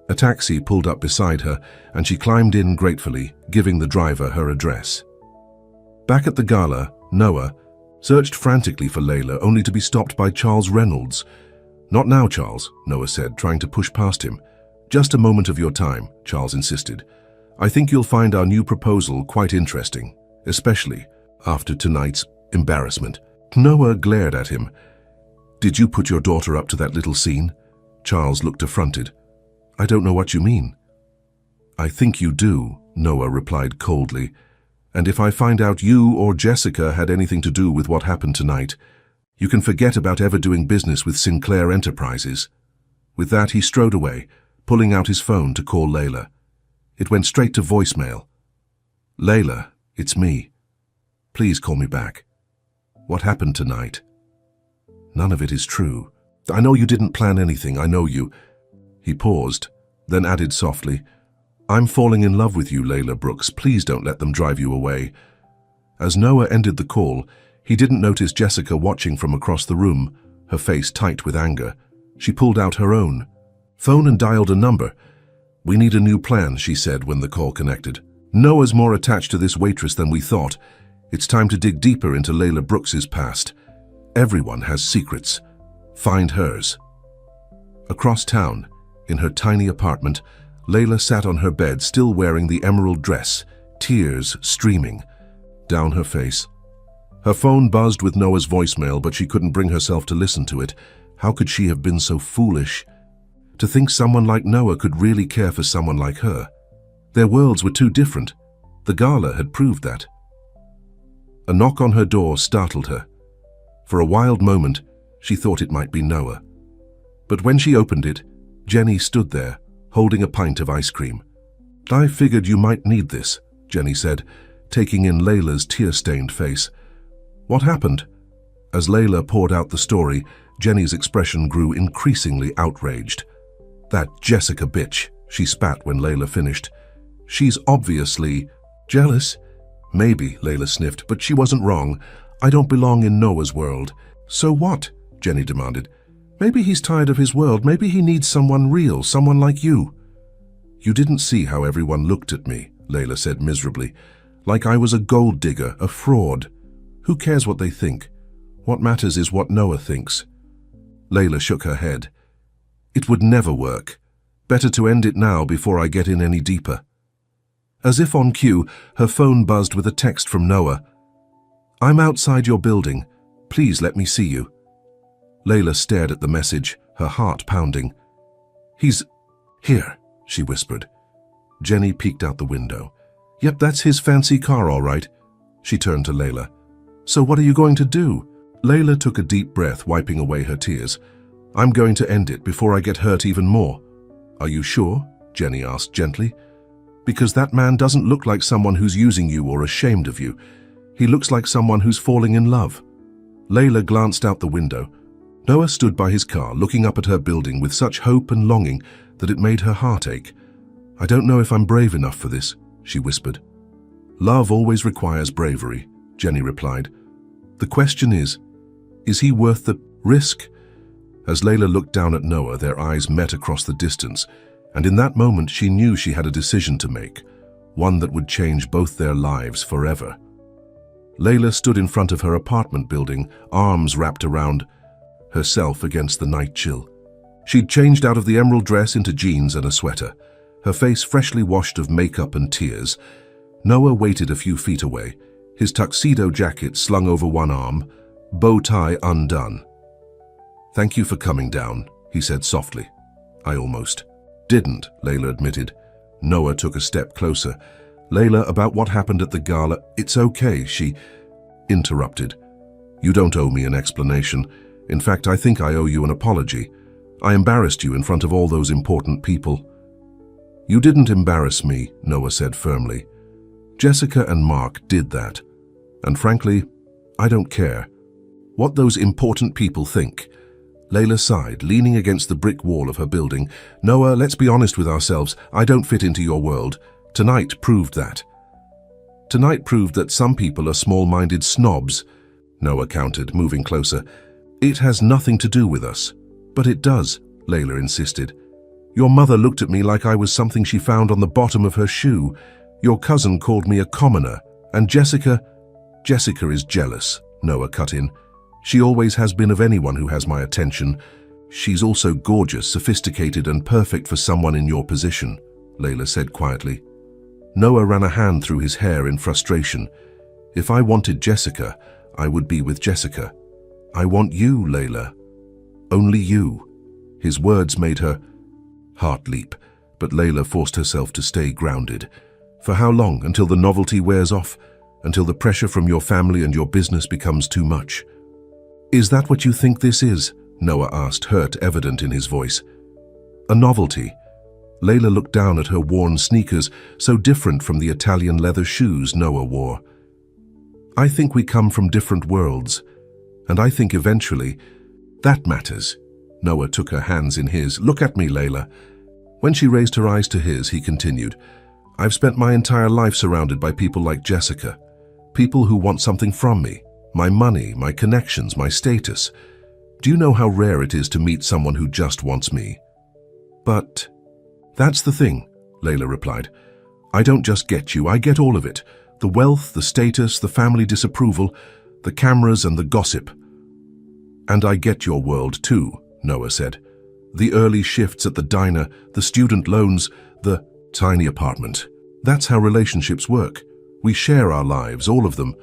A taxi pulled up beside her, and she climbed in gratefully, giving the driver her address. Back at the gala, Noah searched frantically for Layla, only to be stopped by Charles Reynolds. Not now, Charles, Noah said, trying to push past him. Just a moment of your time, Charles insisted. I think you'll find our new proposal quite interesting, especially after tonight's embarrassment. Noah glared at him. Did you put your daughter up to that little scene? Charles looked affronted. I don't know what you mean. I think you do, Noah replied coldly. And if I find out you or Jessica had anything to do with what happened tonight, you can forget about ever doing business with Sinclair Enterprises. With that, he strode away, pulling out his phone to call Layla. It went straight to voicemail. Layla, it's me. Please call me back. What happened tonight? None of it is true. I know you didn't plan anything, I know you. He paused, then added softly, I'm falling in love with you, Layla Brooks. Please don't let them drive you away. As Noah ended the call, he didn't notice Jessica watching from across the room, her face tight with anger. She pulled out her own phone and dialed a number. We need a new plan, she said when the call connected. Noah's more attached to this waitress than we thought. It's time to dig deeper into Layla Brooks's past. Everyone has secrets. Find hers. Across town, in her tiny apartment, Layla sat on her bed, still wearing the emerald dress, tears streaming down her face. Her phone buzzed with Noah's voicemail, but she couldn't bring herself to listen to it. How could she have been so foolish? To think someone like Noah could really care for someone like her. Their worlds were too different. The gala had proved that. A knock on her door startled her. For a wild moment, she thought it might be Noah. But when she opened it, Jenny stood there, holding a pint of ice cream. "I figured you might need this," Jenny said, taking in Layla's tear-stained face. "What happened?" As Layla poured out the story, Jenny's expression grew increasingly outraged. "That Jessica bitch," she spat when Layla finished. "She's obviously jealous." "Maybe," Layla sniffed, "but she wasn't wrong. I don't belong in Noah's world." "So what?" Jenny demanded. "Maybe he's tired of his world. Maybe he needs someone real, someone like you." "You didn't see how everyone looked at me," Layla said miserably. "Like I was a gold digger, a fraud. Who cares what they think? What matters is what Noah thinks." Layla shook her head. "It would never work. Better to end it now before I get in any deeper." As if on cue, her phone buzzed with a text from Noah. "I'm outside your building. Please let me see you." Layla stared at the message, her heart pounding. "He's here," she whispered. Jenny peeked out the window. "Yep, that's his fancy car, all right." She turned to Layla. "So what are you going to do?" Layla took a deep breath, wiping away her tears. "I'm going to end it before I get hurt even more." "Are you sure?" Jenny asked gently. "Because that man doesn't look like someone who's using you or ashamed of you. He looks like someone who's falling in love." Layla glanced out the window. Noah stood by his car, looking up at her building with such hope and longing that it made her heart ache. "I don't know if I'm brave enough for this," she whispered. "Love always requires bravery," Jenny replied. "The question is he worth the risk?" As Layla looked down at Noah, their eyes met across the distance, and in that moment she knew she had a decision to make, one that would change both their lives forever. Layla stood in front of her apartment building, arms wrapped around herself against the night chill. She'd changed out of the emerald dress into jeans and a sweater, her face freshly washed of makeup and tears. Noah waited a few feet away, his tuxedo jacket slung over one arm, bow tie undone. "Thank you for coming down," he said softly. "I almost didn't," Layla admitted. Noah took a step closer. "Layla, about what happened at the gala—" "It's okay," she interrupted. "You don't owe me an explanation. In fact, I think I owe you an apology. I embarrassed you in front of all those important people." "You didn't embarrass me," Noah said firmly. "Jessica and Mark did that. And frankly, I don't care what those important people think." Layla sighed, leaning against the brick wall of her building. "Noah, let's be honest with ourselves. I don't fit into your world. Tonight proved that." "Tonight proved that some people are small-minded snobs," Noah countered, moving closer. "It has nothing to do with us." "But it does," Layla insisted. "Your mother looked at me like I was something she found on the bottom of her shoe. Your cousin called me a commoner. And Jessica is jealous," Noah cut in. "She always has been of anyone who has my attention. She's also gorgeous, sophisticated, and perfect for someone in your position," Layla said quietly. Noah ran a hand through his hair in frustration. "If I wanted Jessica, I would be with Jessica. I want you, Layla. Only you." His words made her heart leap, but Layla forced herself to stay grounded. "For how long? Until the novelty wears off? Until the pressure from your family and your business becomes too much?" "Is that what you think this is?" Noah asked, hurt evident in his voice. "A novelty?" Layla looked down at her worn sneakers, so different from the Italian leather shoes Noah wore. "I think we come from different worlds, and I think eventually that matters." Noah took her hands in his. "Look at me, Layla." When she raised her eyes to his, he continued, "I've spent my entire life surrounded by people like Jessica, people who want something from me, my money, my connections, my status. Do you know how rare it is to meet someone who just wants me?" "But that's the thing," Layla replied. "I don't just get you, I get all of it. The wealth, the status, the family disapproval, the cameras and the gossip." "And I get your world too," Noah said. "The early shifts at the diner, the student loans, the tiny apartment. That's how relationships work. We share our lives, all of them."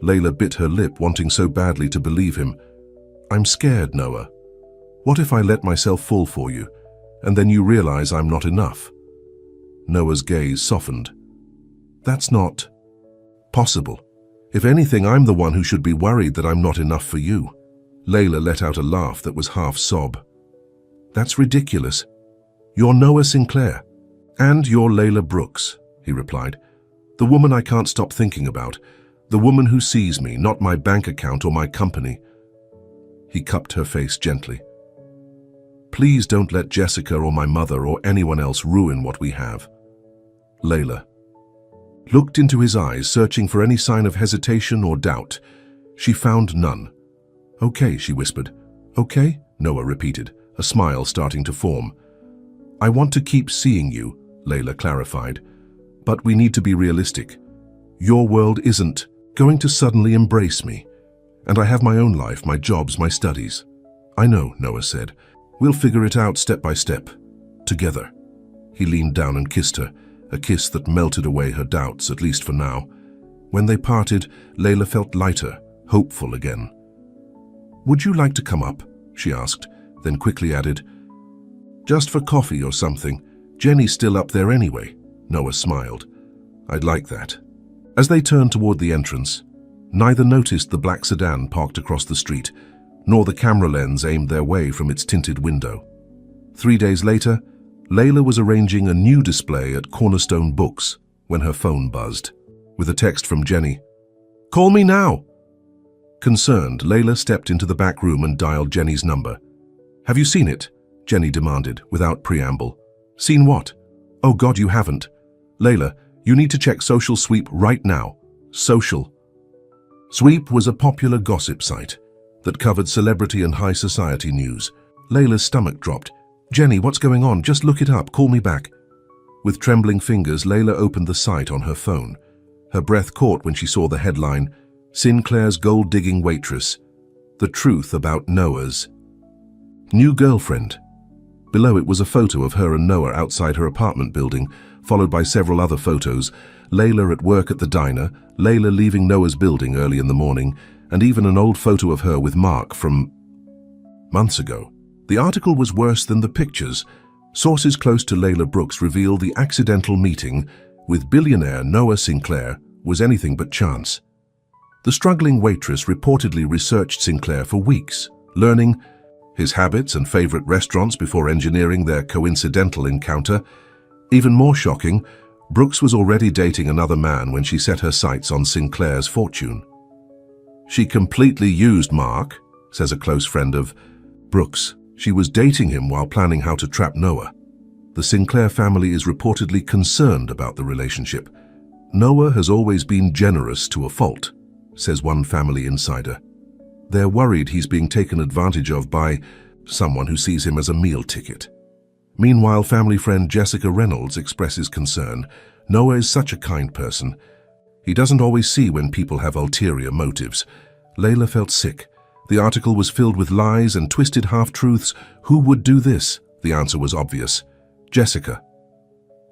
Layla bit her lip, wanting so badly to believe him. "I'm scared, Noah. What if I let myself fall for you, and then you realize I'm not enough?" Noah's gaze softened. "That's not possible." If anything, I'm the one who should be worried that I'm not enough for you. Layla let out a laugh that was half sob. That's ridiculous. You're Noah Sinclair. And you're Layla Brooks, he replied. The woman I can't stop thinking about. The woman who sees me, not my bank account or my company. He cupped her face gently. Please don't let Jessica or my mother or anyone else ruin what we have. Layla looked into his eyes, searching for any sign of hesitation or doubt. She found none. Okay, she whispered. Okay, Noah repeated, a smile starting to form. I want to keep seeing you, Layla clarified. But we need to be realistic. Your world isn't going to suddenly embrace me. And I have my own life, my jobs, my studies. I know, Noah said. We'll figure it out step by step. Together. He leaned down and kissed her, a kiss that melted away her doubts, at least for now. When they parted, Layla felt lighter, hopeful again. Would you like to come up? She asked, then quickly added, just for coffee or something. Jenny's still up there anyway. Noah smiled. I'd like that. As they turned toward the entrance, neither noticed the black sedan parked across the street, nor the camera lens aimed their way from its tinted window. 3 days later, Layla was arranging a new display at Cornerstone Books when her phone buzzed, with a text from Jenny. Call me now! Concerned, Layla stepped into the back room and dialed Jenny's number. Have you seen it? Jenny demanded, without preamble. Seen what? Oh God, you haven't. Layla, you need to check Social Sweep right now. Social. Sweep was a popular gossip site that covered celebrity and high society news. Layla's stomach dropped. Jenny, what's going on? Just look it up. Call me back. With trembling fingers, Layla opened the site on her phone. Her breath caught when she saw the headline, Sinclair's gold-digging waitress. The truth about Noah's new girlfriend. Below it was a photo of her and Noah outside her apartment building, followed by several other photos. Layla at work at the diner, Layla leaving Noah's building early in the morning, and even an old photo of her with Mark from months ago. The article was worse than the pictures. Sources close to Layla Brooks revealed the accidental meeting with billionaire Noah Sinclair was anything but chance. The struggling waitress reportedly researched Sinclair for weeks, learning his habits and favorite restaurants before engineering their coincidental encounter. Even more shocking, Brooks was already dating another man when she set her sights on Sinclair's fortune. She completely used Mark, says a close friend of Brooks. She was dating him while planning how to trap Noah. The Sinclair family is reportedly concerned about the relationship. Noah has always been generous to a fault, says one family insider. They're worried he's being taken advantage of by someone who sees him as a meal ticket. Meanwhile, family friend Jessica Reynolds expresses concern. Noah is such a kind person. He doesn't always see when people have ulterior motives. Layla felt sick. The article was filled with lies and twisted half-truths. Who would do this? The answer was obvious. Jessica.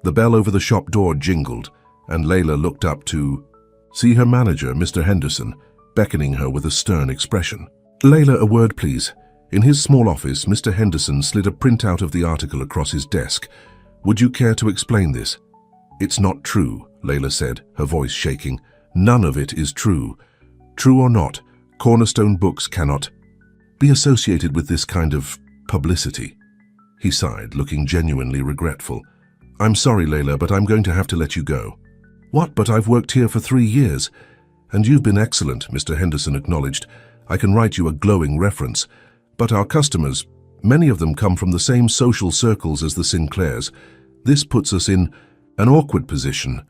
The bell over the shop door jingled, and Layla looked up to see her manager, Mr. Henderson, beckoning her with a stern expression. Layla, a word please. In his small office, Mr. Henderson slid a printout of the article across his desk. Would you care to explain this? It's not true, Layla said, her voice shaking. None of it is true. True or not, Cornerstone Books cannot be associated with this kind of publicity. He sighed, looking genuinely regretful. I'm sorry, Layla, but I'm going to have to let you go. What? But I've worked here for 3 years. And you've been excellent, Mr. Henderson acknowledged. I can write you a glowing reference. But our customers, many of them come from the same social circles as the Sinclairs. This puts us in an awkward position.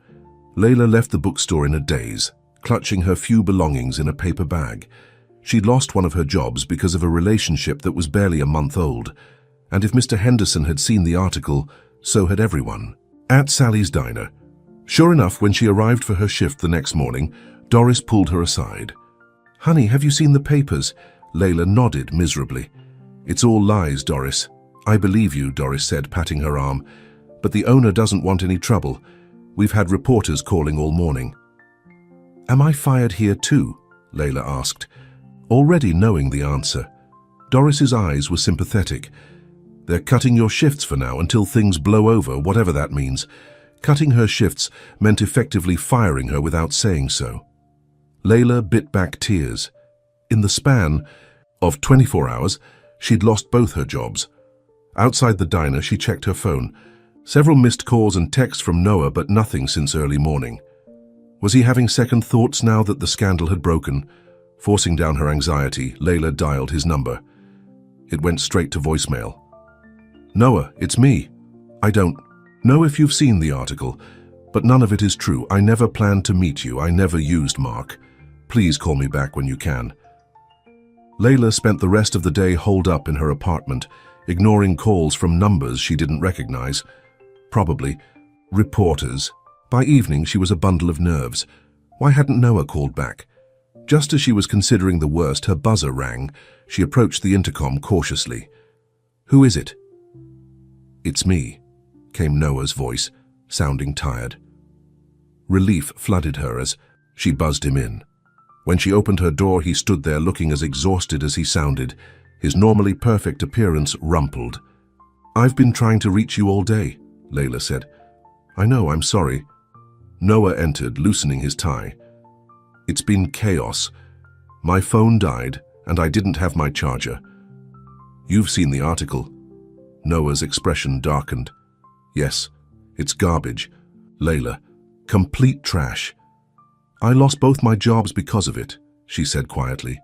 Layla left the bookstore in a daze, clutching her few belongings in a paper bag. She'd lost one of her jobs because of a relationship that was barely a month old. And if Mr. Henderson had seen the article, so had everyone. At Sally's diner. Sure enough, when she arrived for her shift the next morning, Doris pulled her aside. Honey, have you seen the papers? Layla nodded miserably. It's all lies, Doris. I believe you, Doris said, patting her arm. But the owner doesn't want any trouble. We've had reporters calling all morning. Am I fired here too? Layla asked, already knowing the answer. Doris's eyes were sympathetic. They're cutting your shifts for now until things blow over, whatever that means. Cutting her shifts meant effectively firing her without saying so. Layla bit back tears. In the span of 24 hours, she'd lost both her jobs. Outside the diner, she checked her phone. Several missed calls and texts from Noah, but nothing since early morning. Was he having second thoughts now that the scandal had broken? Forcing down her anxiety, Layla dialed his number. It went straight to voicemail. "Noah, it's me. I don't know if you've seen the article, but none of it is true. I never planned to meet you. I never used Mark. Please call me back when you can." Layla spent the rest of the day holed up in her apartment, ignoring calls from numbers she didn't recognize. Probably reporters. By evening, she was a bundle of nerves. Why hadn't Noah called back? Just as she was considering the worst, her buzzer rang. She approached the intercom cautiously. "Who is it?" "It's me," came Noah's voice, sounding tired. Relief flooded her as she buzzed him in. When she opened her door, he stood there looking as exhausted as he sounded, his normally perfect appearance rumpled. "I've been trying to reach you all day," Layla said. "I know, I'm sorry." Noah entered, loosening his tie. "It's been chaos. My phone died, and I didn't have my charger." "You've seen the article." Noah's expression darkened. "Yes, it's garbage, Layla. Complete trash." "I lost both my jobs because of it," she said quietly.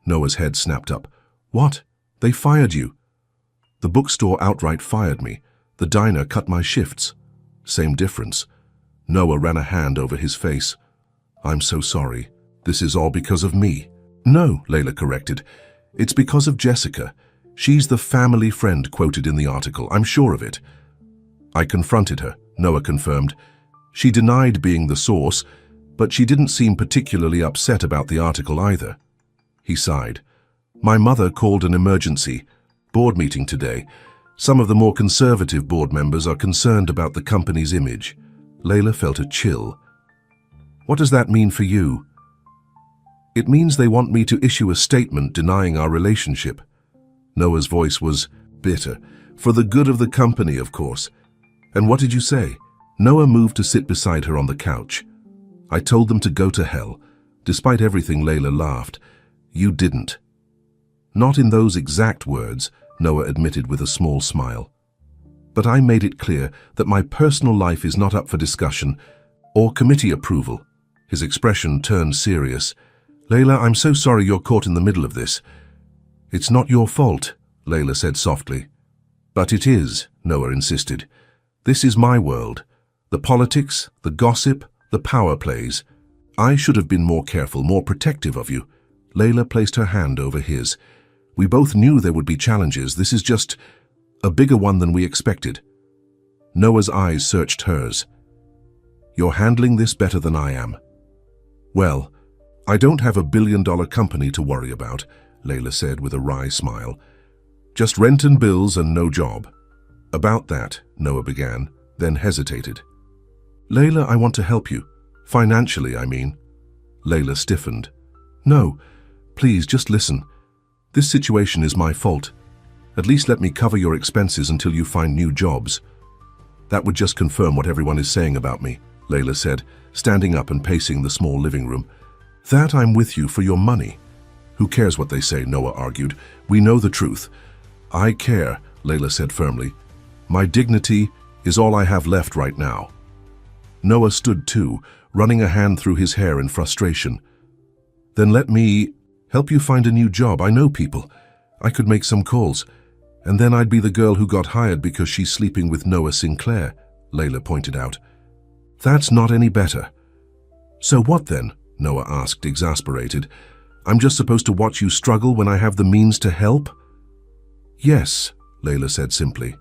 Noah's head snapped up. "What? They fired you?" "The bookstore outright fired me. The diner cut my shifts." "Same difference." Noah ran a hand over his face. "I'm so sorry. This is all because of me." "No," Layla corrected. "It's because of Jessica. She's the family friend quoted in the article. I'm sure of it." "I confronted her," Noah confirmed. "She denied being the source, but she didn't seem particularly upset about the article either." He sighed. "My mother called an emergency board meeting today. Some of the more conservative board members are concerned about the company's image." Layla felt a chill. "What does that mean for you?" "It means they want me to issue a statement denying our relationship." Noah's voice was bitter. "For the good of the company, of course." "And what did you say?" Noah moved to sit beside her on the couch. "I told them to go to hell." Despite everything, Layla laughed. "You didn't." "Not in those exact words," Noah admitted with a small smile. "But I made it clear that my personal life is not up for discussion or committee approval." His expression turned serious. "Layla, I'm so sorry you're caught in the middle of this." "It's not your fault," Layla said softly. "But it is," Noah insisted. "This is my world. The politics, the gossip, the power plays. I should have been more careful, more protective of you." Layla placed her hand over his. "We both knew there would be challenges. This is just a bigger one than we expected." Noah's eyes searched hers. "You're handling this better than I am." "Well, I don't have a billion-dollar company to worry about," Layla said with a wry smile. "Just rent and bills and no job." "About that," Noah began, then hesitated. "Layla, I want to help you. Financially, I mean." Layla stiffened. "No, please, just listen. This situation is my fault. At least let me cover your expenses until you find new jobs." "That would just confirm what everyone is saying about me," Layla said, standing up and pacing the small living room. "That I'm with you for your money." "Who cares what they say?" Noah argued. "We know the truth." "I care," Layla said firmly. "My dignity is all I have left right now." Noah stood too, running a hand through his hair in frustration. "Then let me help you find a new job. I know people. I could make some calls. And then I'd be the girl who got hired because she's sleeping with Noah Sinclair," Layla pointed out. "That's not any better." "So what then?" Noah asked, exasperated. "I'm just supposed to watch you struggle when I have the means to help?" "Yes," Layla said simply,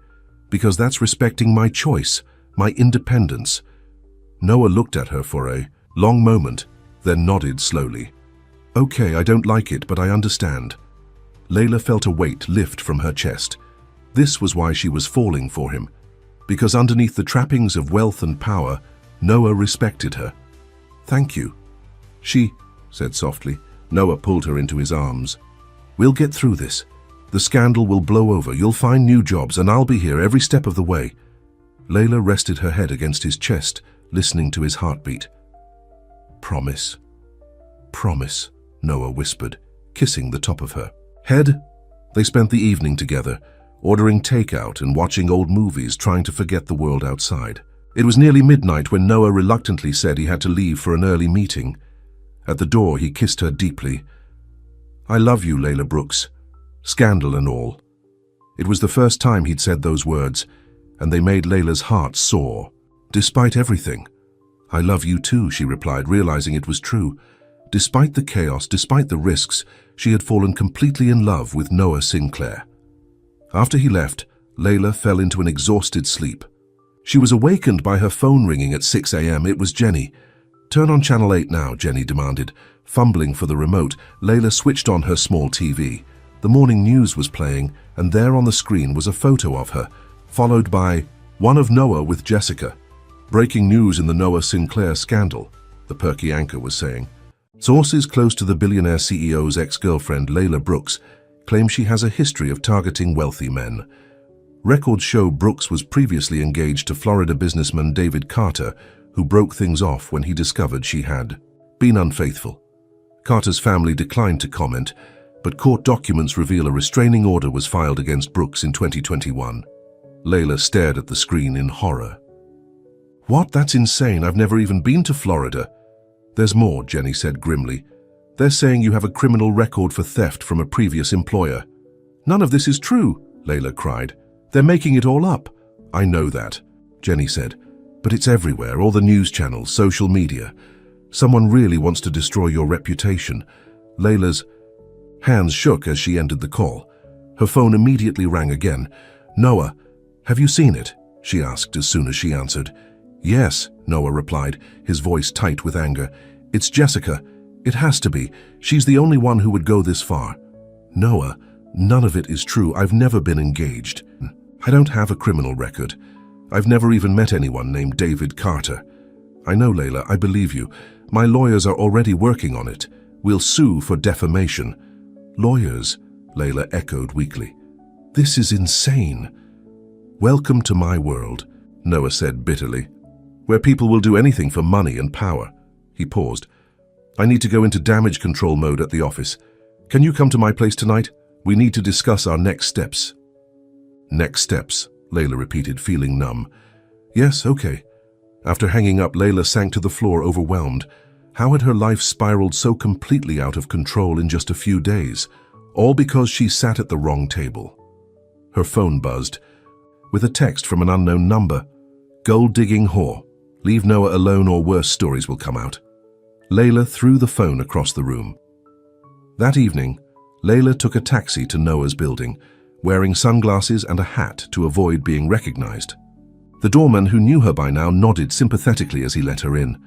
"because that's respecting my choice, my independence." Noah looked at her for a long moment, then nodded slowly. "Okay, I don't like it, but I understand." Layla felt a weight lift from her chest. This was why she was falling for him, because underneath the trappings of wealth and power, Noah respected her. "Thank you." "She," said softly. Noah pulled her into his arms. "We'll get through this. The scandal will blow over. You'll find new jobs, and I'll be here every step of the way." Layla rested her head against his chest, listening to his heartbeat. "Promise." Promise, Noah whispered, kissing the top of her head. They spent the evening together, ordering takeout and watching old movies, trying to forget the world outside. It was nearly midnight when Noah reluctantly said he had to leave for an early meeting. At the door, he kissed her deeply. "I love you, Layla Brooks, scandal and all." It was the first time he'd said those words, and they made Layla's heart soar. "Despite everything." "I love you too," she replied, realizing it was true. Despite the chaos, despite the risks, she had fallen completely in love with Noah Sinclair. After he left, Layla fell into an exhausted sleep. She was awakened by her phone ringing at 6 a.m. It was Jenny. "Turn on Channel 8 now," Jenny demanded. Fumbling for the remote, Layla switched on her small TV. The morning news was playing, and there on the screen was a photo of her, followed by one of Noah with Jessica. "Breaking news in the Noah Sinclair scandal," the perky anchor was saying. Sources close to the billionaire CEO's ex-girlfriend, Layla Brooks, claim she has a history of targeting wealthy men. Records show Brooks was previously engaged to Florida businessman David Carter, who broke things off when he discovered she had been unfaithful. Carter's family declined to comment, but court documents reveal a restraining order was filed against Brooks in 2021. Layla stared at the screen in horror. "What? That's insane. I've never even been to Florida." "There's more," Jenny said grimly. "They're saying you have a criminal record for theft from a previous employer." "None of this is true," Layla cried. "They're making it all up." "I know that," Jenny said. "But it's everywhere, all the news channels, social media. Someone really wants to destroy your reputation." Layla's hands shook as she ended the call. Her phone immediately rang again. "Noah, have you seen it?" she asked as soon as she answered. "Yes," Noah replied, his voice tight with anger. "It's Jessica. It has to be. She's the only one who would go this far." "Noah, none of it is true. I've never been engaged. I don't have a criminal record. I've never even met anyone named David Carter." "I know, Layla. I believe you. My lawyers are already working on it. We'll sue for defamation." "Lawyers?" Layla echoed weakly. "This is insane." "Welcome to my world," Noah said bitterly, "where people will do anything for money and power." He paused. "I need to go into damage control mode at the office. Can you come to my place tonight? We need to discuss our next steps." "Next steps," Layla repeated, feeling numb. "Yes, okay." After hanging up, Layla sank to the floor, overwhelmed. How had her life spiraled so completely out of control in just a few days? All because she sat at the wrong table. Her phone buzzed, with a text from an unknown number. "Gold-digging whore. Leave Noah alone or worse stories will come out." Layla threw the phone across the room. That evening, Layla took a taxi to Noah's building, wearing sunglasses and a hat to avoid being recognized. The doorman, who knew her by now, nodded sympathetically as he let her in.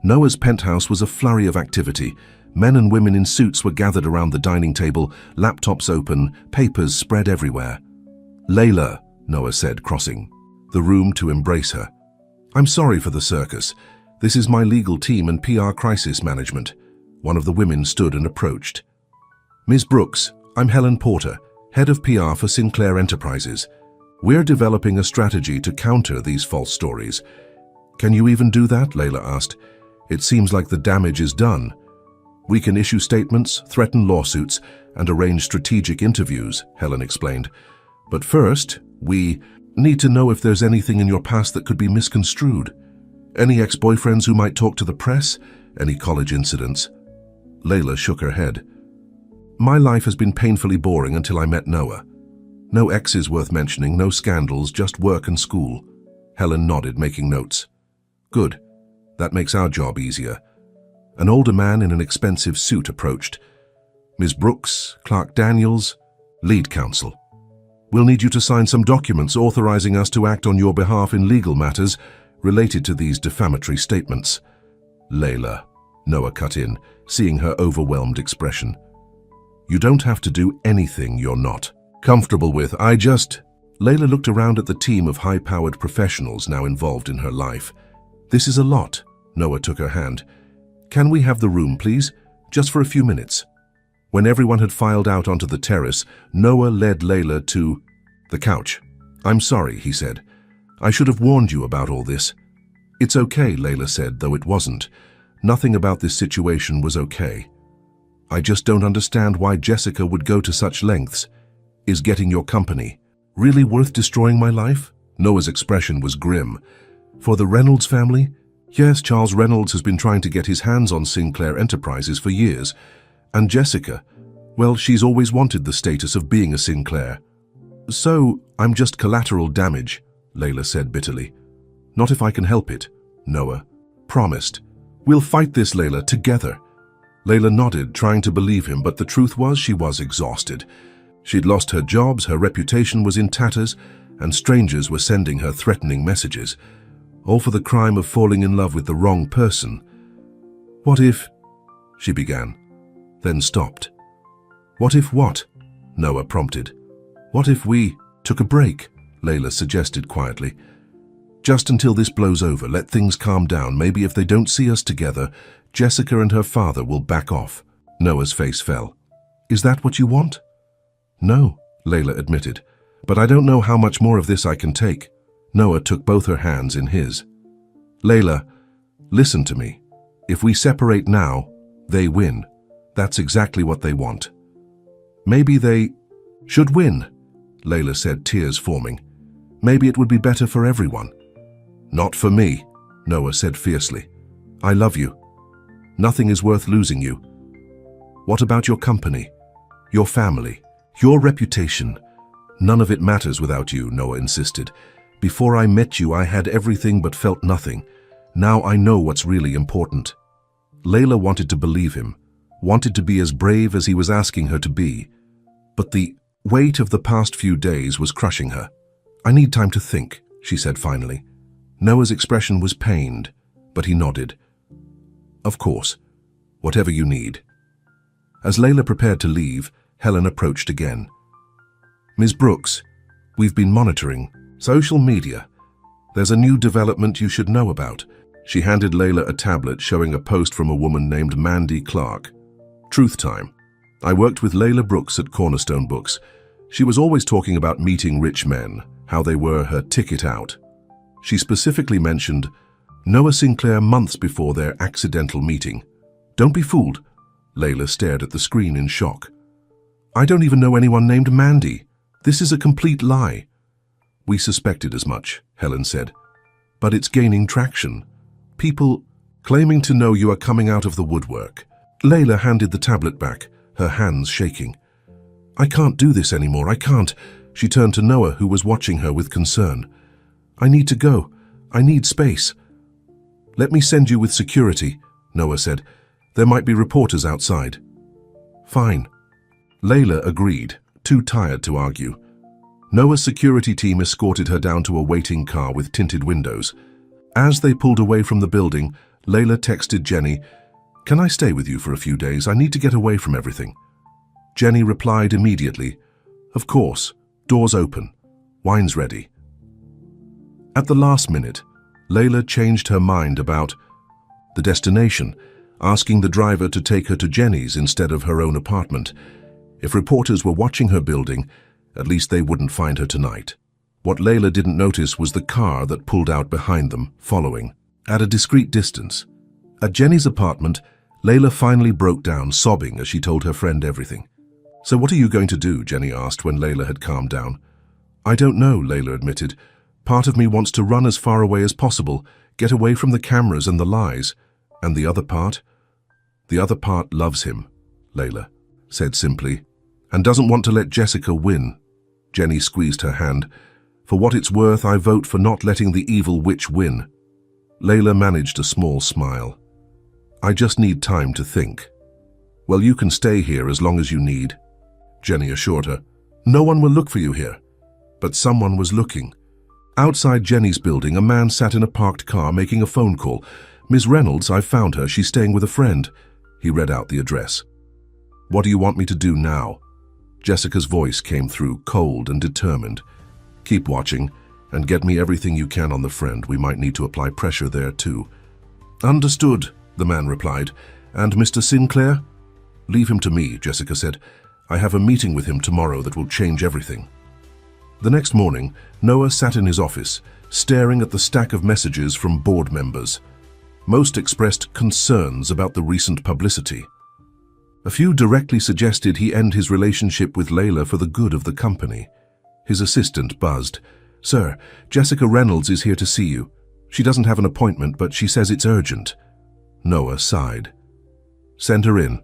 Noah's penthouse was a flurry of activity. Men and women in suits were gathered around the dining table, laptops open, papers spread everywhere. "Layla," Noah said, crossing the room to embrace her. "I'm sorry for the circus. This is my legal team and PR crisis management." One of the women stood and approached. "Ms. Brooks, I'm Helen Porter, head of PR for Sinclair Enterprises. We're developing a strategy to counter these false stories." "Can you even do that?" Layla asked. "It seems like the damage is done." "We can issue statements, threaten lawsuits, and arrange strategic interviews," Helen explained. "But first, we need to know if there's anything in your past that could be misconstrued. Any ex-boyfriends who might talk to the press? Any college incidents?" Layla shook her head. "My life has been painfully boring until I met Noah. No exes worth mentioning, no scandals, just work and school." Helen nodded, making notes. "Good. That makes our job easier." An older man in an expensive suit approached. "Ms. Brooks, Clark Daniels, lead counsel. We'll need you to sign some documents authorizing us to act on your behalf in legal matters related to these defamatory statements." "Layla," Noah cut in, seeing her overwhelmed expression. "You don't have to do anything you're not comfortable with. Layla looked around at the team of high-powered professionals now involved in her life. "This is a lot." Noah took her hand. "Can we have the room, please? Just for a few minutes." When everyone had filed out onto the terrace, Noah led Layla to the couch. "I'm sorry," he said. "I should have warned you about all this." "It's okay," Layla said, though it wasn't. Nothing about this situation was okay. I just don't understand why Jessica would go to such lengths. Is getting your company really worth destroying my life? Noah's expression was grim. For the Reynolds family? Yes, Charles Reynolds has been trying to get his hands on Sinclair Enterprises for years. And Jessica, well, she's always wanted the status of being a Sinclair. So, I'm just collateral damage, Layla said bitterly. Not if I can help it, Noah promised. We'll fight this, Layla, together. Layla nodded, trying to believe him, but the truth was she was exhausted. She'd lost her jobs, her reputation was in tatters, and strangers were sending her threatening messages, all for the crime of falling in love with the wrong person. What if... she began, then stopped. What if what? Noah prompted. What if we took a break? Layla suggested quietly. Just until this blows over, let things calm down. Maybe if they don't see us together, Jessica and her father will back off. Noah's face fell. Is that what you want? No, Layla admitted, but I don't know how much more of this I can take. Noah took both her hands in his. Layla, listen to me. If we separate now, they win. That's exactly what they want. Maybe they should win, Layla said, tears forming. Maybe it would be better for everyone. Not for me, Noah said fiercely. I love you. Nothing is worth losing you. What about your company, your family, your reputation? None of it matters without you, Noah insisted. Before I met you, I had everything but felt nothing. Now I know what's really important. Layla wanted to believe him, wanted to be as brave as he was asking her to be. But the weight of the past few days was crushing her. I need time to think, she said finally. Noah's expression was pained, but he nodded. Of course, whatever you need. As Layla prepared to leave, Helen approached again. Ms. Brooks, we've been monitoring social media. There's a new development you should know about. She handed Layla a tablet showing a post from a woman named Mandy Clark. Truth time. I worked with Layla Brooks at Cornerstone Books. She was always talking about meeting rich men, how they were her ticket out. She specifically mentioned Noah Sinclair months before their accidental meeting. Don't be fooled. Layla stared at the screen in shock. I don't even know anyone named Mandy. This is a complete lie. We suspected as much, Helen said. But it's gaining traction. People claiming to know you are coming out of the woodwork. Layla handed the tablet back, her hands shaking. I can't do this anymore, I can't. She turned to Noah, who was watching her with concern. I need to go. I need space. Let me send you with security, Noah said. There might be reporters outside. Fine. Layla agreed, too tired to argue. Noah's security team escorted her down to a waiting car with tinted windows. As they pulled away from the building, Layla texted Jenny, Can I stay with you for a few days? I need to get away from everything. Jenny replied immediately, Of course, doors open. Wine's ready. At the last minute, Layla changed her mind about the destination, asking the driver to take her to Jenny's instead of her own apartment. If reporters were watching her building, at least they wouldn't find her tonight. What Layla didn't notice was the car that pulled out behind them, following, at a discreet distance. At Jenny's apartment, Layla finally broke down, sobbing as she told her friend everything. So what are you going to do? Jenny asked when Layla had calmed down. I don't know, Layla admitted. Part of me wants to run as far away as possible, get away from the cameras and the lies. And the other part? The other part loves him, Layla said simply, and doesn't want to let Jessica win. Jenny squeezed her hand. For what it's worth, I vote for not letting the evil witch win. Layla managed a small smile. I just need time to think. Well, you can stay here as long as you need, Jenny assured her. No one will look for you here. But someone was looking. Outside Jenny's building, a man sat in a parked car making a phone call. Ms. Reynolds, I've found her. She's staying with a friend. He read out the address. What do you want me to do now? Jessica's voice came through, cold and determined. Keep watching and get me everything you can on the friend. We might need to apply pressure there too. Understood, the man replied. And Mr. Sinclair? Leave him to me, Jessica said. I have a meeting with him tomorrow that will change everything. The next morning, Noah sat in his office, staring at the stack of messages from board members. Most expressed concerns about the recent publicity. A few directly suggested he end his relationship with Layla for the good of the company. His assistant buzzed. "Sir, Jessica Reynolds is here to see you. She doesn't have an appointment, but she says it's urgent." Noah sighed. "Send her in."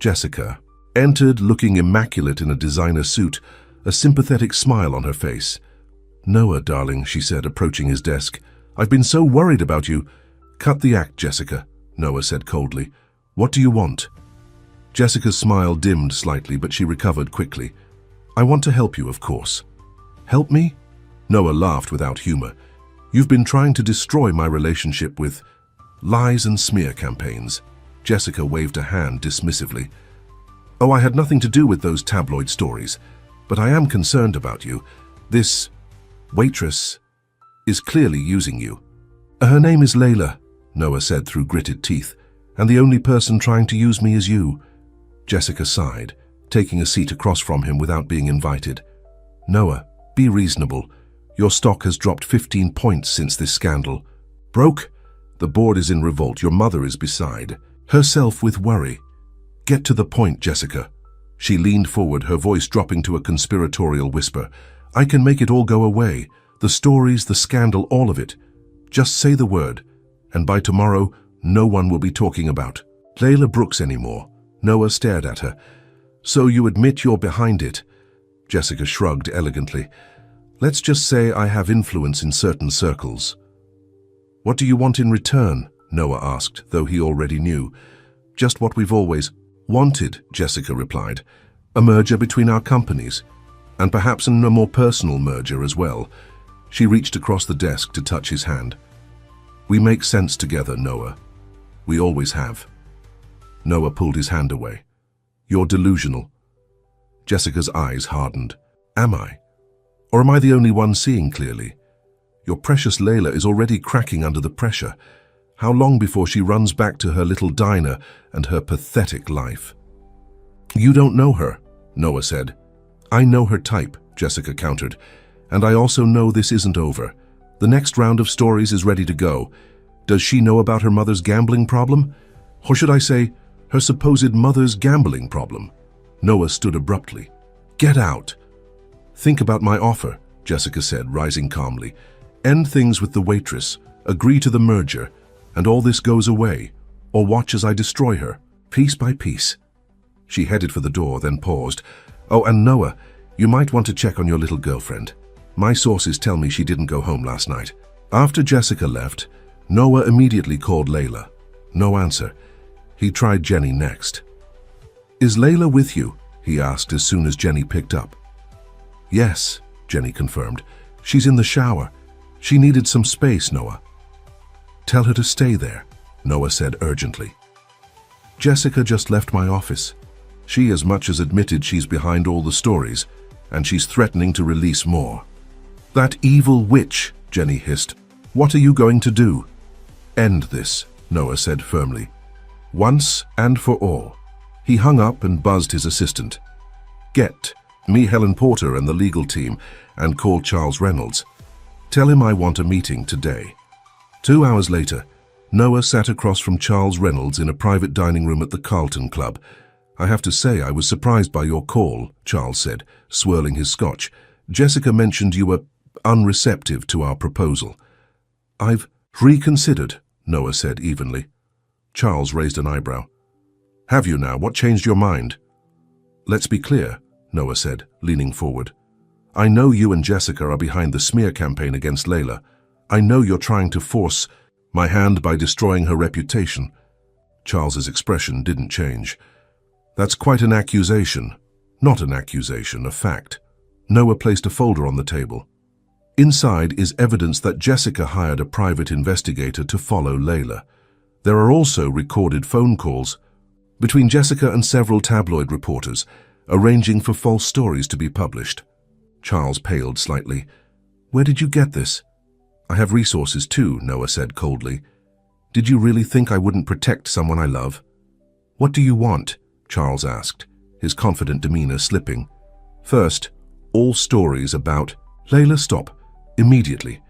Jessica entered looking immaculate in a designer suit, a sympathetic smile on her face. "Noah, darling," she said, approaching his desk. "I've been so worried about you." "Cut the act, Jessica," Noah said coldly. "What do you want?" Jessica's smile dimmed slightly, but she recovered quickly. "I want to help you, of course." "Help me?" Noah laughed without humor. "You've been trying to destroy my relationship with lies and smear campaigns." Jessica waved a hand dismissively. "Oh, I had nothing to do with those tabloid stories, but I am concerned about you. This waitress is clearly using you." "Her name is Layla," Noah said through gritted teeth, "and the only person trying to use me is you." Jessica sighed, taking a seat across from him without being invited. "Noah, be reasonable. Your stock has dropped 15 points since this scandal." "Broke? The board is in revolt. Your mother is beside herself with worry." "Get to the point, Jessica." She leaned forward, her voice dropping to a conspiratorial whisper. "I can make it all go away. The stories, the scandal, all of it. Just say the word, and by tomorrow, no one will be talking about Layla Brooks anymore." Noah stared at her. "So you admit you're behind it?" Jessica shrugged elegantly. "Let's just say I have influence in certain circles." "What do you want in return?" Noah asked, though he already knew. "Just what we've always wanted," Jessica replied. "A merger between our companies, and perhaps a more personal merger as well." She reached across the desk to touch his hand. "We make sense together, Noah. We always have." Noah pulled his hand away. "You're delusional." Jessica's eyes hardened. "Am I? Or am I the only one seeing clearly? Your precious Layla is already cracking under the pressure. How long before she runs back to her little diner and her pathetic life?" "You don't know her," Noah said. "I know her type," Jessica countered. "And I also know this isn't over. The next round of stories is ready to go. Does she know about her mother's gambling problem? Or should I say, her supposed mother's gambling problem?" Noah stood abruptly. "Get out." "Think about my offer," Jessica said, rising calmly. "End things with the waitress, agree to the merger, and all this goes away, or watch as I destroy her, piece by piece." She headed for the door, then paused. "Oh, and Noah, you might want to check on your little girlfriend. My sources tell me she didn't go home last night." After Jessica left, Noah immediately called Layla. No answer. He tried Jenny next. "Is Layla with you?" he asked as soon as Jenny picked up. "Yes," Jenny confirmed. "She's in the shower. She needed some space, Noah." "Tell her to stay there," Noah said urgently. "Jessica just left my office. She as much as admitted she's behind all the stories, and she's threatening to release more." "That evil witch," Jenny hissed. "What are you going to do?" "End this," Noah said firmly. "Once and for all." He hung up and buzzed his assistant. "Get me Helen Porter and the legal team and call Charles Reynolds. Tell him I want a meeting today." 2 hours later, Noah sat across from Charles Reynolds in a private dining room at the Carlton Club. "I have to say I was surprised by your call," Charles said, swirling his scotch. "Jessica mentioned you were unreceptive to our proposal." "I've reconsidered," Noah said evenly. Charles raised an eyebrow. "Have you now? What changed your mind?" "Let's be clear," Noah said, leaning forward. "I know you and Jessica are behind the smear campaign against Layla. I know you're trying to force my hand by destroying her reputation." Charles's expression didn't change. "That's quite an accusation." "Not an accusation, a fact." Noah placed a folder on the table. Inside is evidence that Jessica hired a private investigator to follow Layla. There are also recorded phone calls between Jessica and several tabloid reporters, arranging for false stories to be published. Charles paled slightly. "Where did you get this?" "I have resources too," Noah said coldly. "Did you really think I wouldn't protect someone I love?" "What do you want?" Charles asked, his confident demeanor slipping. "First, all stories about..." "Layla, stop. Immediately.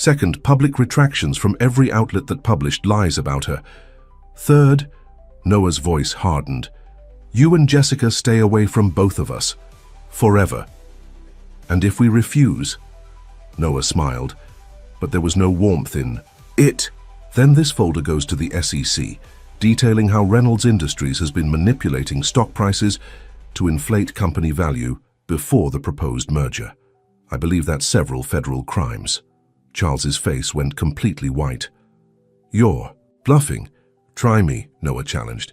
Second, public retractions from every outlet that published lies about her. Third, Noah's voice hardened. You and Jessica stay away from both of us. Forever. And if we refuse? Noah smiled, but there was no warmth in it. Then this folder goes to the SEC, detailing how Reynolds Industries has been manipulating stock prices to inflate company value before the proposed merger. I believe that's several federal crimes. Charles's face went completely white. You're bluffing. Try me, Noah challenged.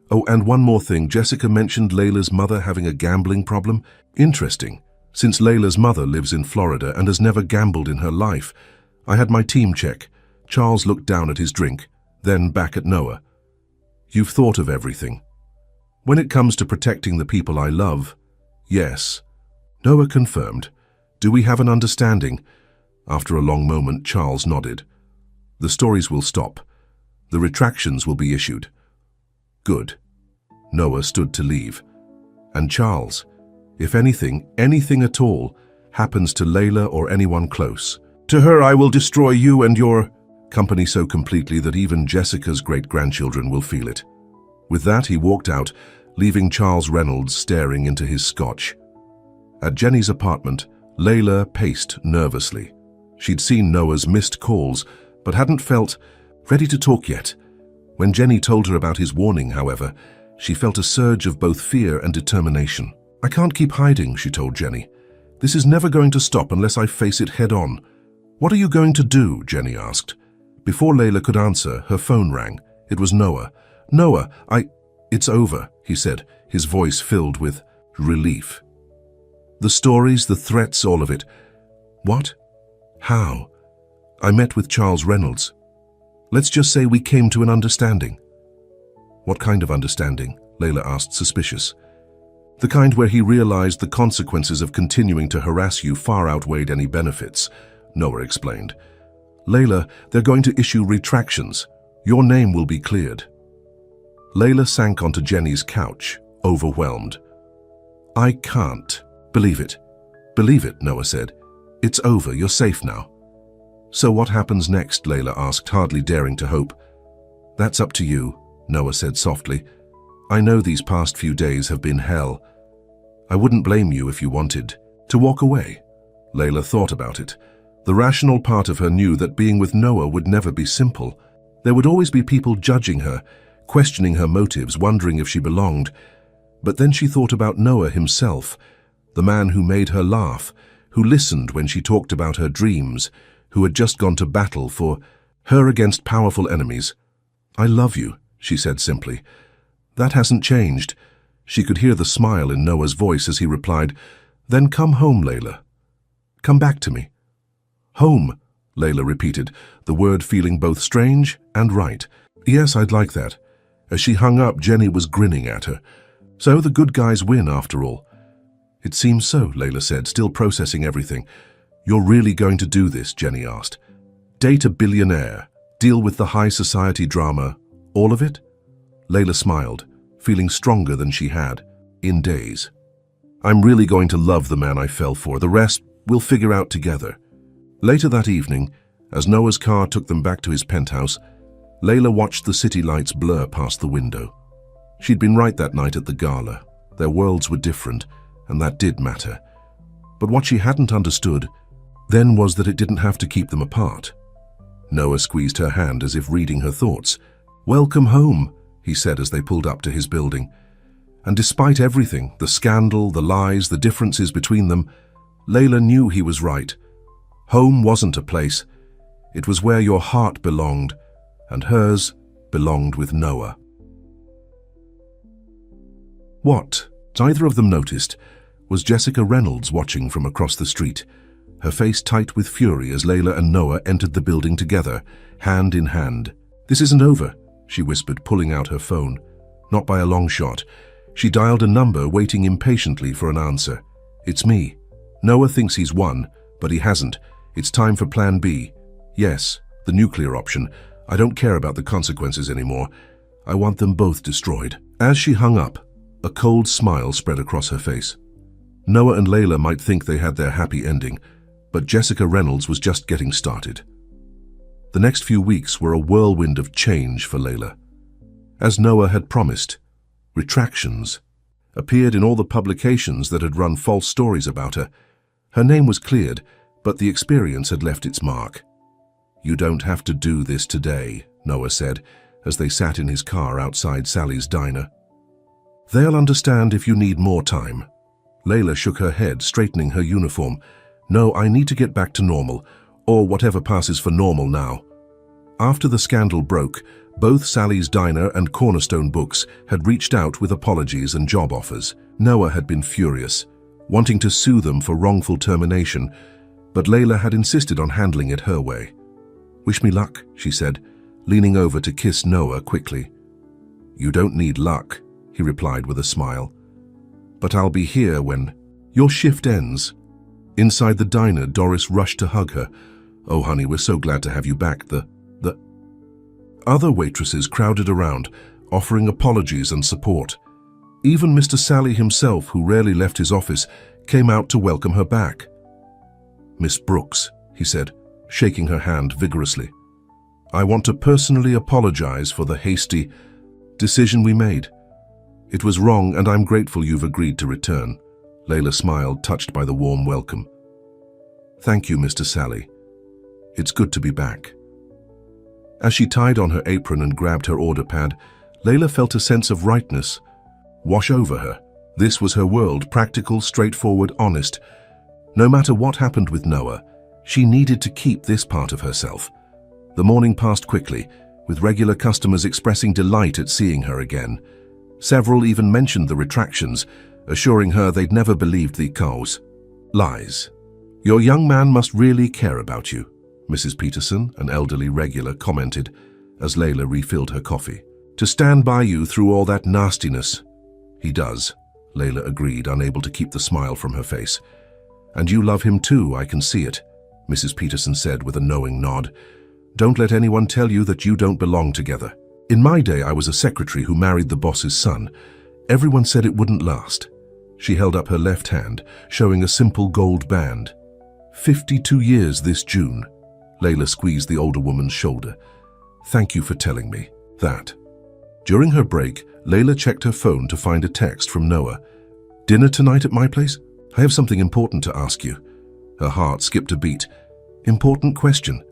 Oh, and one more thing, Jessica mentioned Layla's mother having a gambling problem. Interesting, since Layla's mother lives in Florida and has never gambled in her life. I had my team check. Charles looked down at his drink, then back at Noah. You've thought of everything. When it comes to protecting the people I love, yes. Noah confirmed. Do we have an understanding? After a long moment, Charles nodded. The stories will stop. The retractions will be issued. Good. Noah stood to leave. And Charles, if anything at all, happens to Layla or anyone close, to her I will destroy you and your company so completely that even Jessica's great-grandchildren will feel it. With that, he walked out, leaving Charles Reynolds staring into his scotch. At Jenny's apartment, Layla paced nervously. She'd seen Noah's missed calls, but hadn't felt ready to talk yet. When Jenny told her about his warning, however, she felt a surge of both fear and determination. I can't keep hiding, she told Jenny. This is never going to stop unless I face it head on. What are you going to do? Jenny asked. Before Layla could answer, her phone rang. It was Noah. Noah, it's over, he said, his voice filled with relief. The stories, the threats, all of it. What? How? I met with Charles Reynolds. Let's just say we came to an understanding. What kind of understanding? Layla asked, suspicious. The kind where he realized the consequences of continuing to harass you far outweighed any benefits, Noah explained. Layla, they're going to issue retractions. Your name will be cleared. Layla sank onto Jenny's couch, overwhelmed. I can't believe it. Believe it, Noah said. It's over, you're safe now. So what happens next? Layla asked, hardly daring to hope. That's up to you, Noah said softly. I know these past few days have been hell. I wouldn't blame you if you wanted to walk away. Layla thought about it. The rational part of her knew that being with Noah would never be simple. There would always be people judging her, questioning her motives, wondering if she belonged. But then she thought about Noah himself, the man who made her laugh, who listened when she talked about her dreams, who had just gone to battle for her against powerful enemies. I love you, she said simply. That hasn't changed. She could hear the smile in Noah's voice as he replied, Then come home, Layla. Come back to me. Home, Layla repeated, the word feeling both strange and right. Yes, I'd like that. As she hung up, Jenny was grinning at her. So the good guys win, after all. It seems so, Layla said, still processing everything. You're really going to do this? Jenny asked. Date a billionaire, deal with the high society drama, all of it? Layla smiled, feeling stronger than she had in days. I'm really going to love the man I fell for. The rest we'll figure out together. Later that evening, as Noah's car took them back to his penthouse, Layla watched the city lights blur past the window. She'd been right that night at the gala. Their worlds were different, and that did matter. But what she hadn't understood then was that it didn't have to keep them apart. Noah squeezed her hand as if reading her thoughts. Welcome home, he said as they pulled up to his building. And despite everything, the scandal, the lies, the differences between them, Layla knew he was right. Home wasn't a place. It was where your heart belonged, and hers belonged with Noah. What, neither of them noticed, was Jessica Reynolds watching from across the street, her face tight with fury as Layla and Noah entered the building together, hand in hand. This isn't over, she whispered, pulling out her phone. Not by a long shot. She dialed a number, waiting impatiently for an answer. It's me. Noah thinks he's won, but he hasn't. It's time for Plan B. Yes, the nuclear option. I don't care about the consequences anymore. I want them both destroyed. As she hung up, a cold smile spread across her face. Noah and Layla might think they had their happy ending, but Jessica Reynolds was just getting started. The next few weeks were a whirlwind of change for Layla. As Noah had promised, retractions appeared in all the publications that had run false stories about her. Her name was cleared, but the experience had left its mark. "You don't have to do this today," Noah said, as they sat in his car outside Sally's diner. "They'll understand if you need more time." Layla shook her head, straightening her uniform. "No, I need to get back to normal, or whatever passes for normal now." After the scandal broke, both Sally's Diner and Cornerstone Books had reached out with apologies and job offers. Noah had been furious, wanting to sue them for wrongful termination, but Layla had insisted on handling it her way. "Wish me luck," she said, leaning over to kiss Noah quickly. "You don't need luck," he replied with a smile. "But I'll be here when your shift ends." Inside the diner, Doris rushed to hug her. "Oh, honey, we're so glad to have you back." The other waitresses crowded around, offering apologies and support. Even Mr. Sally himself, who rarely left his office, came out to welcome her back. "Miss Brooks," he said, shaking her hand vigorously, "I want to personally apologize for the hasty decision we made. It was wrong, and I'm grateful you've agreed to return." Layla smiled, touched by the warm welcome. "Thank you, Mr. Sally. It's good to be back." As she tied on her apron and grabbed her order pad, Layla felt a sense of rightness wash over her. This was her world, practical, straightforward, honest. No matter what happened with Noah, she needed to keep this part of herself. The morning passed quickly, with regular customers expressing delight at seeing her again. Several even mentioned the retractions, assuring her they'd never believed the cows. "Lies. Your young man must really care about you," Mrs. Peterson, an elderly regular, commented as Layla refilled her coffee. "To stand by you through all that nastiness." "He does," Layla agreed, unable to keep the smile from her face. "And you love him too, I can see it," Mrs. Peterson said with a knowing nod. "Don't let anyone tell you that you don't belong together. In my day, I was a secretary who married the boss's son. Everyone said it wouldn't last." She held up her left hand, showing a simple gold band. 52 years this June." Layla squeezed the older woman's shoulder. "Thank you for telling me that." During her break, Layla checked her phone to find a text from Noah. "Dinner tonight at my place? I have something important to ask you." Her heart skipped a beat. Important question.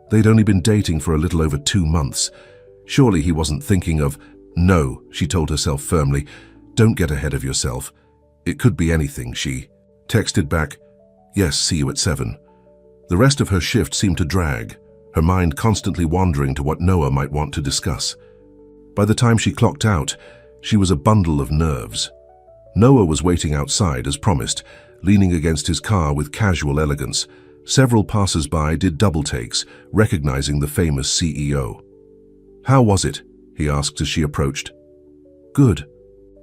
They'd only been dating for a little over 2 months. Surely he wasn't thinking of... "No," she told herself firmly. "Don't get ahead of yourself. It could be anything," she texted back. "Yes, see you at 7. The rest of her shift seemed to drag, her mind constantly wandering to what Noah might want to discuss. By the time she clocked out, she was a bundle of nerves. Noah was waiting outside as promised, leaning against his car with casual elegance. Several passers-by did double takes, recognizing the famous CEO. "How was it?" he asked as she approached. "Good,"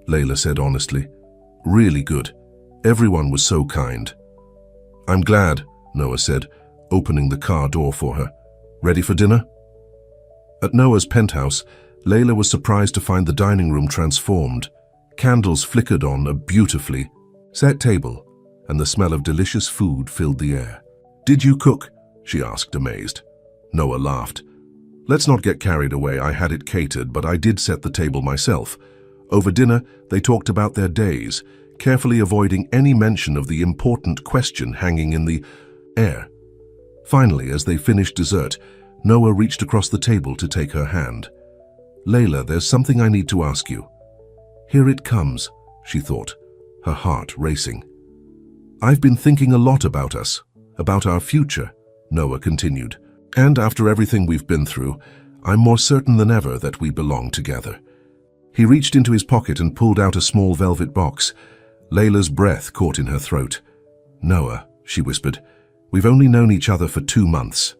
Layla said honestly. "Really good. Everyone was so kind." "I'm glad," Noah said, opening the car door for her. "Ready for dinner?" At Noah's penthouse, Layla was surprised to find the dining room transformed. Candles flickered on a beautifully set table, and the smell of delicious food filled the air. "Did you cook?" she asked, amazed. Noah laughed. "Let's not get carried away. I had it catered, but I did set the table myself." Over dinner, they talked about their days, carefully avoiding any mention of the important question hanging in the air. Finally, as they finished dessert, Noah reached across the table to take her hand. "Layla, there's something I need to ask you." "Here it comes," she thought, her heart racing. "I've been thinking a lot about us, about our future," Noah continued. "And after everything we've been through, I'm more certain than ever that we belong together." He reached into his pocket and pulled out a small velvet box. Layla's breath caught in her throat. "Noah," she whispered, "we've only known each other for 2 months."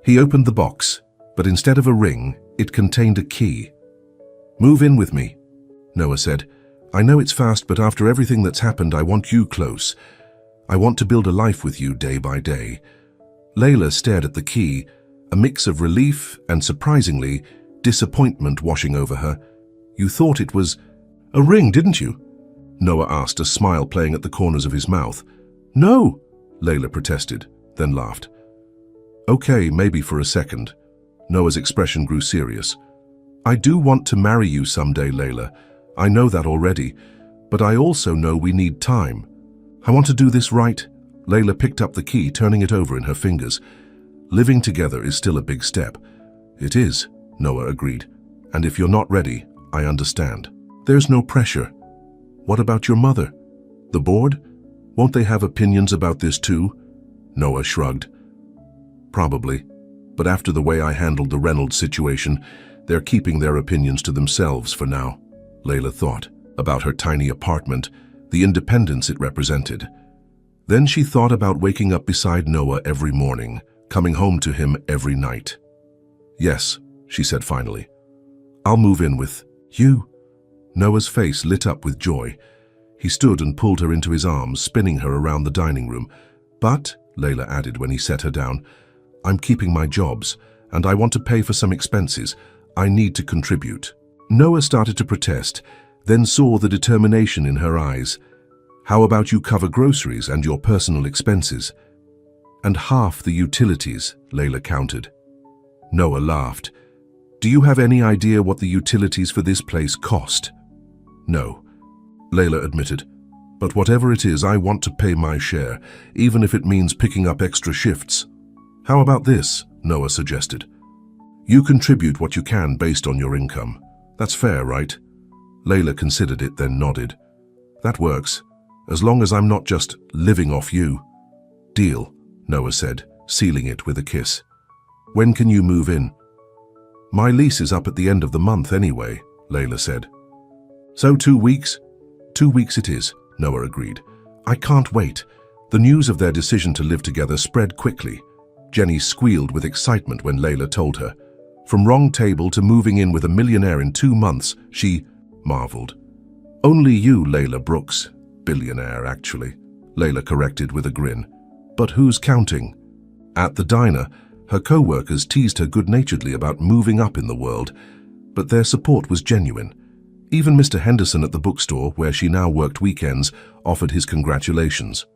He opened the box, but instead of a ring, it contained a key. "Move in with me," Noah said. "I know it's fast, but after everything that's happened, I want you close. I want to build a life with you day by day." Layla stared at the key, a mix of relief and, surprisingly, disappointment washing over her. "You thought it was a ring, didn't you?" Noah asked, a smile playing at the corners of his mouth. "No," Layla protested. then laughed. Okay, maybe for a second. Noah's expression grew serious. I do want to marry you someday, Layla. I know that already, but I also know we need time. I want to do this right. Layla picked up the key, turning it over in her fingers. Living together is still a big step. It is, Noah agreed. And if you're not ready, I understand. There's no pressure. What about your mother? The board? Won't they have opinions about this too? Noah shrugged. Probably. But after the way I handled the Reynolds situation, they're keeping their opinions to themselves for now. Layla thought about her tiny apartment, the independence it represented. Then she thought about waking up beside Noah every morning, coming home to him every night. Yes, she said finally. I'll move in with you. Noah's face lit up with joy. He stood and pulled her into his arms, spinning her around the dining room. But, Layla added when he set her down, I'm keeping my jobs, and I want to pay for some expenses. I need to contribute. Noah started to protest, then saw the determination in her eyes. How about you cover groceries and your personal expenses? And half the utilities, Layla countered. Noah laughed. Do you have any idea what the utilities for this place cost? No, Layla admitted. But whatever it is, I want to pay my share, even if it means picking up extra shifts. How about this? Noah suggested. You contribute what you can based on your income. That's fair, right? Layla considered it, then nodded. That works, as long as I'm not just living off you. Deal, Noah said, sealing it with a kiss. When can you move in? My lease is up at the end of the month anyway, Layla said. So 2 weeks? 2 weeks it is, Noah agreed. I can't wait. The news of their decision to live together spread quickly. Jenny squealed with excitement when Layla told her. From wrong table to moving in with a millionaire in 2 months, she marveled. Only you, Layla Brooks. Billionaire, actually, Layla corrected with a grin. But who's counting? At the diner, her co-workers teased her good-naturedly about moving up in the world, but their support was genuine. Even Mr. Henderson at the bookstore, where she now worked weekends, offered his congratulations.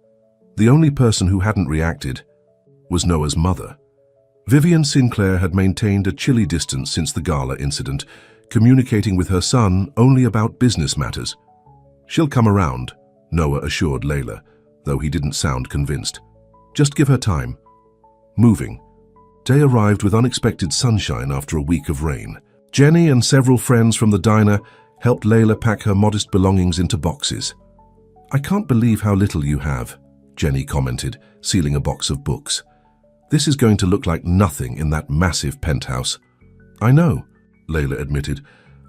The only person who hadn't reacted was Noah's mother. Vivian Sinclair had maintained a chilly distance since the gala incident, communicating with her son only about business matters. She'll come around, Noah assured Layla, though he didn't sound convinced. Just give her time. Moving. Day arrived with unexpected sunshine after a week of rain. Jenny and several friends from the diner helped Layla pack her modest belongings into boxes. I can't believe how little you have, Jenny commented, sealing a box of books. This is going to look like nothing in that massive penthouse. I know, Layla admitted.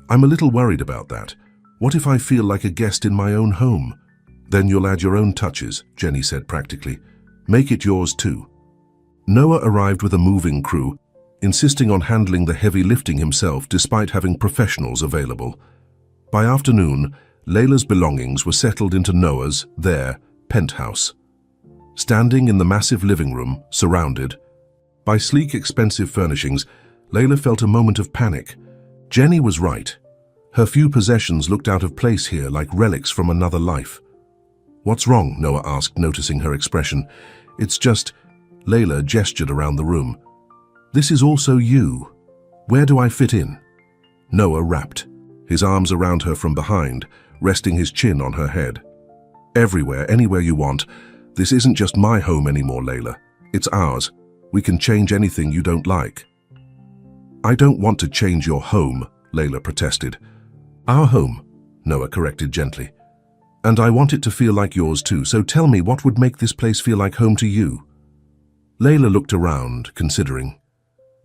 I'm a little worried about that. What if I feel like a guest in my own home? Then you'll add your own touches, Jenny said practically. Make it yours too. Noah arrived with a moving crew, insisting on handling the heavy lifting himself despite having professionals available. By afternoon, Layla's belongings were settled into Noah's, their, penthouse. Standing in the massive living room, surrounded by sleek, expensive furnishings, Layla felt a moment of panic. Jenny was right. Her few possessions looked out of place here like relics from another life. What's wrong? Noah asked, noticing her expression. It's just... Layla gestured around the room. This is also you. Where do I fit in? Noah rapped, his arms around her from behind, resting his chin on her head. Everywhere, anywhere you want. This isn't just my home anymore, Layla. It's ours. We can change anything you don't like. I don't want to change your home, Layla protested. Our home, Noah corrected gently. And I want it to feel like yours too, so tell me what would make this place feel like home to you? Layla looked around, considering.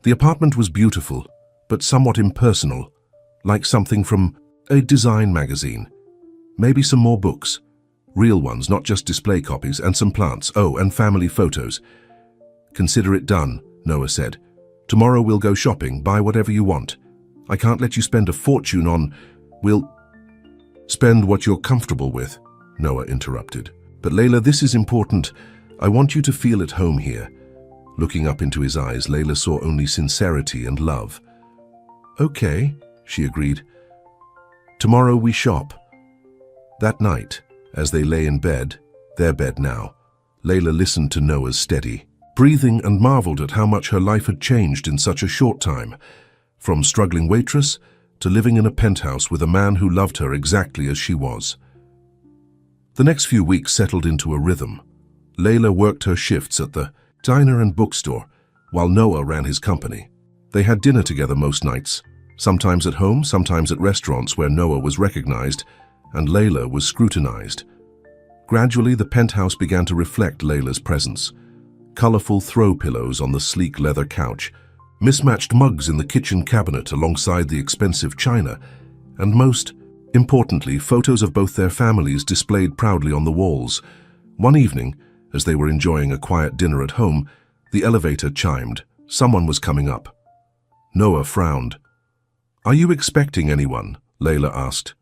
The apartment was beautiful, but somewhat impersonal, like something from a design magazine. Maybe some more books. Real ones, not just display copies, and some plants. Oh, and family photos. Consider it done, Noah said. Tomorrow we'll go shopping, buy whatever you want. I can't let you spend a fortune on... We'll spend what you're comfortable with, Noah interrupted. But Layla, this is important. I want you to feel at home here. Looking up into his eyes, Layla saw only sincerity and love. Okay, she agreed. Tomorrow we shop. That night, as they lay in bed, their bed now, Layla listened to Noah's steady breathing and marveled at how much her life had changed in such a short time, from struggling waitress to living in a penthouse with a man who loved her exactly as she was. The next few weeks settled into a rhythm. Layla worked her shifts at the diner and bookstore, while Noah ran his company. They had dinner together most nights, sometimes at home, sometimes at restaurants where Noah was recognized and Layla was scrutinized. Gradually, the penthouse began to reflect Layla's presence. Colorful throw pillows on the sleek leather couch, mismatched mugs in the kitchen cabinet alongside the expensive china, and most importantly, photos of both their families displayed proudly on the walls. One evening, as they were enjoying a quiet dinner at home, the elevator chimed. Someone was coming up. Noah frowned. "Are you expecting anyone?" Layla asked.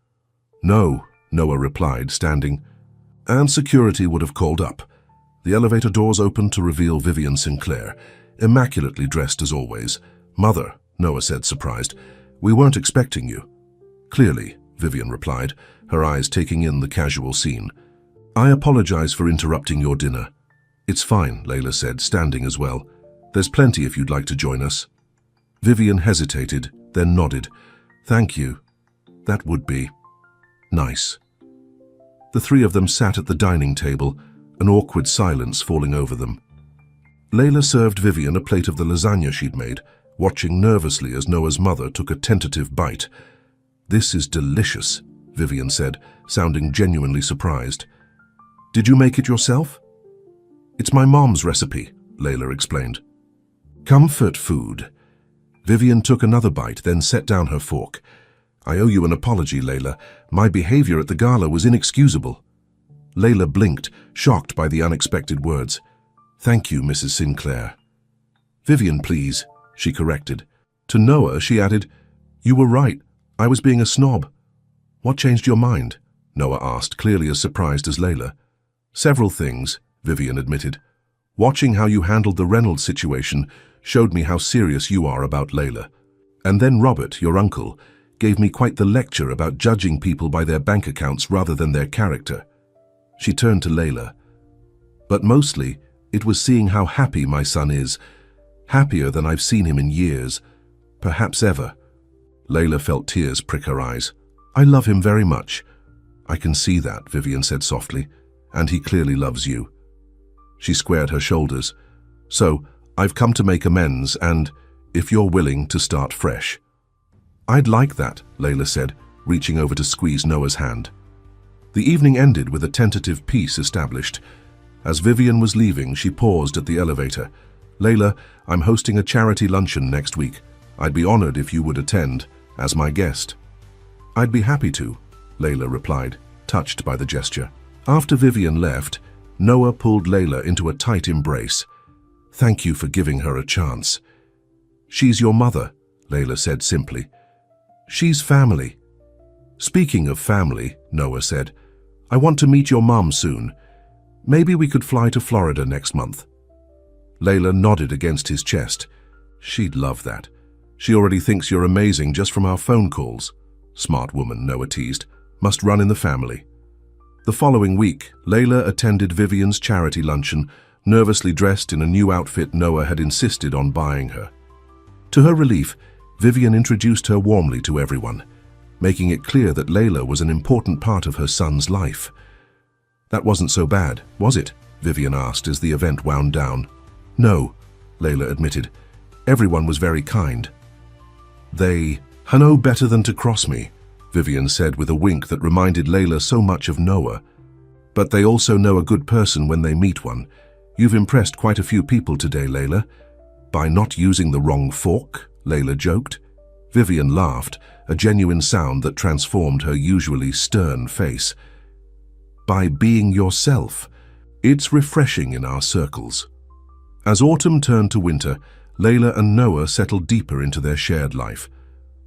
"No," Noah replied, standing. "And security would have called up." The elevator doors opened to reveal Vivian Sinclair, immaculately dressed as always. "Mother," Noah said, surprised, "we weren't expecting you." "Clearly," Vivian replied, her eyes taking in the casual scene. "I apologize for interrupting your dinner." "It's fine," Layla said, standing as well. "There's plenty if you'd like to join us." Vivian hesitated, then nodded. "Thank you. That would be nice." The three of them sat at the dining table, an awkward silence falling over them. Layla served Vivian a plate of the lasagna she'd made, watching nervously as Noah's mother took a tentative bite. "This is delicious," Vivian said, sounding genuinely surprised. "Did you make it yourself?" "It's my mom's recipe," Layla explained. "Comfort food." Vivian took another bite, then set down her fork. "I owe you an apology, Layla. My behavior at the gala was inexcusable." Layla blinked, shocked by the unexpected words. "Thank you, Mrs. Sinclair." "Vivian, please," she corrected. To Noah, she added, "You were right. I was being a snob." "What changed your mind?" Noah asked, clearly as surprised as Layla. "Several things," Vivian admitted. "Watching how you handled the Reynolds situation showed me how serious you are about Layla. And then Robert, your uncle, gave me quite the lecture about judging people by their bank accounts rather than their character." She turned to Layla. "But mostly, it was seeing how happy my son is, happier than I've seen him in years, perhaps ever." Layla felt tears prick her eyes. "I love him very much." "I can see that," Vivian said softly, "and he clearly loves you." She squared her shoulders. "So, I've come to make amends and, if you're willing, to start fresh." "I'd like that," Layla said, reaching over to squeeze Noah's hand. The evening ended with a tentative peace established. As Vivian was leaving, she paused at the elevator. "Layla, I'm hosting a charity luncheon next week. I'd be honored if you would attend, as my guest." "I'd be happy to," Layla replied, touched by the gesture. After Vivian left, Noah pulled Layla into a tight embrace. "Thank you for giving her a chance." "She's your mother," Layla said simply. "She's family." "Speaking of family," Noah said, "I want to meet your mom soon. Maybe we could fly to Florida next month." Layla nodded against his chest. "She'd love that. She already thinks you're amazing just from our phone calls." "Smart woman," Noah teased. "Must run in the family." The following week, Layla attended Vivian's charity luncheon, nervously dressed in a new outfit Noah had insisted on buying her. To her relief, Vivian introduced her warmly to everyone, making it clear that Layla was an important part of her son's life. "That wasn't so bad, was it?" Vivian asked as the event wound down. "No," Layla admitted. "Everyone was very kind." "They know better than to cross me," Vivian said with a wink that reminded Layla so much of Noah. "But they also know a good person when they meet one. You've impressed quite a few people today, Layla." "By not using the wrong fork?" Layla joked. Vivian laughed, a genuine sound that transformed her usually stern face. "By being yourself. It's refreshing in our circles." As autumn turned to winter, Layla and Noah settled deeper into their shared life.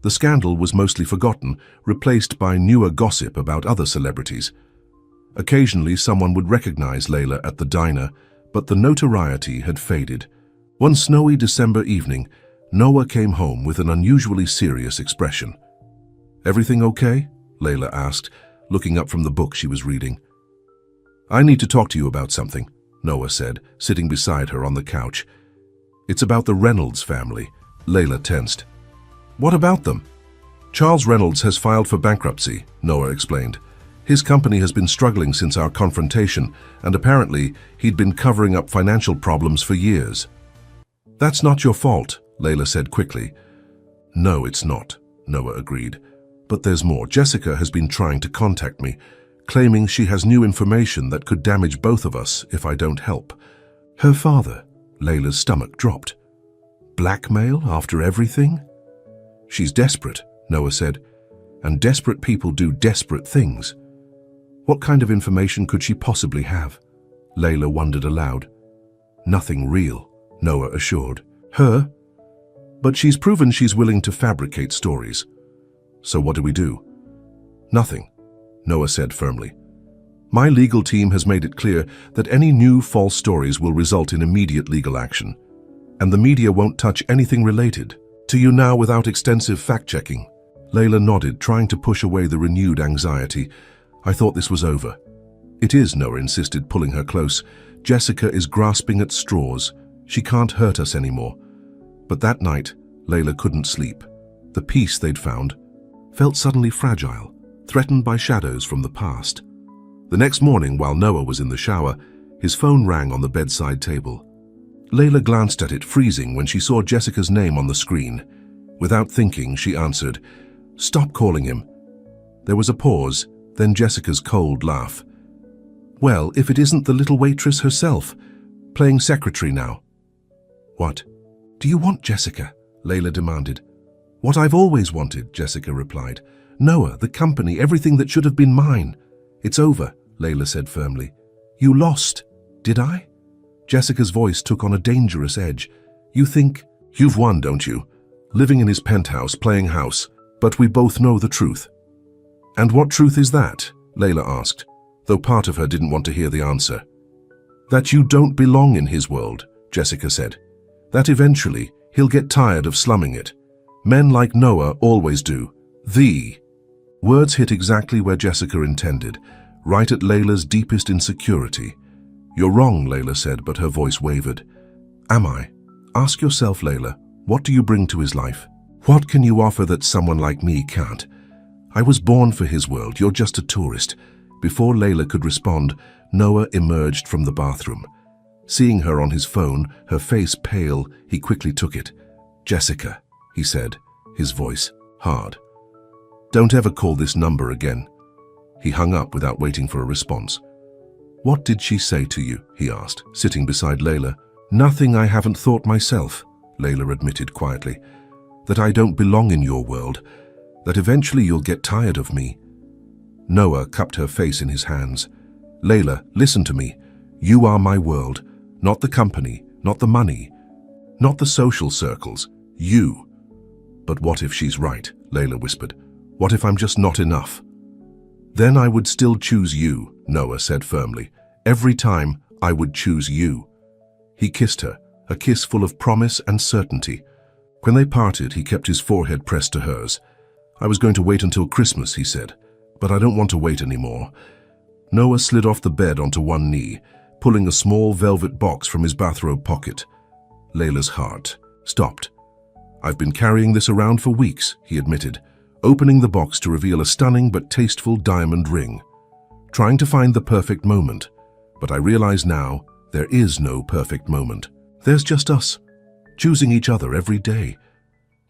The scandal was mostly forgotten, replaced by newer gossip about other celebrities. Occasionally, someone would recognize Layla at the diner, but the notoriety had faded. One snowy December evening, Noah came home with an unusually serious expression. "Everything okay?" Layla asked, looking up from the book she was reading. "I need to talk to you about something," Noah said, sitting beside her on the couch. It's about the Reynolds family. Layla tensed. What about them? Charles Reynolds has filed for bankruptcy, Noah explained. His company has been struggling since our confrontation, and apparently he'd been covering up financial problems for years. That's not your fault, Layla said quickly. No, it's not, Noah agreed. But there's more. Jessica has been trying to contact me, claiming she has new information that could damage both of us if I don't help. Her father, Layla's stomach dropped. Blackmail after everything? She's desperate, Noah said, and desperate people do desperate things. What kind of information could she possibly have? Layla wondered aloud. Nothing real, Noah assured. Her? But she's proven she's willing to fabricate stories. So what do we do? Nothing, Noah said firmly. My legal team has made it clear that any new false stories will result in immediate legal action, and the media won't touch anything related to you now without extensive fact-checking. Layla nodded, trying to push away the renewed anxiety. I thought this was over. It is, Noah insisted, pulling her close. Jessica is grasping at straws. She can't hurt us anymore. But that night, Layla couldn't sleep. The peace they'd found felt suddenly fragile, threatened by shadows from the past. The next morning, while Noah was in the shower, his phone rang on the bedside table. Layla glanced at it, freezing when she saw Jessica's name on the screen. Without thinking, she answered, Stop calling him. There was a pause, then Jessica's cold laugh. Well, if it isn't the little waitress herself, playing secretary now. What? Do you want Jessica? Layla demanded. What I've always wanted, Jessica replied. Noah, the company, everything that should have been mine. It's over, Layla said firmly. You lost. Did I? Jessica's voice took on a dangerous edge. You think? You've won, don't you? Living in his penthouse, playing house. But we both know the truth. And what truth is that? Layla asked, though part of her didn't want to hear the answer. That you don't belong in his world, Jessica said. That eventually he'll get tired of slumming it. Men like Noah always do. Words hit exactly where Jessica intended, right at Layla's deepest insecurity. You're wrong, Layla said, but her voice wavered. Am I? Ask yourself, Layla, what do you bring to his life? What can you offer that someone like me can't? I was born for his world, you're just a tourist. Before Layla could respond, Noah emerged from the bathroom. Seeing her on his phone, her face pale, he quickly took it. Jessica, he said, his voice hard. Don't ever call this number again. He hung up without waiting for a response. What did she say to you? He asked, sitting beside Layla. Nothing I haven't thought myself, Layla admitted quietly. That I don't belong in your world. That eventually you'll get tired of me. Noah cupped her face in his hands. Layla, listen to me. You are my world, not the company, not the money, not the social circles. You. But what if she's right? Layla whispered. What if I'm just not enough? Then I would still choose you, Noah said firmly. Every time, I would choose you. He kissed her, a kiss full of promise and certainty. When they parted, he kept his forehead pressed to hers. I was going to wait until Christmas, he said, but I don't want to wait anymore. Noah slid off the bed onto one knee, pulling a small velvet box from his bathrobe pocket. Layla's heart stopped. I've been carrying this around for weeks, he admitted, opening the box to reveal a stunning but tasteful diamond ring. Trying to find the perfect moment, but I realize now there is no perfect moment. There's just us, choosing each other every day.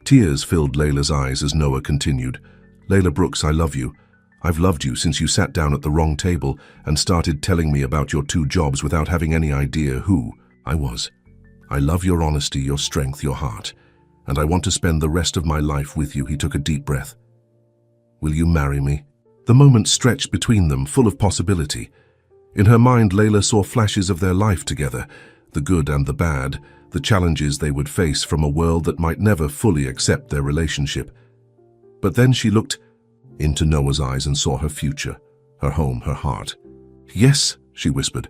Tears filled Layla's eyes as Noah continued. Layla Brooks, I love you. I've loved you since you sat down at the wrong table and started telling me about your 2 jobs without having any idea who I was. I love your honesty, your strength, your heart, and I want to spend the rest of my life with you. He took a deep breath. Will you marry me? The moment stretched between them, full of possibility. In her mind, Layla saw flashes of their life together, the good and the bad, the challenges they would face from a world that might never fully accept their relationship. But then she looked into Noah's eyes and saw her future, her home, her heart. Yes, she whispered.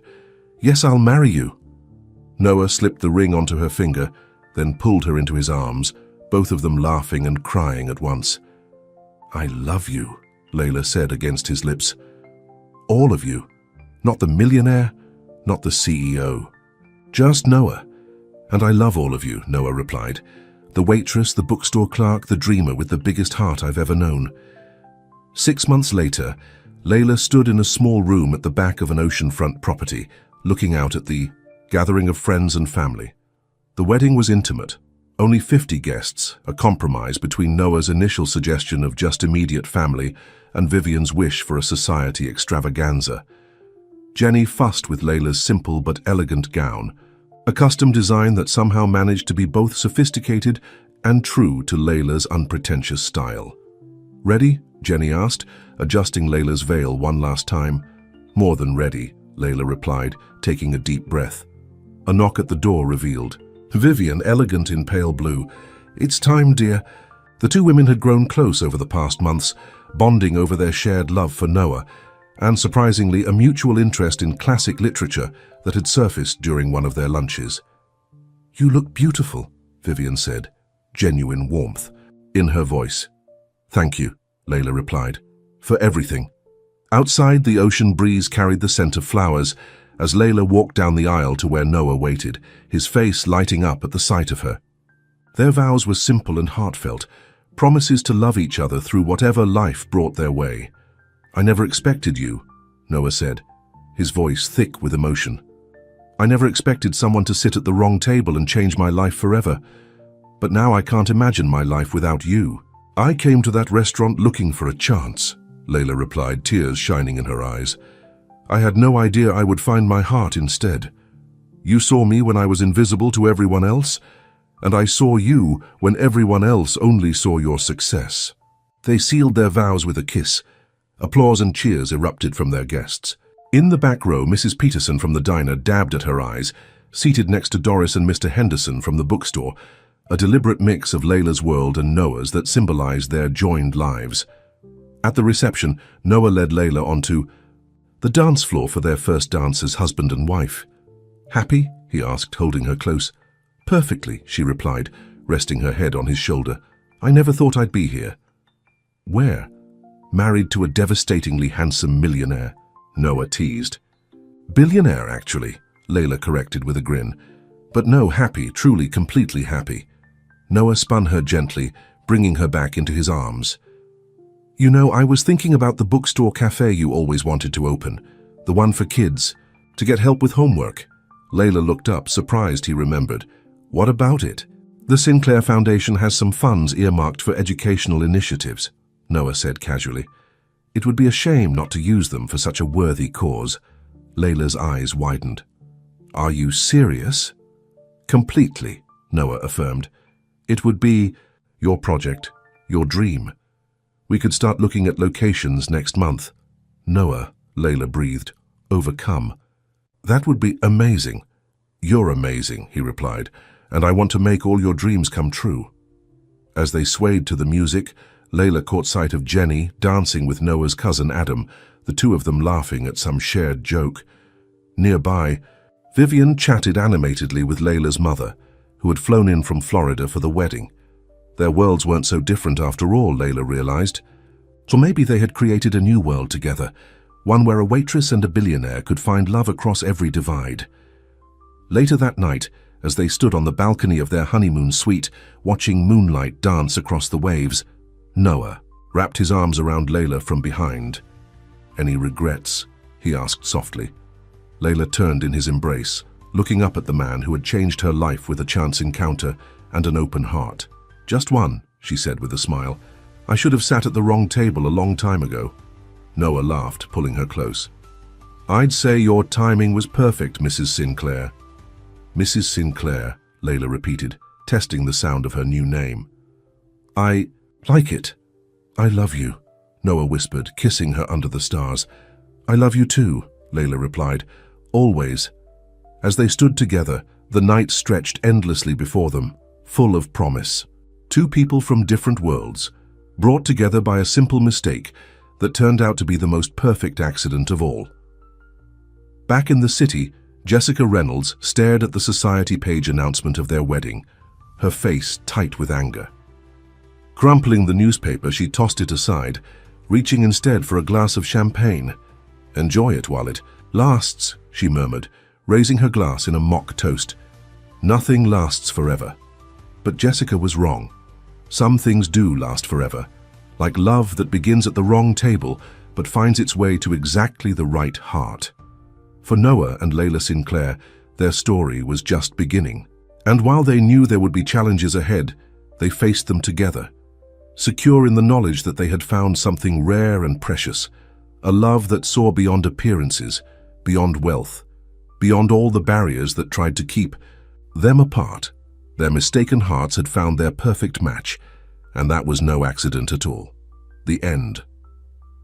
Yes, I'll marry you. Noah slipped the ring onto her finger, then pulled her into his arms, both of them laughing and crying at once. I love you, Layla said against his lips. All of you. Not the millionaire, not the CEO. Just Noah. And I love all of you, Noah replied. The waitress, the bookstore clerk, the dreamer with the biggest heart I've ever known. 6 months later, Layla stood in a small room at the back of an oceanfront property, looking out at the gathering of friends and family. The wedding was intimate. Only 50 guests, a compromise between Noah's initial suggestion of just immediate family and Vivian's wish for a society extravaganza. Jenny fussed with Layla's simple but elegant gown, a custom design that somehow managed to be both sophisticated and true to Layla's unpretentious style. Ready? Jenny asked, adjusting Layla's veil one last time. More than ready, Layla replied, taking a deep breath. A knock at the door revealed Vivian, elegant in pale blue. It's time, dear. The two women had grown close over the past months, bonding over their shared love for Noah, and surprisingly a mutual interest in classic literature that had surfaced during one of their lunches. You look beautiful, Vivian said, genuine warmth in her voice. Thank you, Layla replied, for everything. Outside, the ocean breeze carried the scent of flowers as Layla walked down the aisle to where Noah waited, his face lighting up at the sight of her. Their vows were simple and heartfelt, promises to love each other through whatever life brought their way. I never expected you, Noah said, his voice thick with emotion. I never expected someone to sit at the wrong table and change my life forever. But now I can't imagine my life without you. I came to that restaurant looking for a chance, Layla replied, tears shining in her eyes. I had no idea I would find my heart instead. You saw me when I was invisible to everyone else, and I saw you when everyone else only saw your success. They sealed their vows with a kiss. Applause and cheers erupted from their guests. In the back row, Mrs. Peterson from the diner dabbed at her eyes, seated next to Doris and Mr. Henderson from the bookstore, a deliberate mix of Layla's world and Noah's that symbolized their joined lives. At the reception, Noah led Layla onto the dance floor for their first dance as husband and wife. Happy? He asked, holding her close. Perfectly, she replied, resting her head on his shoulder. I never thought I'd be here. Where? Married to a devastatingly handsome millionaire, Noah teased. Billionaire, actually, Layla corrected with a grin. But no, happy, truly, completely happy. Noah spun her gently, bringing her back into his arms. You know, I was thinking about the bookstore cafe you always wanted to open, the one for kids, to get help with homework. Layla looked up, surprised he remembered. What about it? The Sinclair Foundation has some funds earmarked for educational initiatives, Noah said casually. It would be a shame not to use them for such a worthy cause. Layla's eyes widened. Are you serious? Completely, Noah affirmed. It would be your project, your dream. We could start looking at locations next month. Noah, Layla breathed, overcome. That would be amazing. You're amazing, he replied, and I want to make all your dreams come true. As they swayed to the music, Layla caught sight of Jenny dancing with Noah's cousin Adam, the two of them laughing at some shared joke. Nearby, Vivian chatted animatedly with Layla's mother, who had flown in from Florida for the wedding. Their worlds weren't so different after all, Layla realized. So maybe they had created a new world together, one where a waitress and a billionaire could find love across every divide. Later that night, as they stood on the balcony of their honeymoon suite, watching moonlight dance across the waves, Noah wrapped his arms around Layla from behind. Any regrets? He asked softly. Layla turned in his embrace, looking up at the man who had changed her life with a chance encounter and an open heart. Just one, she said with a smile. I should have sat at the wrong table a long time ago. Noah laughed, pulling her close. I'd say your timing was perfect, Mrs. Sinclair. Mrs. Sinclair, Layla repeated, testing the sound of her new name. I like it. I love you, Noah whispered, kissing her under the stars. I love you too, Layla replied. Always. As they stood together, the night stretched endlessly before them, full of promise. Two people from different worlds, brought together by a simple mistake that turned out to be the most perfect accident of all. Back in the city, Jessica Reynolds stared at the society page announcement of their wedding, her face tight with anger. Crumpling the newspaper, she tossed it aside, reaching instead for a glass of champagne. Enjoy it while it lasts, she murmured, raising her glass in a mock toast. Nothing lasts forever. But Jessica was wrong. Some things do last forever, like love that begins at the wrong table but finds its way to exactly the right heart. For Noah and Layla Sinclair, their story was just beginning. And while they knew there would be challenges ahead, they faced them together, secure in the knowledge that they had found something rare and precious, a love that saw beyond appearances, beyond wealth, beyond all the barriers that tried to keep them apart. Their mistaken hearts had found their perfect match, and that was no accident at all. The end.